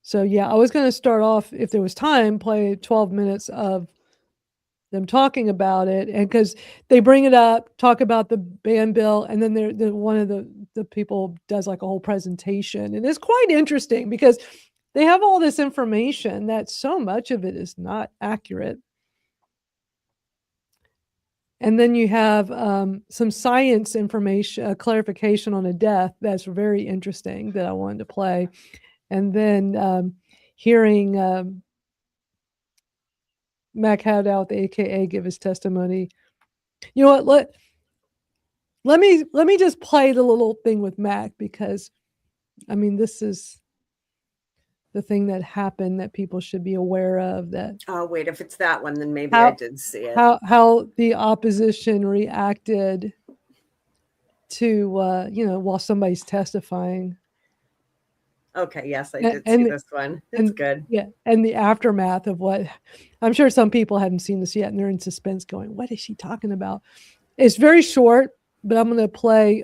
So yeah, I was going to start off, if there was time, play 12 minutes of them talking about it, and because they bring it up, talk about the ban bill, and then one of the people does like a whole presentation, and it's quite interesting because they have all this information that so much of it is not accurate. And then you have some science information, clarification on a death that's very interesting that I wanted to play. And then hearing Mac Hadow, the AKA, give his testimony. You know what? Let me just play the little thing with Mac, because I mean, this is the thing that happened that people should be aware of. That Oh wait, if it's that one, then maybe I did see it. How the opposition reacted to while somebody's testifying. Okay, yes, I did see this one. It's good. Yeah, and the aftermath of what, I'm sure some people haven't seen this yet and they're in suspense going, what is she talking about? It's very short, but I'm going to play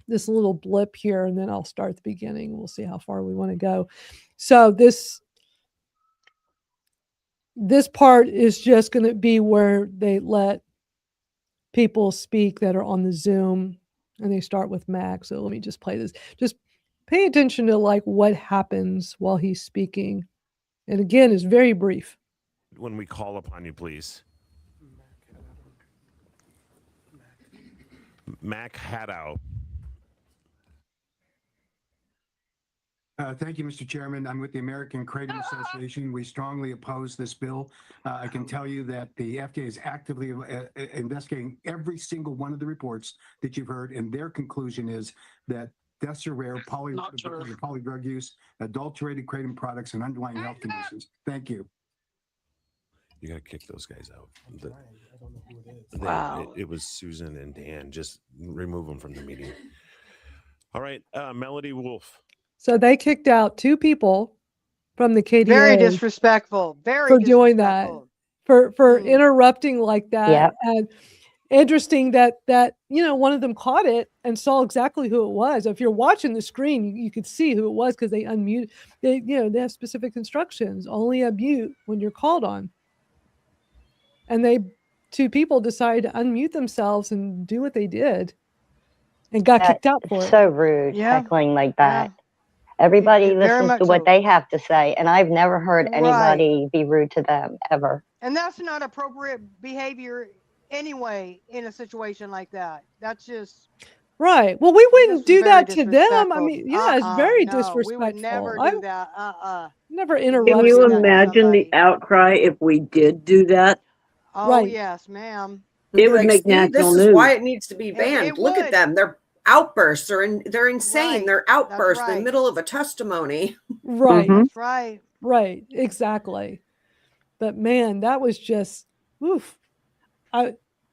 this little blip here, and then I'll start at the beginning. We'll see how far we want to go. So this part is just going to be where they let people speak that are on the Zoom, and they start with Mac. So let me just play this. Just pay attention to like what happens while he's speaking. And again, it's very brief. When we call upon you, please. Mac Hadow. Thank you, Mr. Chairman. I'm with the American Kratom Association. We strongly oppose this bill. I can tell you that the FDA is actively investigating every single one of the reports that you've heard, and their conclusion is that deaths are rare, polydrug use, adulterated Kratom products, and underlying health conditions. Thank you. You got to kick those guys out. Wow. It was Susan and Dan. Just remove them from the meeting. All right, Melody Wolf. So they kicked out 2 people from the KDA. Very disrespectful. Very for doing that, for interrupting like that. Yep. And interesting that one of them caught it and saw exactly who it was. If you're watching the screen, you could see who it was because they unmute. They have specific instructions. Only unmute when you're called on. And 2 people decided to unmute themselves and do what they did, and got kicked out for it. So rude, heckling like that. Everybody listens to what they have to say, and I've never heard anybody be rude to them, ever. And that's not appropriate behavior anyway in a situation like that. That's just right. Well, we wouldn't do that to them. I mean, yeah, it's very disrespectful. We would never do that. Never interrupt. Can you imagine the outcry if we did do that? Oh, right. yes, ma'am. It would Like, make "See, national this news. is why it needs to be banned. It Look would. at them. They're outbursts. They're insane. Right. They're outbursts in right. the middle of a testimony. Right. That's right. Right. Exactly. But man, that was just, oof.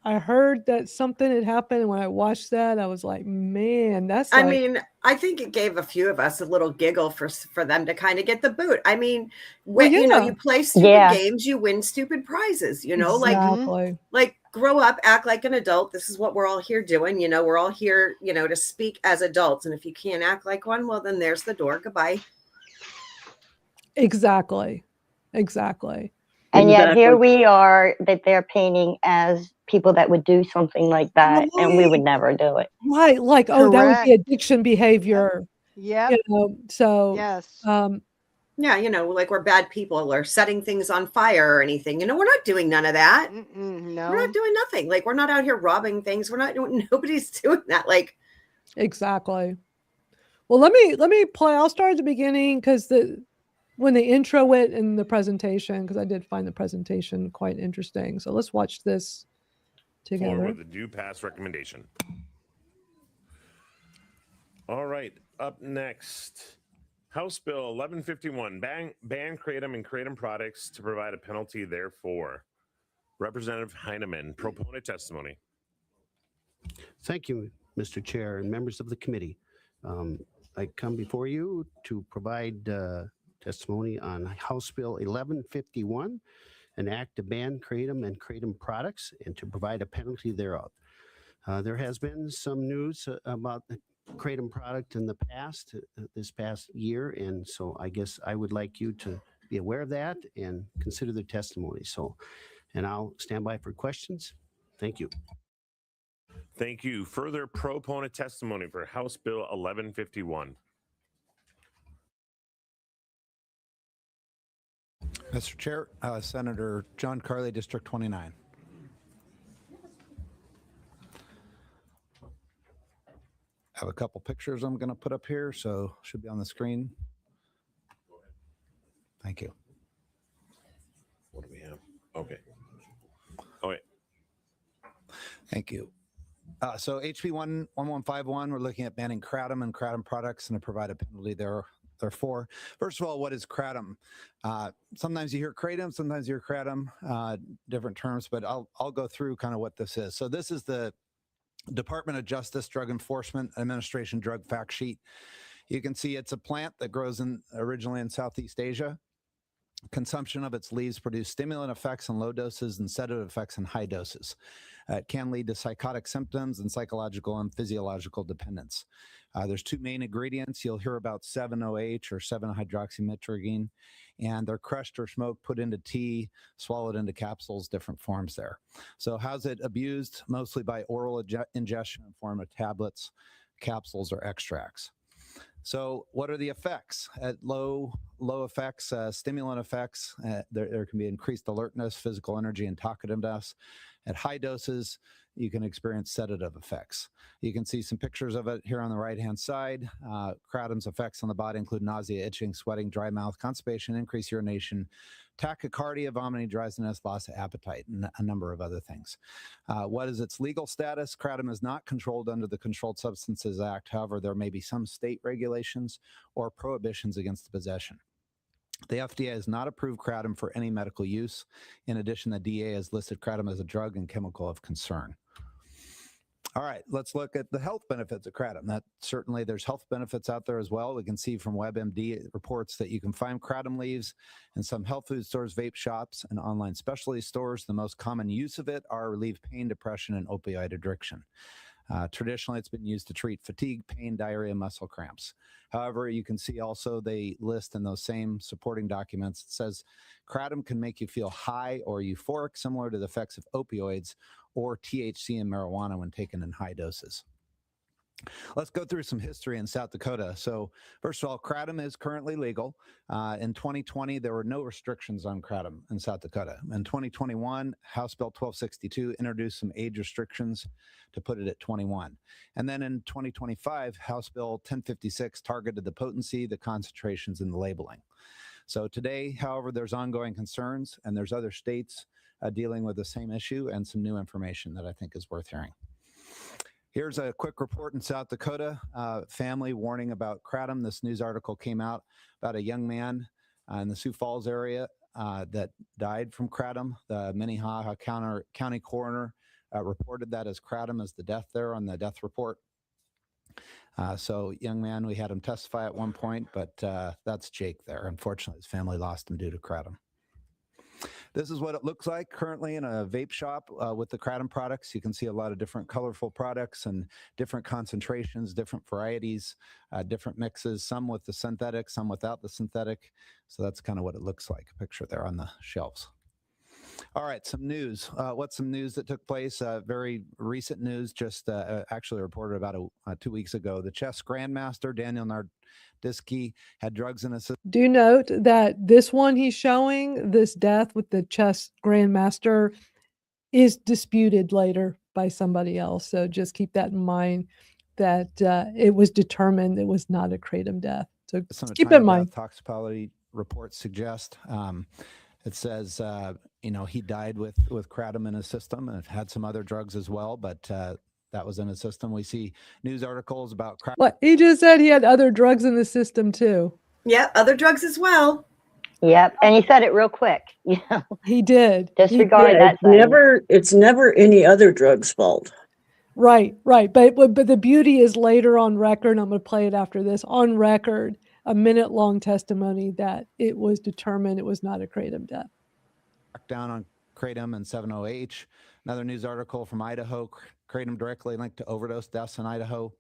I heard that something had happened, and when I watched that, I was like, man, that's I like, mean, I think it gave a few of us a little giggle for them to kind of get the boot. I mean, when you play stupid games, you win stupid prizes. exactly. Like grow up, act like an adult. This is what we're all here doing. We're all here, to speak as adults. And if you can't act like one, well, then there's the door. Goodbye. Exactly. Exactly. And yet here we are that they're painting as people that would do something like that, and we would never do it. Right. Like, oh, that would be addiction behavior. Yeah. So yes. Yeah, like we're bad people or setting things on fire or anything. We're not doing none of that. No. We're not doing nothing. Like we're not out here robbing things. We're not doing. Nobody's doing that. Like Exactly. Well, let me play. I'll start at the beginning because when they intro it in the presentation, because I did find the presentation quite interesting. So let's watch this together. Forward with the due pass recommendation. All right, up next, House Bill 1151, ban Kratom and Kratom products to provide a penalty therefore. Representative Heineman, proponent testimony. Thank you, Mr. Chair and members of the committee. I come before you to provide testimony on House Bill 1151, an act to ban Kratom and Kratom products and to provide a penalty thereof. There has been some news about the Kratom product in the past, this past year, and so I guess I would like you to be aware of that and consider the testimony. And I'll stand by for questions. Thank you. Thank you. Further proponent testimony for House Bill 1151. Mr. Chair, Senator John Carley, District 29. I have a couple pictures I'm going to put up here, so should be on the screen. Thank you. What do we have? Okay. Okay. Thank you. So HB 1151, we're looking at banning Kratom and Kratom products and to provide a penalty therefore. First of all, what is Kratom? Sometimes you hear Kratom, sometimes you hear Kratom, different terms, but I'll go through kind of what this is. So this is the Department of Justice Drug Enforcement Administration drug fact sheet. You can see it's a plant that grows originally in Southeast Asia. Consumption of its leaves produce stimulant effects in low doses and sedative effects in high doses. It can lead to psychotic symptoms and psychological and physiological dependence. There's two main ingredients. You'll hear about 7-OH or 7-hydroxymitragine, and they're crushed or smoked, put into tea, swallowed into capsules, different forms there. So how's it abused? Mostly by oral ingestion in form of tablets, capsules, or extracts. So what are the effects? At low effects, stimulant effects, there can be increased alertness, physical energy, and talkativeness. At high doses, you can experience sedative effects. You can see some pictures of it here on the right-hand side. Kratom's effects on the body include nausea, itching, sweating, dry mouth, constipation, increased urination, tachycardia, vomiting, drowsiness, loss of appetite, and a number of other things. What is its legal status? Kratom is not controlled under the Controlled Substances Act. However, there may be some state regulations or prohibitions against the possession. The FDA has not approved Kratom for any medical use. In addition, the DEA has listed Kratom as a drug and chemical of concern. All right, let's look at the health benefits of Kratom. That certainly there's health benefits out there as well. We can see from WebMD reports that you can find Kratom leaves in some health food stores, vape shops, and online specialty stores. The most common use of it are relieve pain, depression, and opioid addiction. Traditionally, it's been used to treat fatigue, pain, diarrhea, muscle cramps. However, you can see also they list in those same supporting documents, it says Kratom can make you feel high or euphoric, similar to the effects of opioids or THC and marijuana when taken in high doses. Let's go through some history in South Dakota. So first of all, Kratom is currently legal. In 2020, there were no restrictions on Kratom in South Dakota. In 2021, House Bill 1262 introduced some age restrictions to put it at 21. And then in 2025, House Bill 1056 targeted the potency, the concentrations, and the labeling. So today, however, there's ongoing concerns, and there's other states dealing with the same issue and some new information that I think is worth hearing. Here's a quick report in South Dakota, family warning about Kratom. This news article came out about a young man in the Sioux Falls area that died from Kratom. The Minnehaha County coroner reported that as Kratom as the death there on the death report. So young man, we had him testify at one point, but that's Jake there. Unfortunately, his family lost him due to Kratom. This is what it looks like currently in a vape shop with the Kratom products. You can see a lot of different colorful products and different concentrations, different varieties, different mixes, some with the synthetic, some without the synthetic. So that's kind of what it looks like, a picture there on the shelves. All right, some news. What's some news that took place? Very recent news, just actually reported about 2 weeks ago. The chess grandmaster, Daniel Nardiski, had drugs in his system. Do note that this one he's showing, this death with the chess grandmaster, is disputed later by somebody else. So just keep that in mind, that it was determined it was not a Kr8tom death. So keep that in mind. Toxicology reports suggest. It says, he died with Kr8tom in his system and had some other drugs as well, but that was in his system. We see news articles about crack. What he just said, he had other drugs in the system too. Yeah, other drugs as well. Yep, and he said it real quick. He did. Disregard that. It's never any other drug's fault. Right. But the beauty is later on record. I'm going to play it after this. On record, a minute-long testimony that it was determined it was not a Kr8tom death. Down on Kr8tom and 7-OH. Another news article from Idaho. Kr8tom directly linked to overdose deaths in Idaho.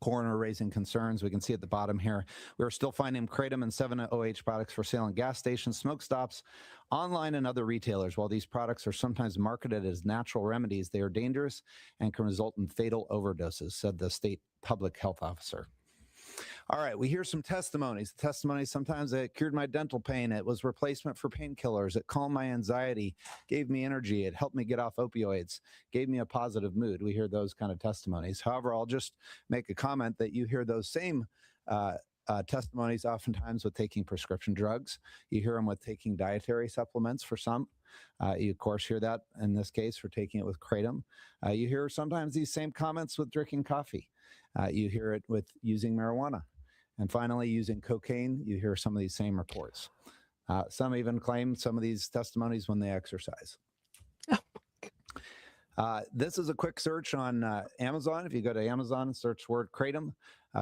Coroner raising concerns. We can see at the bottom here. We're still finding Kr8tom and 7-OH products for sale in gas stations, smoke stops, online, and other retailers. While these products are sometimes marketed as natural remedies, they are dangerous and can result in fatal overdoses, said the state public health officer. All right, we hear some testimonies. Testimonies sometimes it cured my dental pain. It was replacement for painkillers. It calmed my anxiety, gave me energy. It helped me get off opioids, gave me a positive mood. We hear those kind of testimonies. However, I'll just make a comment that you hear those same testimonies oftentimes with taking prescription drugs. You hear them with taking dietary supplements for some. You, of course, hear that in this case for taking it with Kr8tom. You hear sometimes these same comments with drinking coffee. You hear it with using marijuana. And finally, using cocaine, you hear some of these same reports. Some even claim some of these testimonies when they exercise. This is a quick search on Amazon. If you go to Amazon and search word Kr8tom,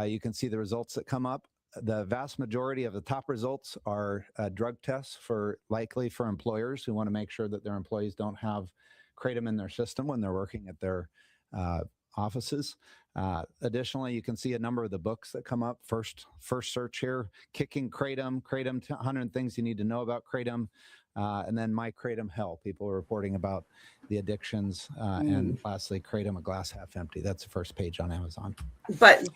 you can see the results that come up. The vast majority of the top results are drug tests likely for employers who want to make sure that their employees don't have Kr8tom in their system when they're working at their offices. Additionally, you can see a number of the books that come up. First search here, Kicking Kr8tom, 100 Things You Need to Know About Kr8tom, and then My Kr8tom Hell. People are reporting about the addictions, and lastly, Kr8tom, A Glass Half Empty. That's the first page on Amazon. But the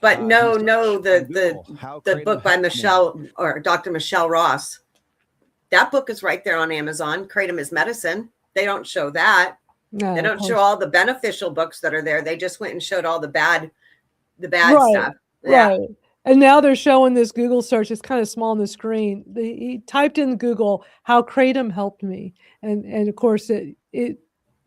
book by Michelle or Dr. Michelle Ross, that book is right there on Amazon. Kr8tom is Medicine. They don't show that. No, they don't show all the beneficial books that are there. They just went and showed all the bad right, stuff. Yeah. Right. And now they're showing this Google search. It's kind of small on the screen. He typed in Google how Kr8tom helped me, and of course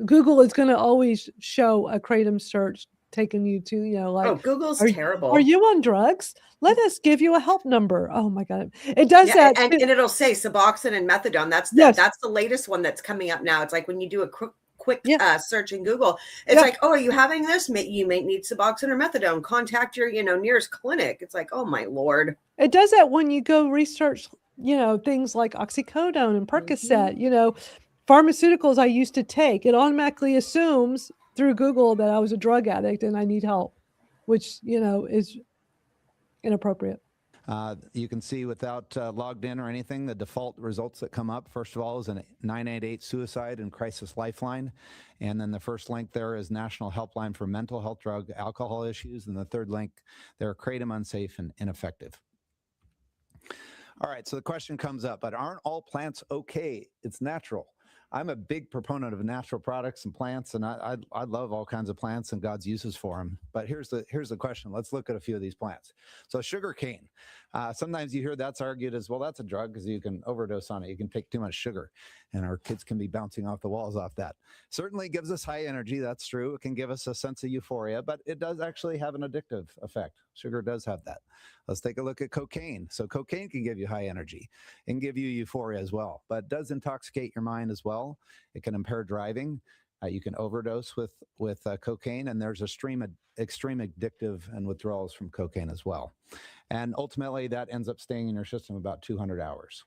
Google is going to always show a Kr8tom search taking you to like Google's terrible. Are you on drugs? Let us give you a help number. Oh my God, it does that, and it'll say Suboxone and Methadone. That's the latest one that's coming up now. It's like when you do a quick search in Google, it's like, oh, are you having this? You may need Suboxone or Methadone. Contact your nearest clinic. It's like, oh my Lord. It does that when you go research things like oxycodone and Percocet. Pharmaceuticals I used to take. It automatically assumes through Google that I was a drug addict and I need help, which is inappropriate. You can see without logged in or anything, the default results that come up, first of all, is a 988 suicide and crisis lifeline. And then the first link there is National Helpline for Mental Health, Drug, Alcohol Issues. And the third link, they're Kr8tom unsafe and ineffective. All right, so the question comes up, but aren't all plants okay? It's natural. I'm a big proponent of natural products and plants, and I love all kinds of plants and God's uses for them. But here's the question. Let's look at a few of these plants. So sugarcane. Sometimes you hear that's argued as, well, that's a drug because you can overdose on it. You can take too much sugar, and our kids can be bouncing off the walls off that. Certainly gives us high energy. That's true. It can give us a sense of euphoria, but it does actually have an addictive effect. Sugar does have that. Let's take a look at cocaine. So cocaine can give you high energy and give you euphoria as well, but it does intoxicate your mind as well. It can impair driving. You can overdose with cocaine, and there's extreme addictive and withdrawals from cocaine as well. And ultimately, that ends up staying in your system about 200 hours.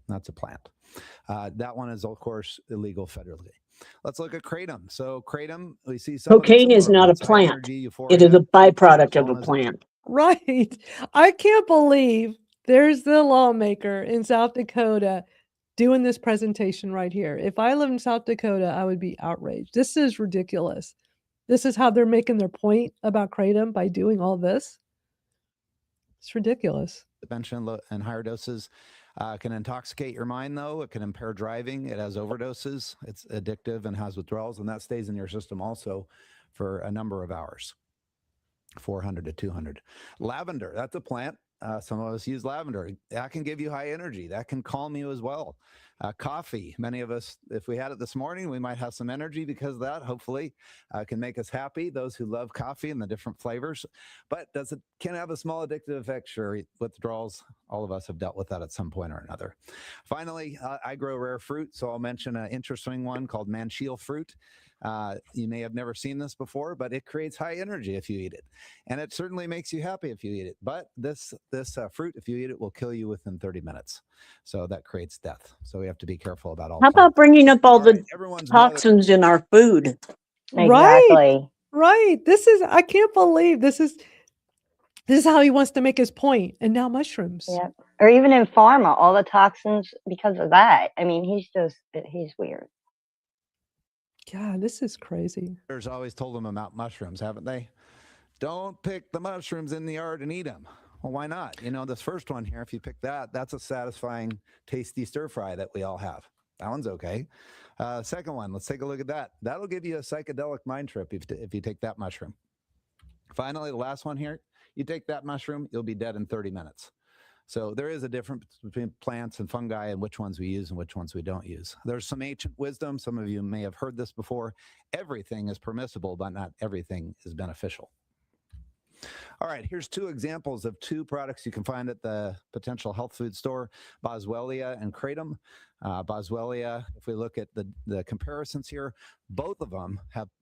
That's a plant. That one is, of course, illegal federally. Let's look at Kr8tom. So Kr8tom, we see cocaine is not a plant. It is a byproduct of a plant. Right. I can't believe there's the lawmaker in South Dakota doing this presentation right here. If I lived in South Dakota, I would be outraged. This is ridiculous. This is how they're making their point about Kratom by doing all this. It's ridiculous. Prevention and higher doses can intoxicate your mind, though. It can impair driving. It has overdoses. It's addictive and has withdrawals, and that stays in your system also for a number of hours, 400 to 200. Lavender, that's a plant. Some of us use lavender. That can give you high energy. That can calm you as well. Coffee, many of us, if we had it this morning, we might have some energy because of that. Hopefully, can make us happy. Those who love coffee and the different flavors, but can have a small addictive effect? Sure, withdrawals. All of us have dealt with that at some point or another. Finally, I grow rare fruit, so I'll mention an interesting one called Manchil fruit. You may have never seen this before, but it creates high energy if you eat it, and it certainly makes you happy if you eat it. But this fruit, if you eat it, will kill you within 30 minutes. So that creates death. So we have to be careful about all. How about bringing up all the toxins in our food? Right. Right. I can't believe this is how he wants to make his point. And now mushrooms. Yeah. Or even in pharma, all the toxins because of that. I mean, he's weird. God, this is crazy. There's always told them about mushrooms, haven't they? Don't pick the mushrooms in the yard and eat them. Well, why not? This first one here, if you pick that, that's a satisfying, tasty stir fry that we all have. That one's okay. Second one, let's take a look at that. That'll give you a psychedelic mind trip if you take that mushroom. Finally, the last one here, you take that mushroom, you'll be dead in 30 minutes. So there is a difference between plants and fungi and which ones we use and which ones we don't use. There's some ancient wisdom. Some of you may have heard this before. Everything is permissible, but not everything is beneficial. All right, here's two examples of two products you can find at the potential health food store, Boswellia and Kr8tom. Boswellia, if we look at the comparisons here, both of them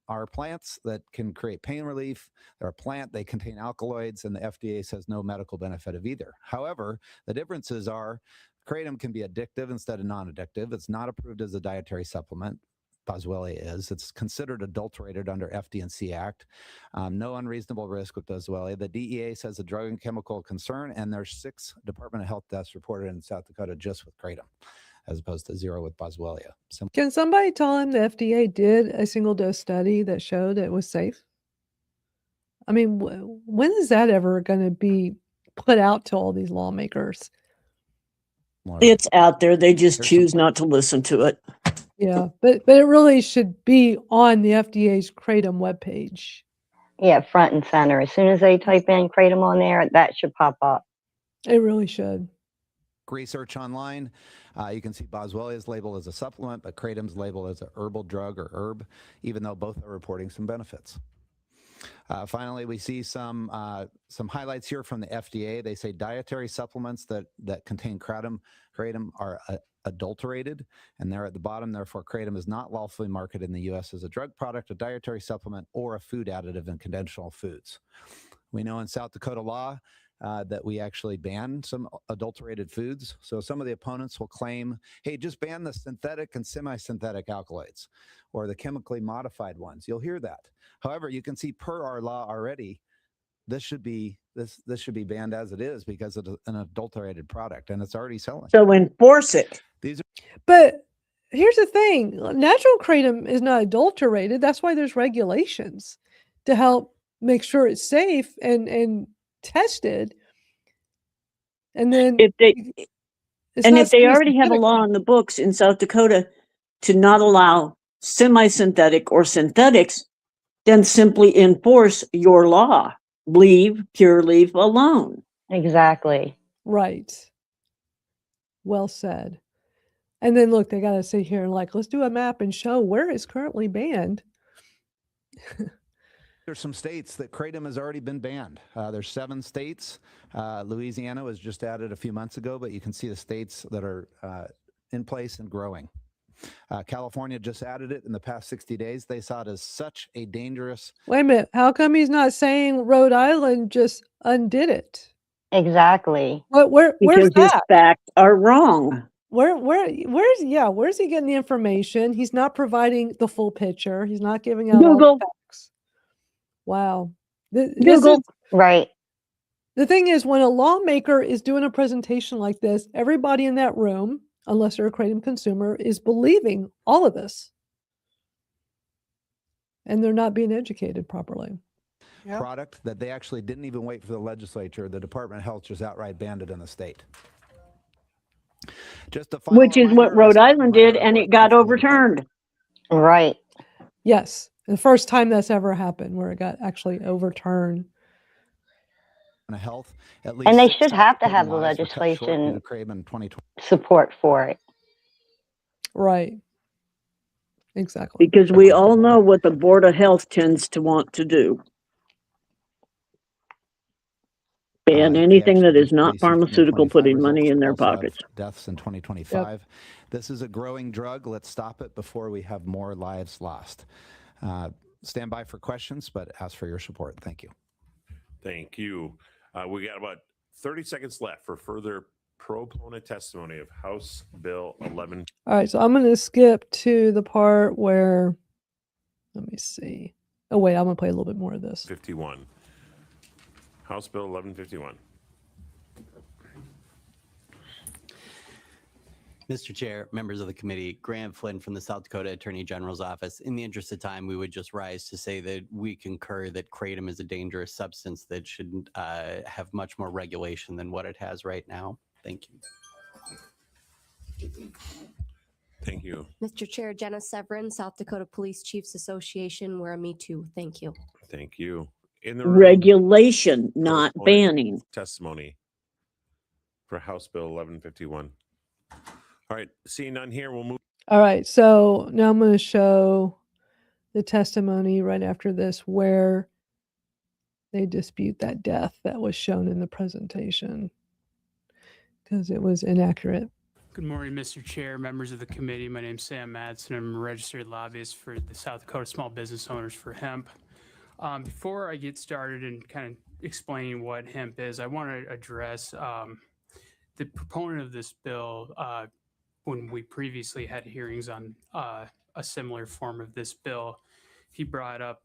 are plants that can create pain relief. They're a plant, they contain alkaloids, and the FDA says no medical benefit of either. However, the differences are Kr8tom can be addictive instead of non-addictive. It's not approved as a dietary supplement. Boswellia is. It's considered adulterated under FD&C Act. No unreasonable risk with Boswellia. The DEA says a drug and chemical concern, and there's 6 Department of Health deaths reported in South Dakota just with Kr8tom, as opposed to 0 with Boswellia. Can somebody tell him the FDA did a single dose study that showed it was safe? I mean, when is that ever going to be put out to all these lawmakers? It's out there. They just choose not to listen to it. Yeah, but it really should be on the FDA's Kr8tom webpage. Yeah, front and center. As soon as they type in Kr8tom on there, that should pop up. It really should. Research online, you can see Boswellia is labeled as a supplement, but Kr8tom's labeled as a herbal drug or herb, even though both are reporting some benefits. Finally, we see some highlights here from the FDA. They say dietary supplements that contain Kr8tom are adulterated, and they're at the bottom. Therefore, Kr8tom is not lawfully marketed in the U.S. as a drug product, a dietary supplement, or a food additive in conventional foods. We know in South Dakota law that we actually ban some adulterated foods. So some of the opponents will claim, hey, just ban the synthetic and semi-synthetic alkaloids or the chemically modified ones. You'll hear that. However, you can see per our law already, this should be banned as it is because it's an adulterated product and it's already selling. So enforce it. But here's the thing. Natural Kr8tom is not adulterated. That's why there's regulations to help make sure it's safe and tested. And then if they already have a law on the books in South Dakota to not allow semi-synthetic or synthetics, then simply enforce your law. Leave pure leaf alone. Exactly. Right. Well said. And then look, they got to sit here and let's do a map and show where it's currently banned. There's some states that Kr8tom has already been banned. There's 7 states. Louisiana was just added a few months ago, but you can see the states that are in place and growing. California just added it in the past 60 days. They saw it as such a dangerous. Wait a minute. How come he's not saying Rhode Island just undid it? Exactly. Where's because his that? facts are wrong. Where's he getting the information? He's not providing the full picture. He's not giving out Google. all the facts. Wow. Google. Right. The thing is, when a lawmaker is doing a presentation like this, everybody in that room unless they're a Kratom consumer, is believing all of this. And they're not being educated properly. Yep. Product that they actually didn't even wait for the legislature. The Department of Health just outright banned it in the state. Just a final Which is what reminder, a Rhode second Island did, reminder of and what it got comes from the department. overturned. Right. Yes, the first time that's ever happened where it got actually overturned. Health, at least And they 6 should have to South have Dakota the lives were cut short due to legislation Kratom in 2020. support for it. Right. Exactly. Because we all know what the Board of Health tends to want to do. Ban anything that is not pharmaceutical, putting money in their pockets. Deaths in 2025. This is a growing drug. Let's stop it before we have more lives lost. Stand by for questions, but ask for your support. Thank you. Thank you. We got about 30 seconds left for further proponent testimony of House Bill 11. All right, so I'm going to skip to the part where, let me see. Oh, wait, I'm going to play a little bit more of this. 51. House Bill 1151. Mr. Chair, members of the committee, Graham Flynn from the South Dakota Attorney General's office. In the interest of time, we would just rise to say that we concur that Kratom is a dangerous substance that should have much more regulation than what it has right now. Thank you. Thank you. Mr. Chair, Jenna Severin, South Dakota Police Chiefs Association. We're a Me Too. Thank you. Thank you. In the room, Regulation, not proponent banning. testimony for House Bill 1151. All right, seeing none here, we'll move. All right, so now I'm going to show the testimony right after this where they dispute that death that was shown in the presentation because it was inaccurate. Good morning, Mr. Chair, members of the committee. My name's Sam Madsen. I'm a registered lobbyist for the South Dakota Small Business Owners for Hemp. Before I get started and kind of explaining what hemp is, I want to address the proponent of this bill. When we previously had hearings on a similar form of this bill, he brought up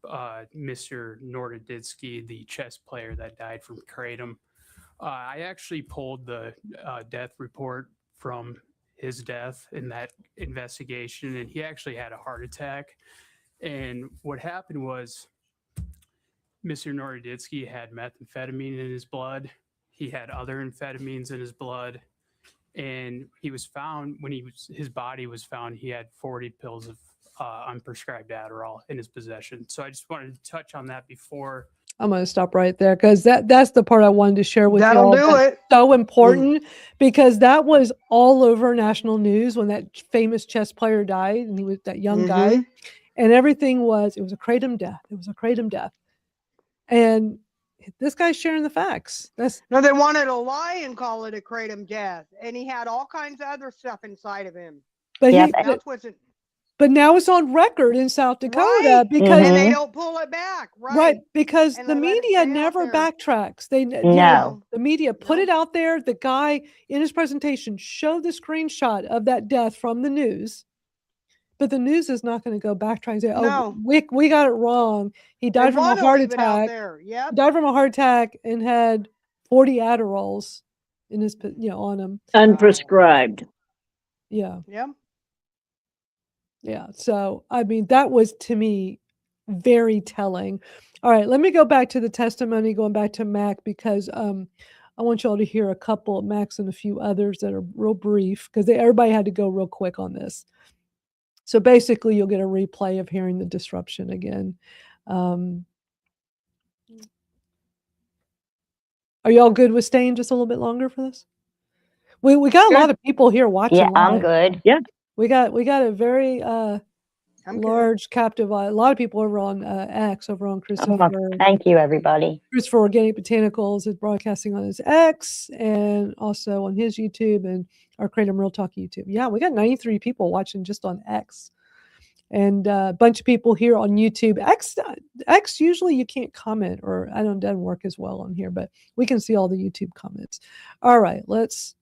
Mr. Nordaditsky, the chess player that died from Kratom. I actually pulled the death report from his death in that investigation, and he actually had a heart attack. And what happened was Mr. Nordaditsky had methamphetamine in his blood. He had other amphetamines in his blood. And he was found, when his body was found, he had 40 pills of unprescribed Adderall in his possession. So I just wanted to touch on that before. I'm going to stop right there because that's the part I wanted to share with That'll y'all. do That's it. so important because that was all over national news when that famous chess player died, and he was that young guy, and everything was, it was a Kratom death. It was a Kratom death. And this guy's sharing the facts. No, they wanted to lie and call it a Kratom death, and he had all kinds of other stuff inside of him. But But now it's on record in South Dakota right, because and they don't pull it back, right? because And the they let it media stay out never there. backtracks. They No. the media put it out there. The guy in his presentation showed the screenshot of that death from the news. But the news is not going to go backtrack and say, "Oh, No. we got it wrong. He They died from a want to heart leave it out attack. there. Yep. He died from a heart attack and had 40 Adderalls in his, on him." Unprescribed. Yeah. Yep. Yeah. So, I mean, that was to me very telling. All right, let me go back to the testimony, going back to Mac, because I want y'all to hear a couple of Macs and a few others that are real brief because everybody had to go real quick on this. So basically, you'll get a replay of hearing the disruption again. Are y'all good with staying just a little bit longer for this? We got a lot of people here watching. Yeah, I'm live. good. Yeah. We got a very large captive. A lot of people over on X, over on Christopher. Thank you, everybody. Christopher Organic Botanicals is broadcasting on his X and also on his YouTube and our Kratom Real Talk YouTube. Yeah, we got 93 people watching just on X. And a bunch of people here on YouTube. X usually you can't comment, or I don't, it doesn't work as well on here, but we can see all the YouTube comments. All right, let's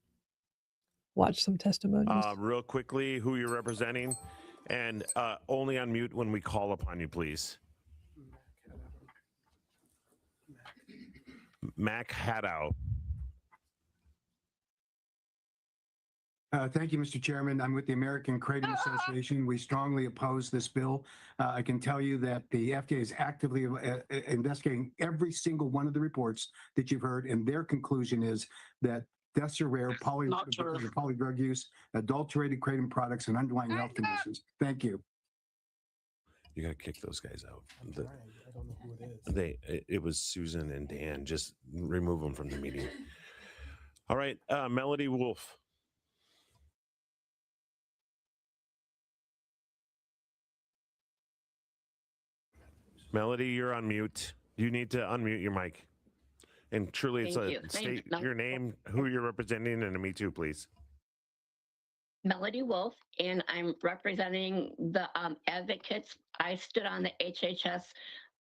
watch some testimonies. Real quickly, who you're representing, and only unmute when we call upon you, please. Mac Haddow. Thank you, Mr. Chairman. I'm with the American Kr8tom Association. We strongly oppose this bill. I can tell you that the FDA is actively investigating every single one of the reports that you've heard, and their conclusion is that deaths are rare, polydrug use, adulterated Kr8tom products, and underlying health conditions. Thank you. You got to kick those guys out. I don't know who it is. It was Susan and Dan. Just remove them from the meeting. All right, Melody Wolf. Melody, you're on mute. You need to unmute your mic. And truly, it's state your name, who you're representing, and a me too, please. Melody Wolf, and I'm representing the advocates. I stood on the HHS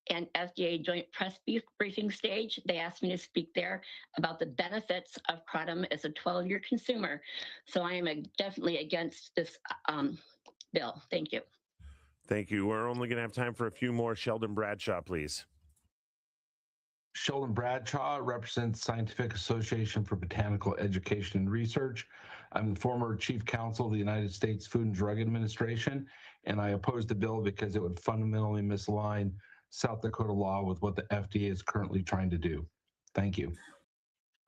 and FDA joint press briefing stage. They asked me to speak there about the benefits of Kr8tom as a 12-year consumer. So I am definitely against this bill. Thank you. Thank you. We're only going to have time for a few more. Sheldon Bradshaw, please. Sheldon Bradshaw represents Scientific Association for Botanical Education and Research. I'm the former chief counsel of the United States Food and Drug Administration, and I oppose the bill because it would fundamentally misalign South Dakota law with what the FDA is currently trying to do. Thank you.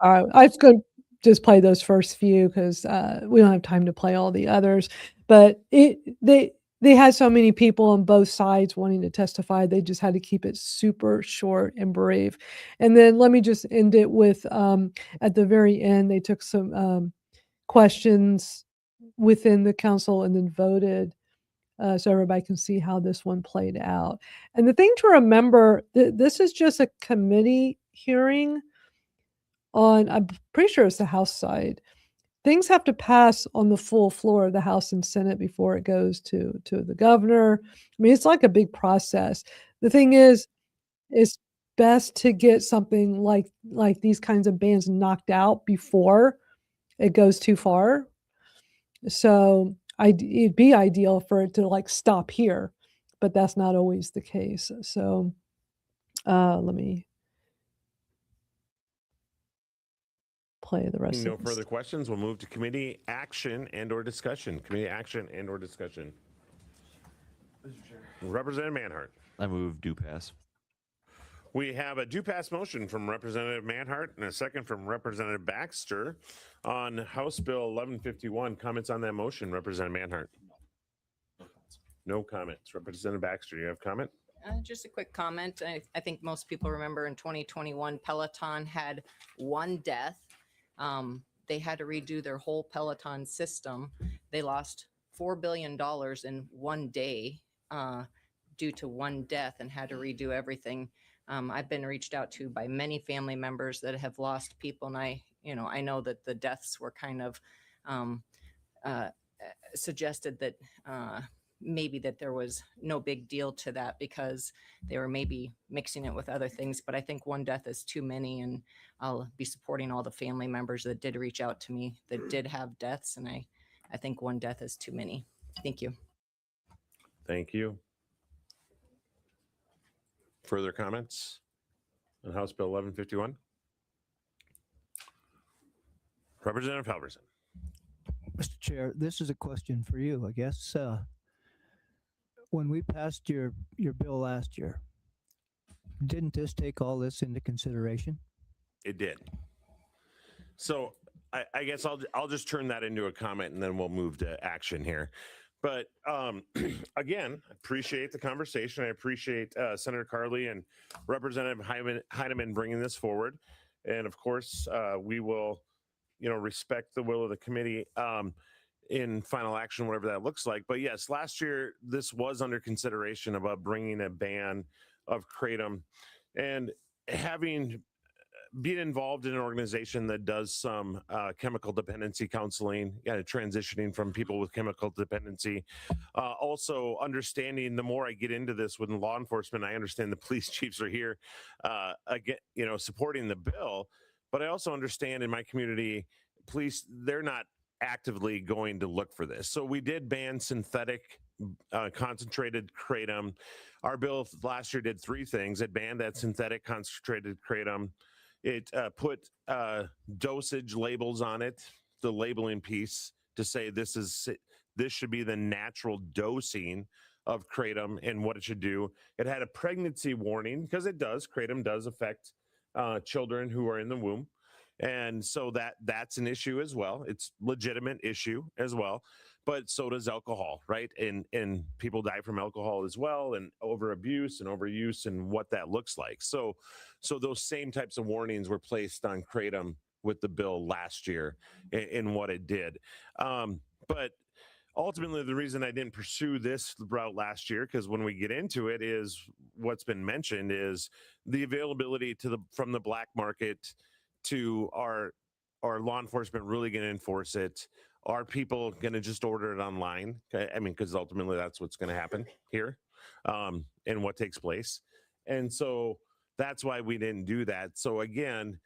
I was going to just play those first few because we don't have time to play all the others. But they had so many people on both sides wanting to testify. They just had to keep it super short and brief. And then let me just end it with at the very end, they took some questions within the council and then voted. So everybody can see how this one played out. And the thing to remember, this is just a committee hearing on, I'm pretty sure it's the House side. Things have to pass on the full floor of the House and Senate before it goes to the governor. I mean, it's like a big process. The thing is, it's best to get something like these kinds of bans knocked out before it goes too far. So it'd be ideal for it to like stop here, but that's not always the case. So let me play the rest No of this. further questions. We'll move to committee action and/or discussion. Committee action and/or discussion. Representative Manhart. I move do pass. We have a do pass motion from Representative Manhart and a second from Representative Baxter on House Bill 1151. Comments on that motion, Representative Manhart? No comments. Representative Baxter, you have comment? Just a quick comment. I think most people remember in 2021, Peloton had one death. They had to redo their whole Peloton system. They lost $4 billion in one day due to one death and had to redo everything. I've been reached out to by many family members that have lost people, and I know that the deaths were kind of suggested that maybe that there was no big deal to that because they were maybe mixing it with other things. But I think one death is too many, and I'll be supporting all the family members that did reach out to me that did have deaths. And I think one death is too many. Thank you. Thank you. Further comments on House Bill 1151? Representative Halverson. Mr. Chair, this is a question for you, I guess. When we passed your bill last year, didn't this take all this into consideration? It did. So I guess I'll just turn that into a comment and then we'll move to action here. But again, I appreciate the conversation. I appreciate Senator Carly and Representative Heineman bringing this forward. And of course, we will, respect the will of the committee in final action, whatever that looks like. But yes, last year, this was under consideration about bringing a ban of Kr8tom, and being involved in an organization that does some chemical dependency counseling, transitioning from people with chemical dependency. Also understanding, the more I get into this with law enforcement, I understand the police chiefs are here, again, supporting the bill. But I also understand in my community, police, they're not actively going to look for this. So we did ban synthetic concentrated Kr8tom. Our bill last year did three things. It banned that synthetic concentrated Kr8tom. It put dosage labels on it, the labeling piece, to say this should be the natural dosing of Kratom and what it should do. It had a pregnancy warning because it does. Kratom does affect children who are in the womb. And so that's an issue as well. It's legitimate issue as well, but so does alcohol, right? And people die from alcohol as well, and over abuse and overuse and what that looks like. So those same types of warnings were placed on Kratom with the bill last year in what it did. But ultimately, the reason I didn't pursue this route last year, because when we get into it, is what's been mentioned is the availability from the black market to our law enforcement really going to enforce it. Are people going to just order it online? I mean, because ultimately that's what's going to happen here, and what takes place. And so that's why we didn't do that. So again,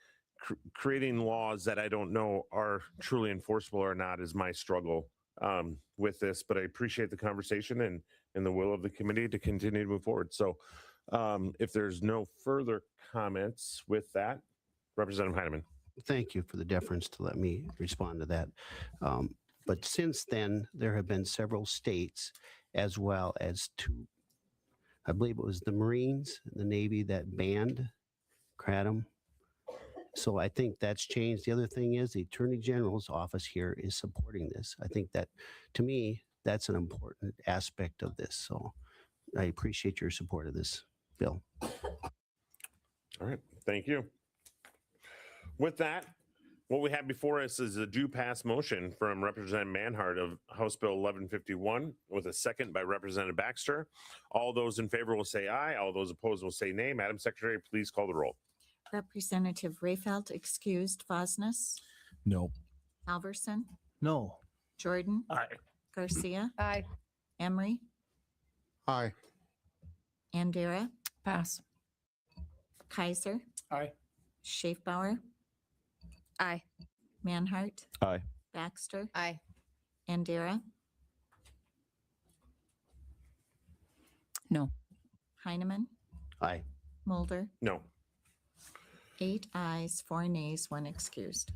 creating laws that I don't know are truly enforceable or not is my struggle with this. But I appreciate the conversation and the will of the committee to continue to move forward. So if there's no further comments with that, Representative Heineman. Thank you for the deference to let me respond to that. But since then, there have been several states, as well as two, I believe it was the Marines and the Navy, that banned Kratom. So I think that's changed. The other thing is the Attorney General's office here is supporting this. I think that, to me, that's an important aspect of this. So I appreciate your support of this bill. All right, thank you. With that, what we have before us is a due pass motion from Representative Manhart of House Bill 1151 with a second by Representative Baxter. All those in favor will say aye. All those opposed will say nay. Madam Secretary, please call the roll. Representative Rayfeld excused. Vosnes? No. Alverson? No. Jordan? Aye. Garcia? Aye. Emery? Aye. Andera? Pass. Kaiser? Aye. Schaefbauer? Aye. Manhart? Aye. Baxter? Aye. Andera? No. Heineman? Aye. Mulder? No. 8 ayes, 4 nays, 1 excused.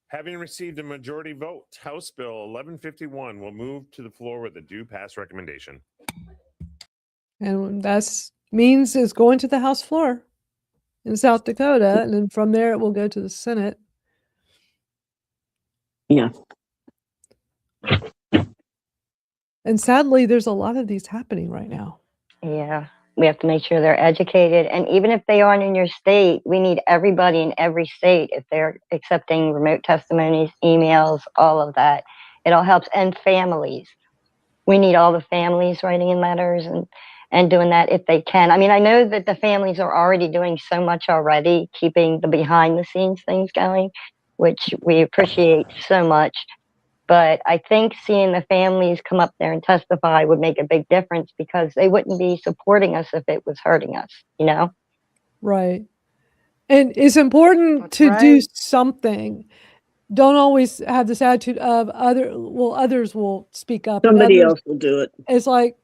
Having received a majority vote, House Bill 1151 will move to the floor with a due pass recommendation. And that's means it's going to the House floor in South Dakota, and then from there it will go to the Senate. Yeah. And sadly, there's a lot of these happening right now. Yeah. We have to make sure they're educated. And even if they aren't in your state, we need everybody in every state, if they're accepting remote testimonies, emails, all of that. It all helps. And families. We need all the families writing in letters and doing that if they can. I mean, I know that the families are already doing so much already, keeping the behind the scenes things going, which we appreciate so much. But I think seeing the families come up there and testify would make a big difference, because they wouldn't be supporting us if it was hurting us, you know? Right. And it's important to do something. Don't always have this attitude of others will speak up. and Somebody others- else will do it. It's like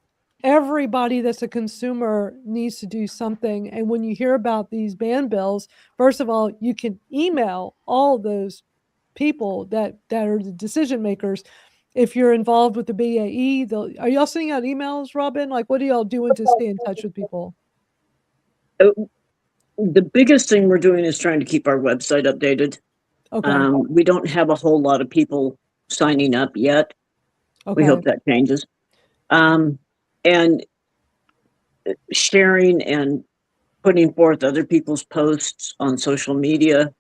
everybody that's a consumer needs to do something. And when you hear about these ban bills, first of all, you can email all those people that are the decision makers. If you're involved with the BAE, are y'all sending out emails, Robin? Like, what are y'all doing to stay in touch with people? The biggest thing we're doing is trying to keep our website updated. Okay. We don't have a whole lot of people signing up yet. We Okay. hope that changes. And sharing and putting forth other people's posts on social media.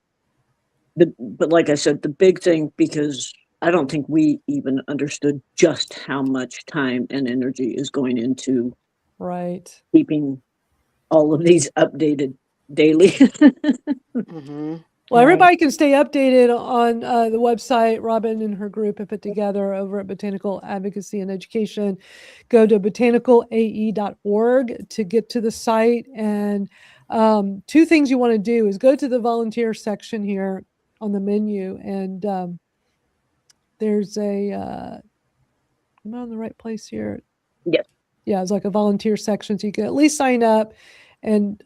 But like I said, the big thing, because I don't think we even understood just how much time and energy is going into Right. keeping all of these updated daily. Well, everybody can stay updated on the website. Robin and her group have put together over at Botanical Advocacy and Education. Go to botanicalae.org to get to the site. And 2 things you want to do is go to the volunteer section here on the menu. And there's am I on the right place here? Yes. Yeah, it's like a volunteer section. So you can at least sign up and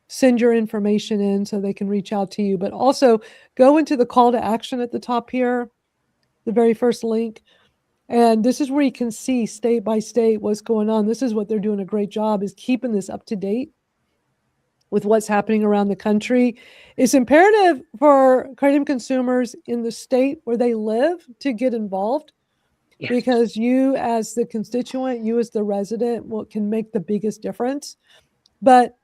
send your information in so they can reach out to you. But also go into the call to action at the top here the very first link. And this is where you can see state by state what's going on. This is what they're doing a great job, is keeping this up to date with what's happening around the country. It's imperative for Kratom consumers in the state where they live to get involved, because you as the constituent, you as the resident, what can make the biggest difference. But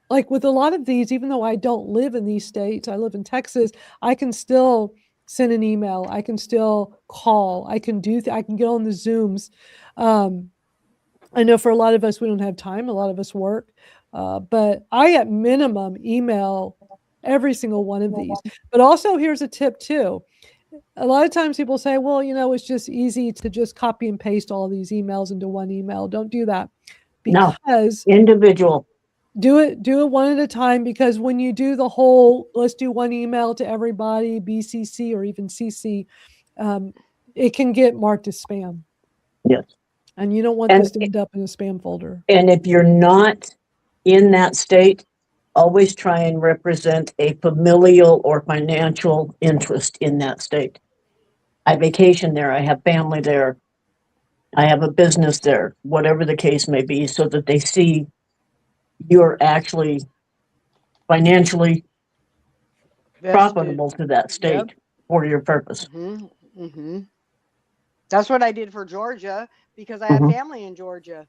like with a lot of these, even though I don't live in these states, I live in Texas, I can still send an email. I can still call. I can I can get on the Zooms. I know for a lot of us, we don't have time. A lot of us work. But I, at minimum, email every single one of these. But also, here's a tip too. A lot of times people say, well, you know, it's just easy to just copy and paste all these emails into one email. Don't do that. Because individual. Do it one at a time, because when you do the whole, let's do one email to everybody, BCC or even CC, it can get marked as spam. Yes. And you don't want this to end up in a spam folder. And if you're not in that state, always try and represent a familial or financial interest in that state. I vacation there. I have family there. I have a business there, whatever the case may be, so that they see you're actually financially profitable to that state for your purpose. That's what I did for Georgia, because I have family in Georgia.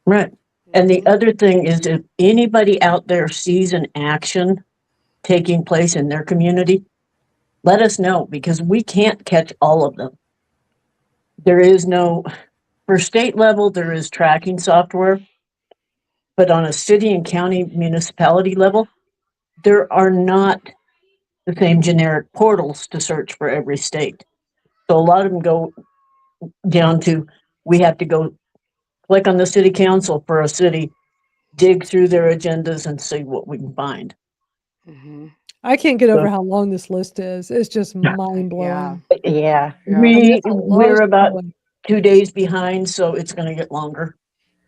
Right. And the other thing is, if anybody out there sees an action taking place in their community, let us know, because we can't catch all of them. There is no, for state level, there is tracking software, but on a city and county municipality level, there are not the same generic portals to search for every state. So a lot of them go down to, we have to go click on the city council for a city, dig through their agendas and see what we can find. I can't get over how long this list is. It's just mind blowing. Yeah. We're about 2 days behind, so it's going to get longer.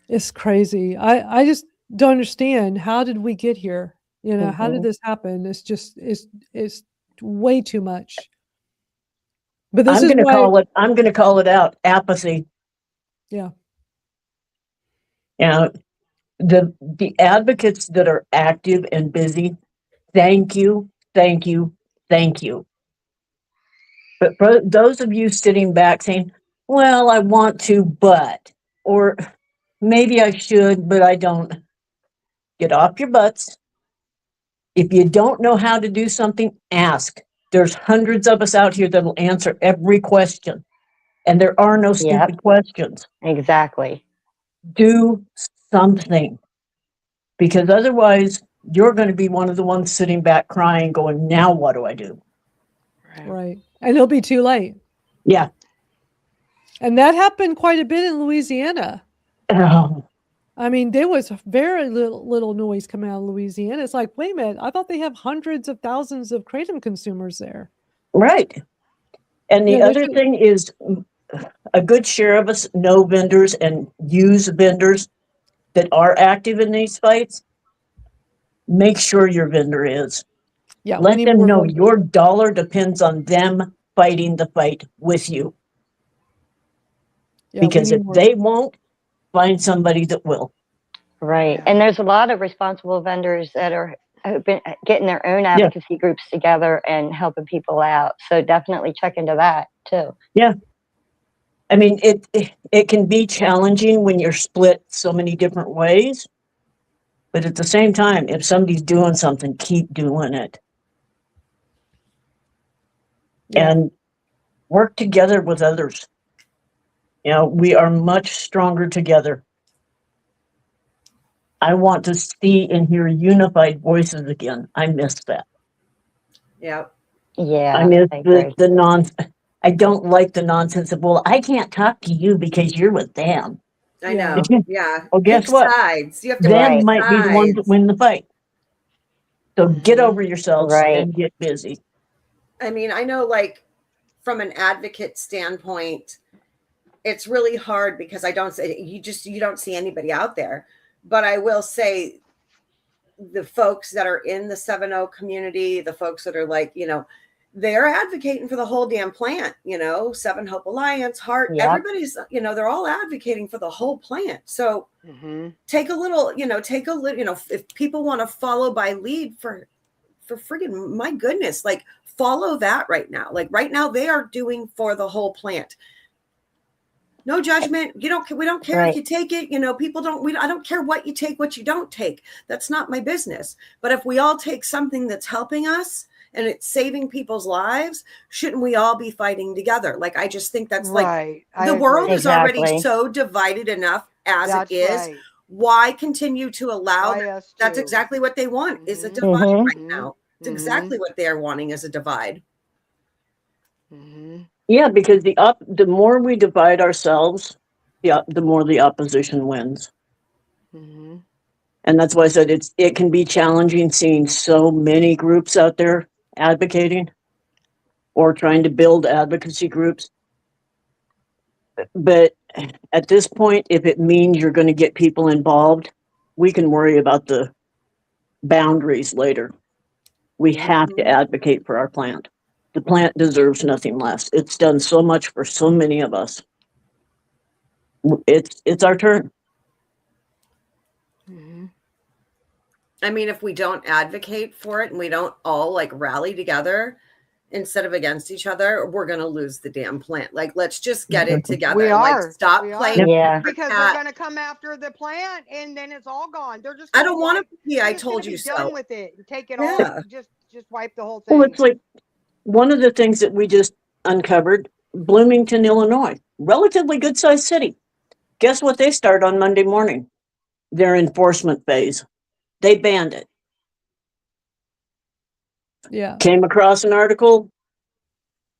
It's crazy. I just don't understand. How did we get here? You know, how did this happen? It's just, it's way too much. But this is why I'm going to call it out. Apathy. Yeah. You know, the advocates that are active and busy, thank you, thank you, thank you. But for those of you sitting back saying, well, I want to, but, or maybe I should, but I don't, get off your butts. If you don't know how to do something, ask. There's hundreds of us out here that will answer every question. And there are no stupid questions. Exactly. Do something. Because otherwise, you're going to be one of the ones sitting back crying, going, now what do I do? Right. And it'll be too late. Yeah. And that happened quite a bit in Louisiana. I mean, there was very little noise coming out of Louisiana. It's like, wait a minute, I thought they have hundreds of thousands of Kratom consumers there. Right. And the other thing is, a good share of us know vendors and use vendors that are active in these fights. Make sure your vendor is. Yeah, let them know your dollar depends on them fighting the fight with you. Yeah, because if they won't, find somebody that will. Right. And there's a lot of responsible vendors that are getting their own advocacy groups together and helping people out. So definitely check into that too. Yeah. I mean, it can be challenging when you're split so many different ways. But at the same time, if somebody's doing something, keep doing it. Yeah. And work together with others. You know, we are much stronger together. I want to see and hear unified voices again. I miss that. Yeah. Yeah. I miss the nonsense. I don't like the nonsense of, well, I can't talk to you because you're with them. I know. Yeah. Well, guess Pick what? sides. You have to Them pick might be the ones that sides. win the fight. So get over yourselves and get busy. I mean, I know, like, from an advocate standpoint, it's really hard because you don't see anybody out there. But I will say, the folks that are in the 7-0 community, the folks that are like, you know, they're advocating for the whole damn plant, Seven Hope Alliance, Heart, Yep. everybody's, they're all advocating for the whole plant. So take a little, if people want to follow by lead for friggin', my goodness, like follow that right now. Like right now they are doing for the whole plant. No judgment. We don't care if you take it, people I don't care what you take, what you don't take. That's not my business. But if we all take something that's helping us and it's saving people's lives, shouldn't we all be fighting together? Like, I just think that's like the world is already so divided enough as it is. Why continue to allow that's exactly what they want is a divide right now. It's exactly what they're wanting is a divide. Yeah, because the more we divide ourselves, the more the opposition wins. And that's why I said it can be challenging seeing so many groups out there advocating or trying to build advocacy groups. But at this point, if it means you're going to get people involved, we can worry about the boundaries later. We have to advocate for our plant. The plant deserves nothing less. It's done so much for so many of us. It's our turn. I mean, if we don't advocate for it and we don't all like rally together instead of against each other, we're going to lose the damn plant. Like, let's just get it together. We are. Like, stop playing. Yeah. Because they're going to come after the plant and then it's all gone. They're just I don't want to be, I told you done so. with it and take it all. Just wipe the whole thing. Well, it's like one of the things that we just uncovered, Bloomington, Illinois, relatively good sized city. Guess what they start on Monday morning? Their enforcement phase. They banned it. Yeah. Came across an article.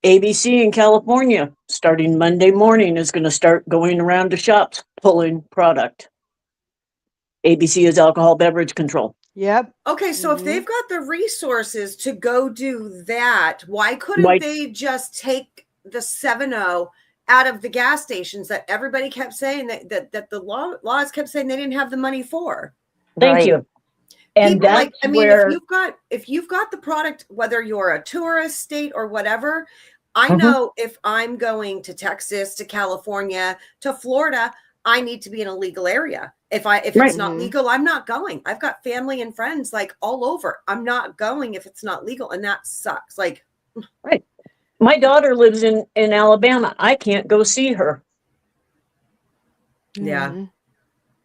ABC in California, starting Monday morning, is going to start going around to shops pulling product. ABC is alcohol beverage control. Yep. Okay, so if they've got the resources to go do that, why couldn't they just take the 7-0 out of the gas stations that everybody kept saying that the laws kept saying they didn't have the money for? Thank you. And People that's where if you've got the product, whether you're a tourist state or whatever, I know if I'm going to Texas, to California, to Florida, I need to be in a legal area. If it's not legal, I'm not going. I've got family and friends like all over. I'm not going if it's not legal, and that sucks. Like, right. My daughter lives in Alabama. I can't go see her. Yeah.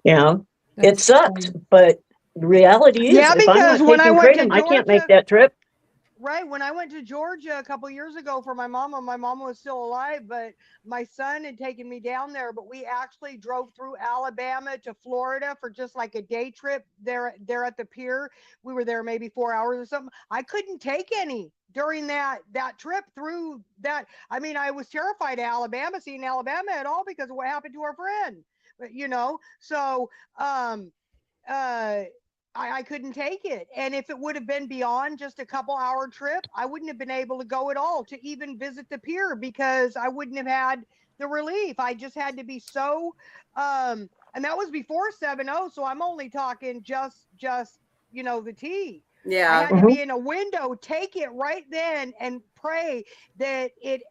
Yeah. It sucks, but the reality is, if I'm not when I taking went to Kratom, I can't make Georgia- that trip. Right. When I went to Georgia a couple years ago for my mama was still alive, but my son had taken me down there. But we actually drove through Alabama to Florida for just like a day trip there at the pier. We were there maybe 4 hours or something. I couldn't take any during that trip through that. I mean, I was terrified of Alabama, seeing Alabama at all because of what happened to our friend. But so I couldn't take it. And if it would have been beyond just a couple hour trip, I wouldn't have been able to go at all to even visit the pier because I wouldn't have had the relief. I just had to be so, and that was before 7-0. So I'm only talking just, the tea. Yeah. I had to be in a window, take it right then and pray that it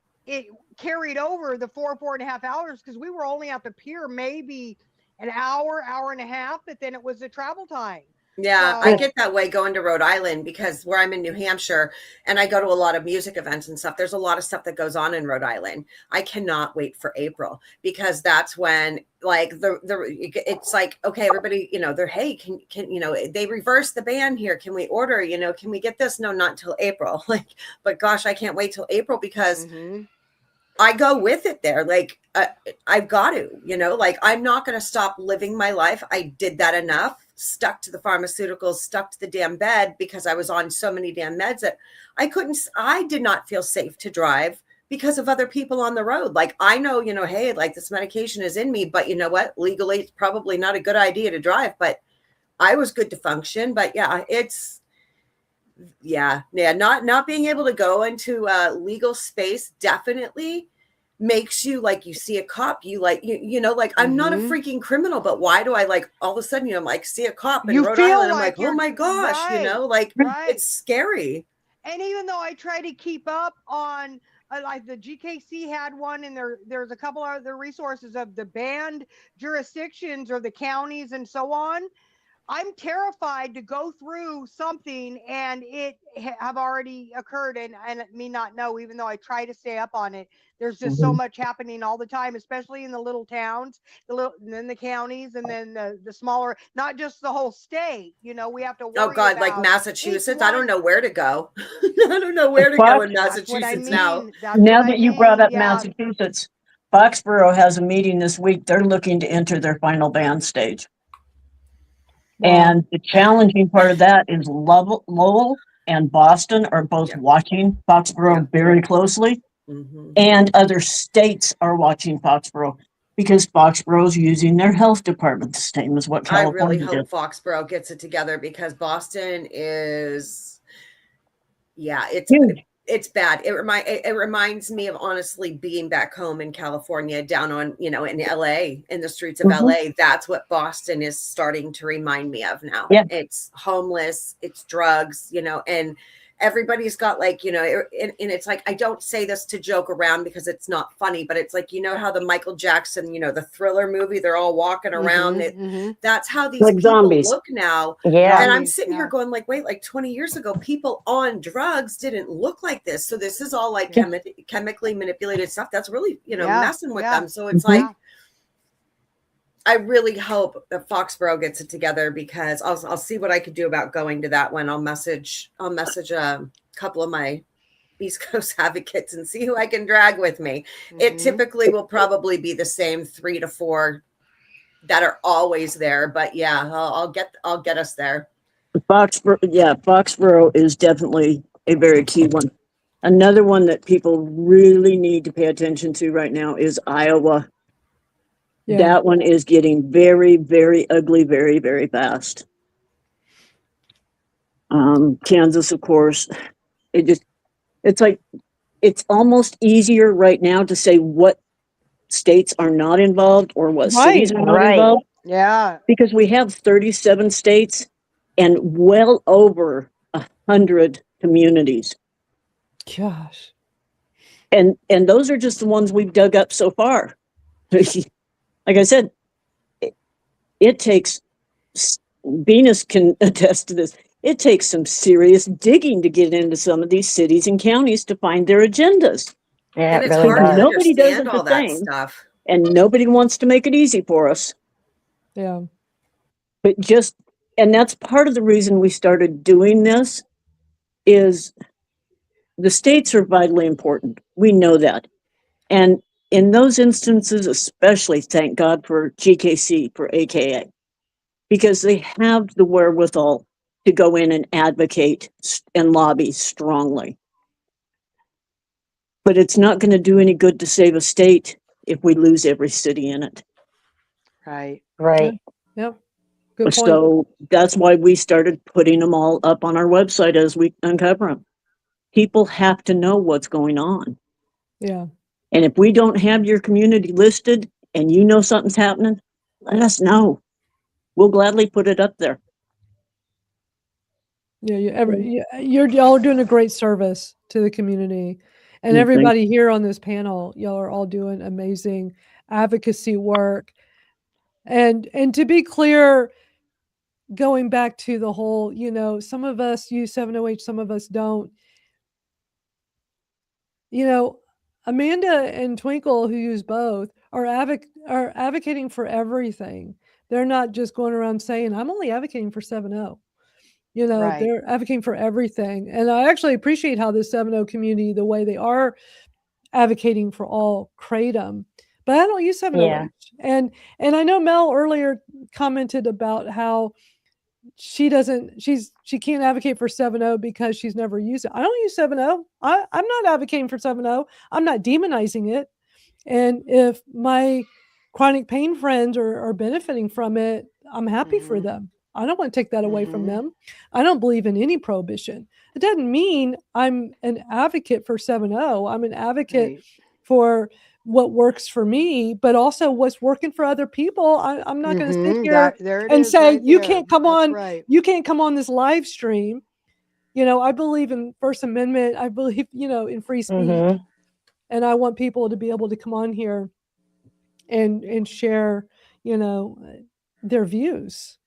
carried over the 4.5 hours because we were only at the pier maybe an hour and a half, but then it was the travel time. Yeah, I get that way going to Rhode Island because where I'm in New Hampshire and I go to a lot of music events and stuff, there's a lot of stuff that goes on in Rhode Island. I cannot wait for April because that's when like it's like, okay, everybody, they're, hey, can they reverse the ban here? Can we order, can we get this? No, not till April. Like, but gosh, I can't wait till April because I go with it there. Like, I've got to, like, I'm not going to stop living my life. I did that enough, stuck to the pharmaceuticals, stuck to the damn bed because I was on so many damn meds that I did not feel safe to drive because of other people on the road. Like, I know, hey, like this medication is in me, but you know what? Legally, it's probably not a good idea to drive, but I was good to function. But yeah, not being able to go into a legal space definitely makes you like, you see a cop, you like, like I'm not a freaking criminal, but why do I like all of a sudden, I'm like, see a cop in Rhode Island, I'm like, oh my gosh, it's scary. And even though I try to keep up on, like the GKC had one, and there's a couple other resources of the banned jurisdictions or the counties and so on, I'm terrified to go through something and it have already occurred and me not know, even though I try to stay up on it. There's just so much happening all the time, especially in the little towns, and then the counties, and then the smaller, not just the whole state. You know, we have to worry Oh God, like about Massachusetts. I don't one. know where to go. I don't know where to go in That's what I Massachusetts now. mean. That's Now what I that you brought mean. up Yeah. Massachusetts, Foxborough has a meeting this week. They're looking to enter their final ban stage. And the challenging part of that is Lowell and Boston are both watching Foxborough very closely. And other states are watching Foxborough because Foxborough is using their health department the same as what I really California hope did. Foxborough gets it together, because Boston is, yeah, it's bad. It reminds me of, honestly, being back home in California, down on, in LA, in the streets of LA. That's what Boston is starting to remind me of now. Yeah. It's homeless, it's drugs, and everybody's got, like, and it's like, I don't say this to joke around because it's not funny, but it's like, how the Michael Jackson, the Thriller movie, they're all walking around. That's how these Like people zombies. look now. Yeah. And I'm sitting here going, like, wait, like 20 years ago, people on drugs didn't look like this. So this is all like chemically manipulated stuff that's really, messing with them. So it's like, I really hope that Foxborough gets it together, because I'll see what I could do about going to that one. I'll message a couple of my East Coast advocates and see who I can drag with me. It typically will probably be the same 3 to 4 that are always there, but yeah, I'll get us there. Foxborough is definitely a very key one. Another one that people really need to pay attention to right now is Iowa. Yeah. That one is getting very, very ugly, very, very fast. Kansas, of course, it's like, it's almost easier right now to say what states are not involved or what cities are not involved. Yeah. Because we have 37 states and well over 100 communities. Gosh. And those are just the ones we've dug up so far. Like I said, it takes, Venus can attest to this, it takes some serious digging to get into some of these cities and counties to find their agendas. Yeah, And it it's really hard to does. Nobody does understand it all the that same. stuff. And nobody wants to make it easy for us. Yeah. But and that's part of the reason we started doing this, is the states are vitally important. We know that. And in those instances, especially, thank God for GKC, for AKA, because they have the wherewithal to go in and advocate and lobby strongly. But it's not going to do any good to save a state if we lose every city in it. Right. Right. Yep. Good point. So that's why we started putting them all up on our website as we uncover them. People have to know what's going on. Yeah. And if we don't have your community listed and you know something's happening, let us know. We'll gladly put it up there. Yeah, y'all are doing a great service to the community, and Thank everybody here on this panel. Y'all are all doing amazing advocacy work, and to be clear, going back to the whole, some of us use 708, some of us don't. Amanda and Twinkle, who use both, are advocating for everything. They're not just going around saying, "I'm only advocating for 7.0." Right. They're advocating for everything. And I actually appreciate how the 7.0 community, the way they are advocating for all Kr8tom, but I don't use 7.0. Yeah. And I know Mel earlier commented about how she can't advocate for 7.0 because she's never used it. I don't use 7.0. I'm not advocating for 7.0. I'm not demonizing it. And if my chronic pain friends are benefiting from it, I'm happy for them. I don't want to take that away from them. I don't believe in any prohibition. It doesn't mean I'm an advocate for 7.0. I'm an advocate for what works for me, but also what's working for other people. I'm not going to sit here There it and is say, right you there. can't come That's on, right. you can't come on this live stream You know, I believe in First Amendment. I believe, you know, in free speech. Mhm. And I want people to be able to come on here and share, you know, their views.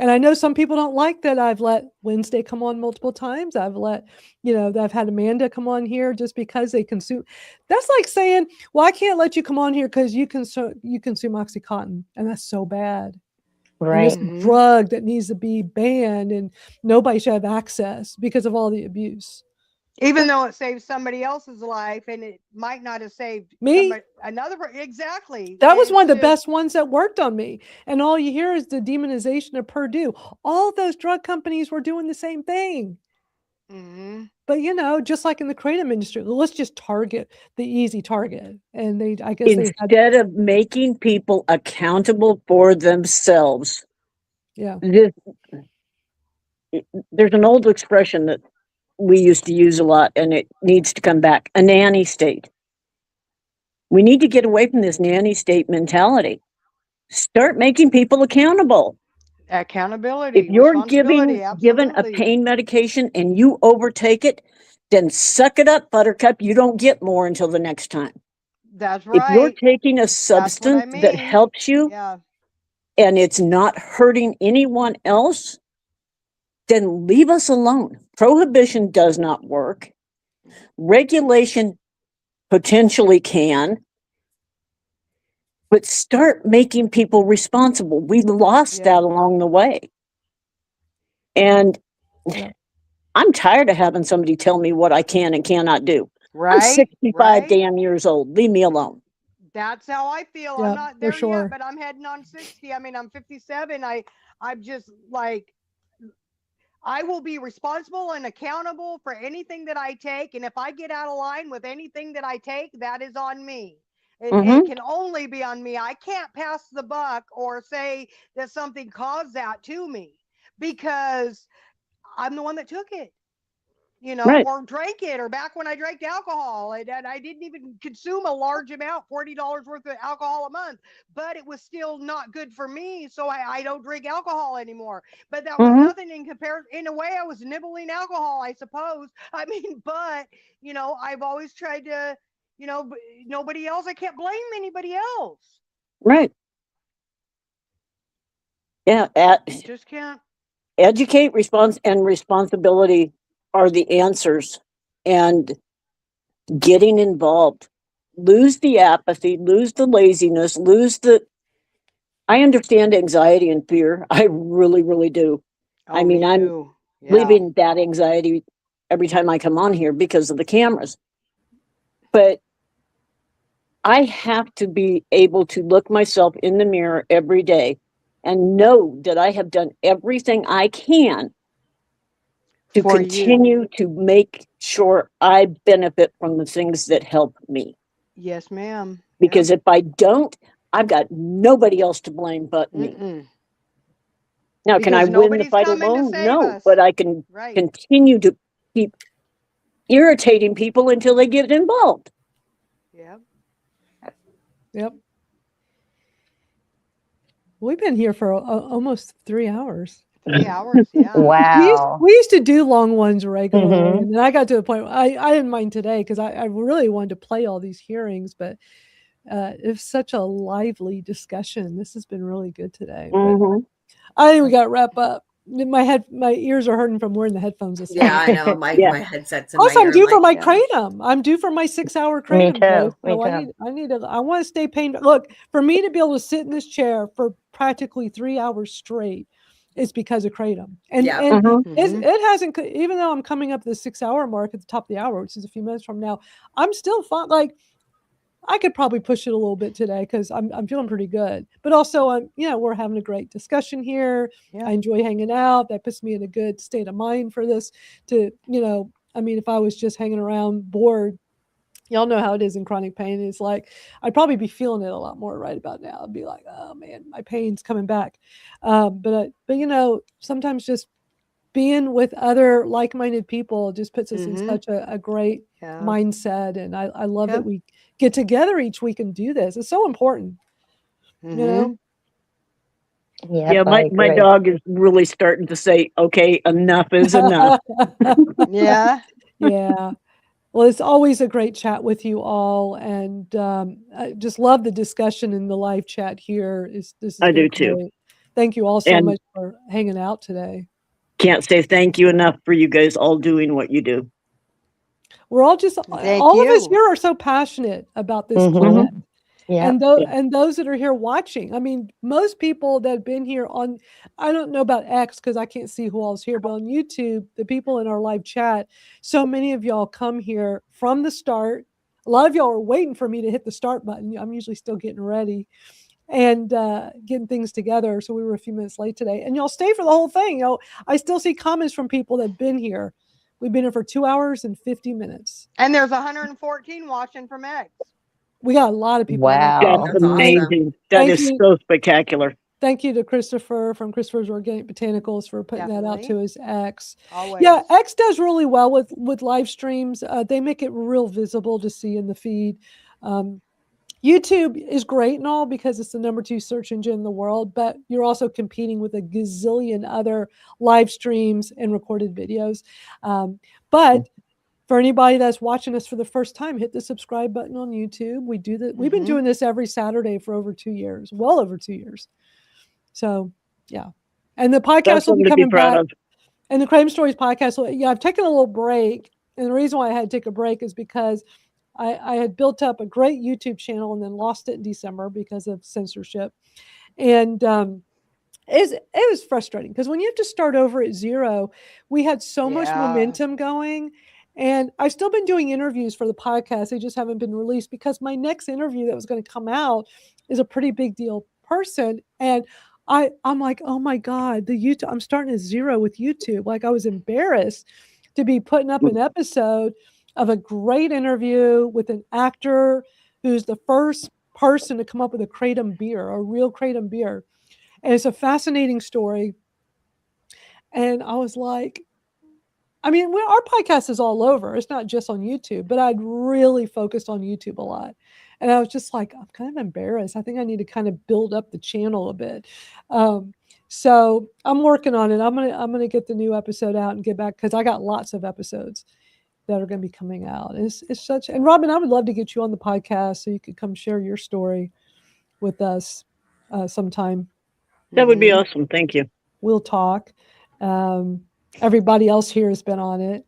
And I know some people don't like that I've let Wednesday come on multiple times. I've let, you know, I've had Amanda come on here just because they consume. That's like saying, well, I can't let you come on here because you consume Oxycontin, and that's so bad. And Right. this drug that needs to be banned, and nobody should have access because of all the abuse. Even though it saves somebody else's life, and it might not have saved Me? exactly. That was one of the It's best ones that worked on me. And all you hear is the demonization of Purdue. All those drug companies were doing the same thing. But you know, just like in the Kratom industry, let's just target the easy target. And I guess they had, Instead of making people accountable for themselves. yeah. There's an old expression that we used to use a lot, and it needs to come back: a nanny state. We need to get away from this nanny state mentality. Start making people accountable. accountability, If you're responsibility, given a absolutely. pain medication and you overtake it, then suck it up, Buttercup. You don't get more until the next time. That's If you're right. taking a That's what I substance that mean. helps you Yeah. and it's not hurting anyone else, then leave us alone. Prohibition does not work. Regulation potentially can, but start making people responsible. We lost that along the way. And I'm tired of having somebody tell me what I can and cannot do. I'm Right, 65 right. damn years old. Leave me alone. That's how I feel. Yeah, I'm not for there sure. yet, but I'm heading on 60. I mean, I'm 57. I'm just like, I will be responsible and accountable for anything that I take. And if I get out of line with anything that I take, that is on me. It can only be on me. I can't pass the buck or say that something caused that to me because I'm the one that took it, you know, Right. or drank it, or back when I drank alcohol and I didn't even consume a large amount, $40 worth of alcohol a month, but it was still not good for me. So I don't drink alcohol anymore. But that was nothing in comparison. In a way, I was nibbling alcohol, I suppose. I mean, but, you know, I've always tried to, you know, nobody else, I can't blame anybody else. Right. Yeah. Just can't. Educate, responsibility are the answers. And getting involved. Lose the apathy, lose the laziness, I understand anxiety and fear. I really, really do. I mean, I'm living that anxiety every time I come on here because of the cameras. But I have to be able to look myself in the mirror every day and know that I have done everything I can to continue to make sure I benefit from the things that help me. Yes, ma'am. Because if I don't, I've got nobody else to blame but me. Now, can I win the fight alone? No, but I can continue to keep irritating people until they get involved. Yep. Yep. We've been here for almost 3 hours. 3 hours, yeah. Wow. We used to do long ones regularly, Mhm. and then I got to the point where I didn't mind today because I really wanted to play all these hearings, but it's such a lively discussion. This has been really good today. But I think we got to wrap up. My ears are hurting from wearing the headphones this Yeah, I morning. know. My headset's in Plus, my I'm ear. due I'm for my like, Kratom. I'm due for my 6-hour Me Kratom dose. too. Me So too. I want to stay pain. Look, for me to be able to sit in this chair for practically 3 hours straight is because of Kratom. And Yeah. it hasn't, even though I'm coming up to the 6-hour mark at the top of the hour, which is a few minutes from now, I'm still fine. Like, I could probably push it a little bit today because I'm feeling pretty good. But also, we're having a great discussion here. I enjoy hanging out. That puts me in a good state of mind for this. I mean, if I was just hanging around bored, y'all know how it is in chronic pain. It's like I'd probably be feeling it a lot more right about now. I'd be like, oh man, my pain's coming back. But sometimes just being with other like-minded people just puts us in such a great mindset. And I love that we get together each week and do this. It's so important, you know? Yep, Yeah, I my agree. dog is really starting to say, okay, enough is enough. Yeah. Yeah. Well, it's always a great chat with you all, and I just love the discussion in the live chat here. This has I do been too. great. Thank you all so And much for hanging out today. can't say thank you enough for you guys all doing what you do. We're all just Thank all of us you. here are so passionate about this Mhm. climate. Yeah. And those that are here watching. I mean, most people that have been here on, I don't know about X because I can't see who all's here, but on YouTube, the people in our live chat, so many of y'all come here from the start. A lot of y'all are waiting for me to hit the start button. I'm usually still getting ready and getting things together. So we were a few minutes late today, and y'all stay for the whole thing. I still see comments from people that have been here. We've been here for 2 hours and 50 minutes. And there's 114 watching from X. We got a lot of people. That's That's awesome. amazing. That Thank is you. so spectacular. Thank you to Christopher from Christopher's Organic Botanicals for putting that out Definitely. to his X. Always. Yeah, X does really well with live streams. They make it real visible to see in the feed. YouTube is great and all because it's the #2 search engine in the world, but you're also competing with a gazillion other live streams and recorded videos. But for anybody that's watching us for the first time, hit the subscribe button on YouTube. We do that. We've been doing this every Saturday for over 2 years, well over 2 years. So, yeah. And the podcast That's will be something to be coming proud back. of. And the Kratom Stories podcast, I've taken a little break. And the reason why I had to take a break is because I had built up a great YouTube channel and then lost it in December because of censorship. And it was frustrating because when you have to start over at zero, we had so much momentum going. And I've still been doing interviews for the podcast. They just haven't been released because my next interview that was going to come out is a pretty big deal person. And I'm like, oh my God, the YouTube, I'm starting at zero with YouTube. Like I was embarrassed to be putting up an episode of a great interview with an actor who's the first person to come up with a Kratom beer, a real Kratom beer. And it's a fascinating story. And I was like, I mean, our podcast is all over. It's not just on YouTube, but I'd really focused on YouTube a lot. And I was just like, I'm kind of embarrassed. I think I need to kind of build up the channel a bit. So I'm working on it. I'm gonna get the new episode out and get back because I got lots of episodes that are going to be coming out. It's such, and Robin, I would love to get you on the podcast so you could come share your story with us sometime. That would be awesome. Thank you. We'll talk. Everybody else here has been on it.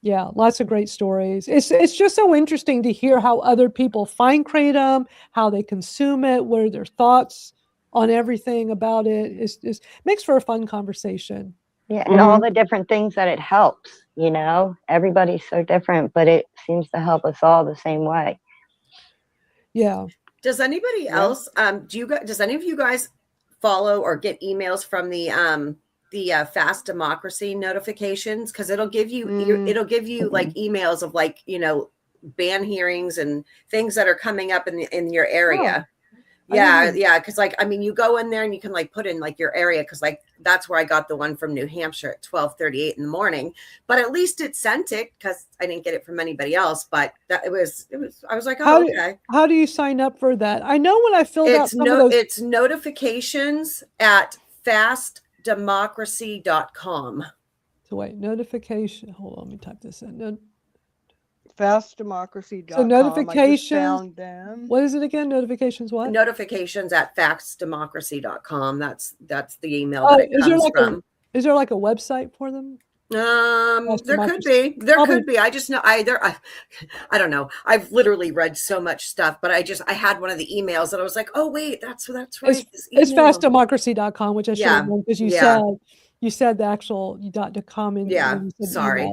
Yeah, lots of great stories. It's just so interesting to hear how other people find Kratom, how they consume it, what are their thoughts on everything about it. It makes for a fun conversation. Yeah, and all the different things that it helps, you know, everybody's so different, but it seems to help us all the same way. Yeah. Does anybody else, does any of you guys follow or get emails from the Fast Democracy notifications? Because it'll give you, like emails of like, you know, ban hearings and things that are coming up in your area. Yeah. Because like, I mean, you go in there and you can like put in like your area. Cause like, that's where I got the one from New Hampshire at 12:38 in the morning, but at least it sent it because I didn't get it from anybody else, but I was, I was like, oh, okay. How do you sign up for that? I know when I filled out some of those. It's notifications at fastdemocracy.com. So wait, notification. Hold on, let me type this in. Fastdemocracy.com. So notifications. I just found them. What is it again? Notifications what? Notifications at fastdemocracy.com. That's the email that it comes from. Is there like a website for them? There could be. There could be. I just know I don't know. I've literally read so much stuff, but I had one of the emails and I was like, oh wait, that's right. It's fastdemocracy.com, which I should have known because you said the actual .com in sorry.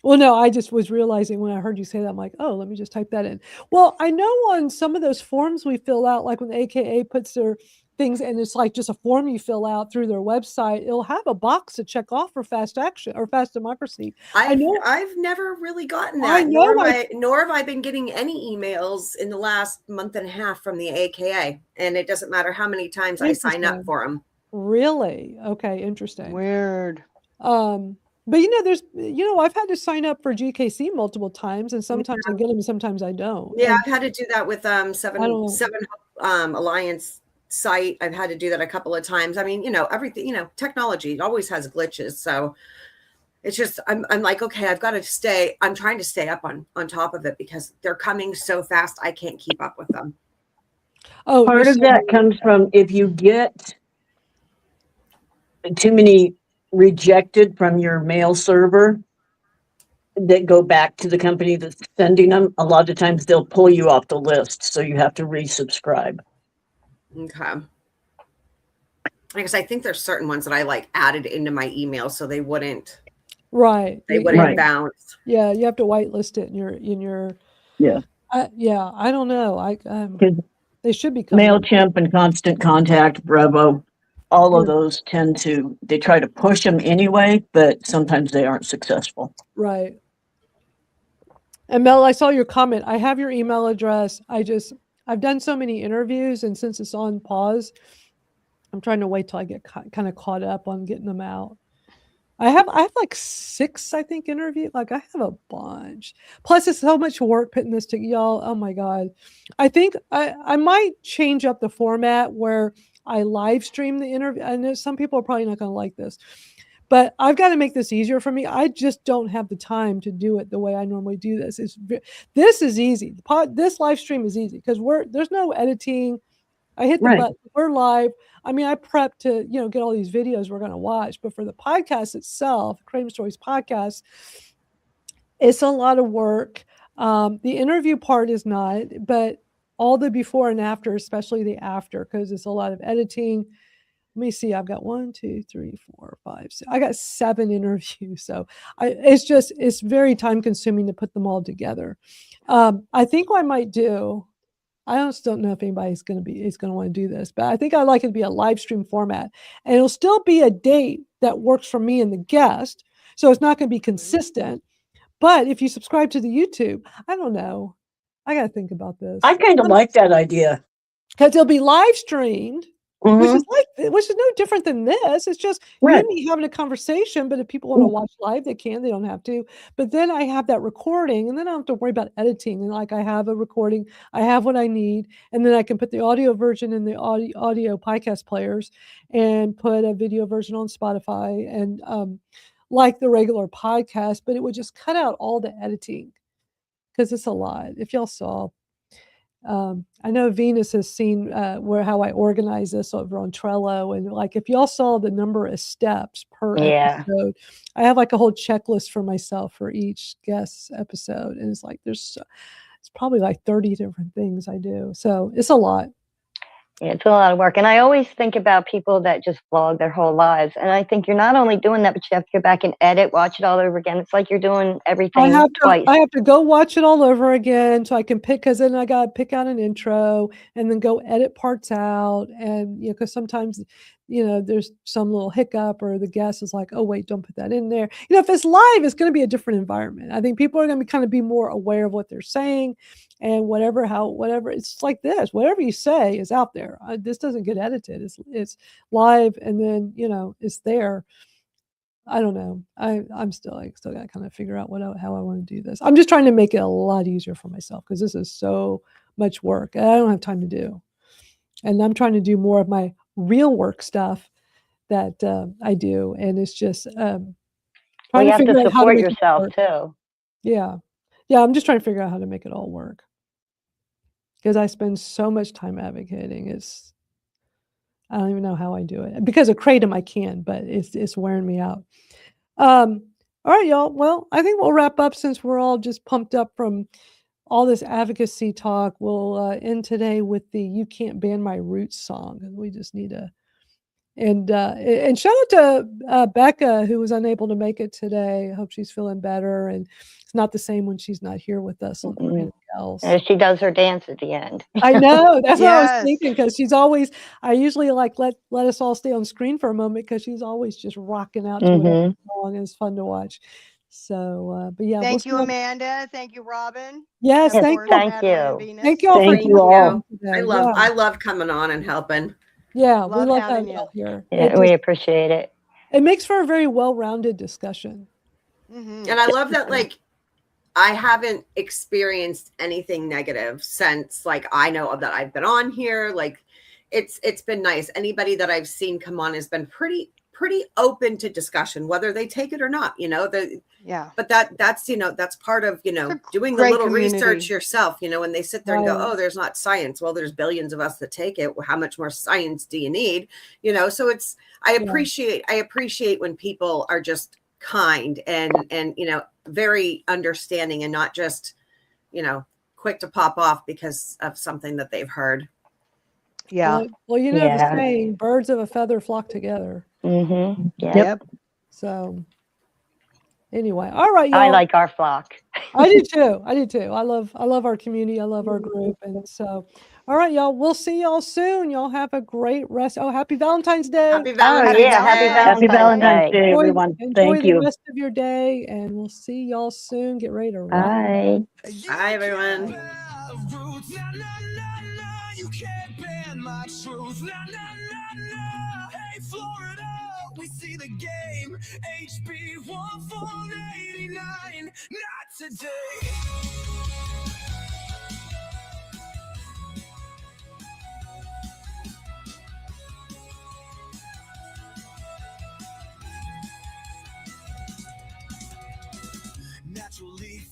Well, no, I just was realizing when I heard you say that, I'm like, oh, let me just type that in. Well, I know on some of those forms we fill out, like when the AKA puts their things, and it's like just a form you fill out through their website, it'll have a box to check off for Fast Action or Fast Democracy. I've never really gotten that, nor have I been getting any emails in the last month and a half from the AKA, and it doesn't matter how many times I sign up for them. Really? Okay, interesting. Weird. But I've had to sign up for GKC multiple times, and sometimes I get them, and sometimes I don't. Yeah, I've had to do that with Seven Alliance site. I've had to do that a couple of times. I mean, everything, technology always has glitches. So it's just, I'm like, okay, I'm trying to stay up on top of it because they're coming so fast. I can't keep up with them. Oh, Part of that comes from if you get too many rejected from your mail server that go back to the company that's sending them, a lot of times they'll pull you off the list. So you have to resubscribe. Okay. Because I think there's certain ones that I like added into my email so they wouldn't bounce. Yeah, you have to whitelist it in your. Yeah. Yeah, I don't know. They should be coming. MailChimp and Constant Contact, Brevo, all of those they try to push them anyway, but sometimes they aren't successful. Right. And Mel, I saw your comment. I have your email address. I've done so many interviews, and since it's on pause, I'm trying to wait till I get kind of caught up on getting them out. I have like 6, I think, interview. Like I have a bunch. Plus, it's so much work putting this together, y'all. Oh my God. I think I might change up the format where I live stream the interview. I know some people are probably not going to like this, but I've got to make this easier for me. I just don't have the time to do it the way I normally do this. This is easy. This live stream is easy because there's no editing. I hit the button. We're live. I mean, I prep to, get all these videos we're going to watch. But for the podcast itself, Kratom Stories podcast, it's a lot of work. The interview part is not, but all the before and after, especially the after, because it's a lot of editing. Let me see. I've got 1, 2, 3, 4, 5, 6. I got 7 interviews. So it's very time consuming to put them all together. I think what I might do, I just don't know if anybody's going to want to do this, but I think I'd like it to be a live stream format, and it'll still be a date that works for me and the guest. So it's not going to be consistent, but if you subscribe to the YouTube, I don't know. I got to think about this. I kind of like that idea. Because it'll be live streamed, which is no different than this. It's just you and me having a conversation. But if people want to watch live, they can. They don't have to. But then I have that recording, and then I don't have to worry about editing. And like I have a recording, I have what I need, and then I can put the audio version in the audio podcast players, and put a video version on Spotify, and like the regular podcast. But it would just cut out all the editing because it's a lot. If y'all saw. I know Venus has seen how I organize this over on Trello, and like if y'all saw the number of steps per episode, I have like a whole checklist for myself for each guest episode, and it's like it's probably like 30 different things I do, so it's a lot. Yeah, it's a lot of work. And I always think about people that just vlog their whole lives. And I think you're not only doing that, but you have to go back and edit, watch it all over again. It's like you're doing everything twice. I have to go watch it all over again so I can pick, because then I got to pick out an intro and then go edit parts out. And, because sometimes, there's some little hiccup or the guest is like, oh, wait, don't put that in there. If it's live, it's going to be a different environment. I think people are going to be more aware of what they're saying. And whatever, it's like this, whatever you say is out there. This doesn't get edited. It's live, and then, it's there. I don't know. I'm still got to kind of figure out how I want to do this. I'm just trying to make it a lot easier for myself because this is so much work and I don't have time to do. And I'm trying to do more of my real work stuff that I do. And it's just you have to support yourself too. Yeah. Yeah. I'm just trying to figure out how to make it all work. Because I spend so much time advocating. I don't even know how I do it. Because of Kr8tom, I can, but it's wearing me out. All right, y'all. Well, I think we'll wrap up since we're all just pumped up from all this advocacy talk. We'll end today with the "You Can't Ban My Roots" song. We just need to. And shout out to Becca, who was unable to make it today. I hope she's feeling better, and it's not the same when she's not here with us on Kratom Gals. And she does her dance at the end. I know, that's what I was thinking, because she's always. I usually like let us all stay on screen for a moment because she's always just rocking out to whatever song, and it's fun to watch. So, but yeah. Thank you, Amanda. Thank you, Robin. Yes, thank you. Thank you. Thank you all for being here. I love coming on and helping. Yeah, we love having you here. Yeah, we appreciate it. It makes for a very well-rounded discussion. And I love that, like, I haven't experienced anything negative since, like, I know that I've been on here. Like, it's been nice. Anybody that I've seen come on has been pretty open to discussion, whether they take it or not, Yeah. But that's that's part of doing the great little community. research yourself. When they sit there and go, Right. oh, there's not science. Well, there's billions of us that take it. Well, how much more science do you need? So it's I appreciate when people are just kind and very understanding and not just quick to pop off because of something that they've heard. Yeah. Well, the Yeah. saying, birds of a feather flock together. Mm-hmm. Yep. So anyway, all right, y'all. I like our flock. I do too. I love our community. I love our group. And so, all right, y'all. We'll see y'all soon. Y'all have a great rest. Oh, happy Valentine's Day. Happy Oh Valentine's yeah, happy Day. Happy Valentine's Day, Enjoy, everyone. enjoy Thank the you. rest of your day, and we'll see y'all soon. Get ready to rock. Bye. Bye, everyone. You can't ban my truth. Hey, Florida, we see the game. HB 1489, not today. Natural leaf,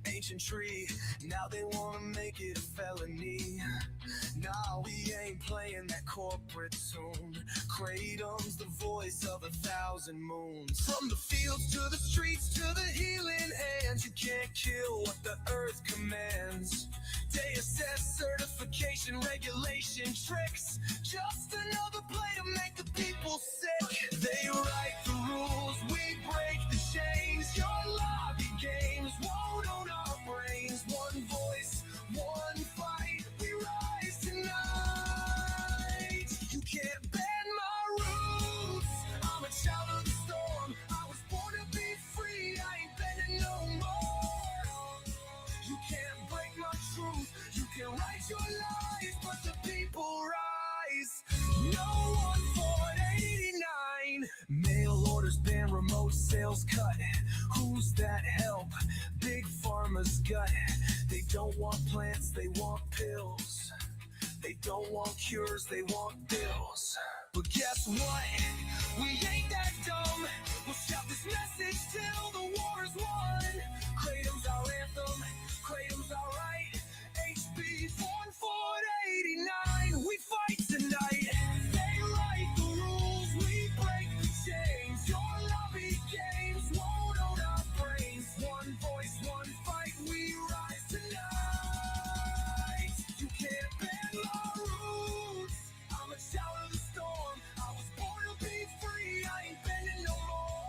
ancient tree. Now they wanna make it a felony. Nah, we ain't playing that corporate tune. Kratom's the voice of 1,000 moons. From the fields to the streets to the healing hands, you can't kill what the earth commands. They assess certification, regulation, tricks. Just another play to make the people sick. They write the rules, we break the chains. Your lobby games won't own our brains. One voice, one fight, we rise tonight. You can't ban my roots. I'm a child of the storm. I was born to be free. I ain't bending no more. You can't break my truth. You can write your lies, but the people rise. No 1489. Mail orders ban, remote sales cut. Who's that help? Big Pharma's gut. They don't want plants, they want pills. They don't want cures, they want bills. But guess what? We ain't that dumb. We'll shout this message till the war is won. Kratom's our anthem, Kratom's our right. HB 1489, we fight tonight. They write the rules, we break the chains. Your lobby games won't own our brains. One voice, one fight, we rise tonight. You can't ban my roots. I'm a child of the storm. I was born to be free. I ain't bending no more.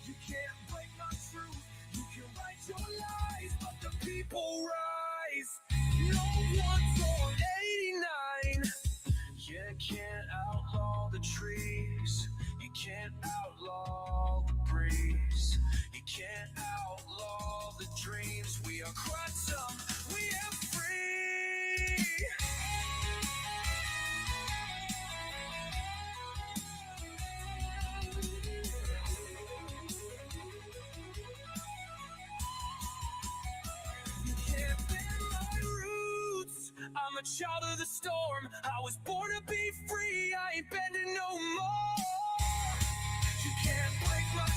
You can't break my truth. You can write your lies, but the people rise. No one's on 89. You can't outlaw the trees. You can't outlaw the breeze. You can't outlaw the dreams. We are Kr8tom. We are free. You can't ban my roots. I'm a child of the storm. I was born to be free. I ain't bending no more. You can't break my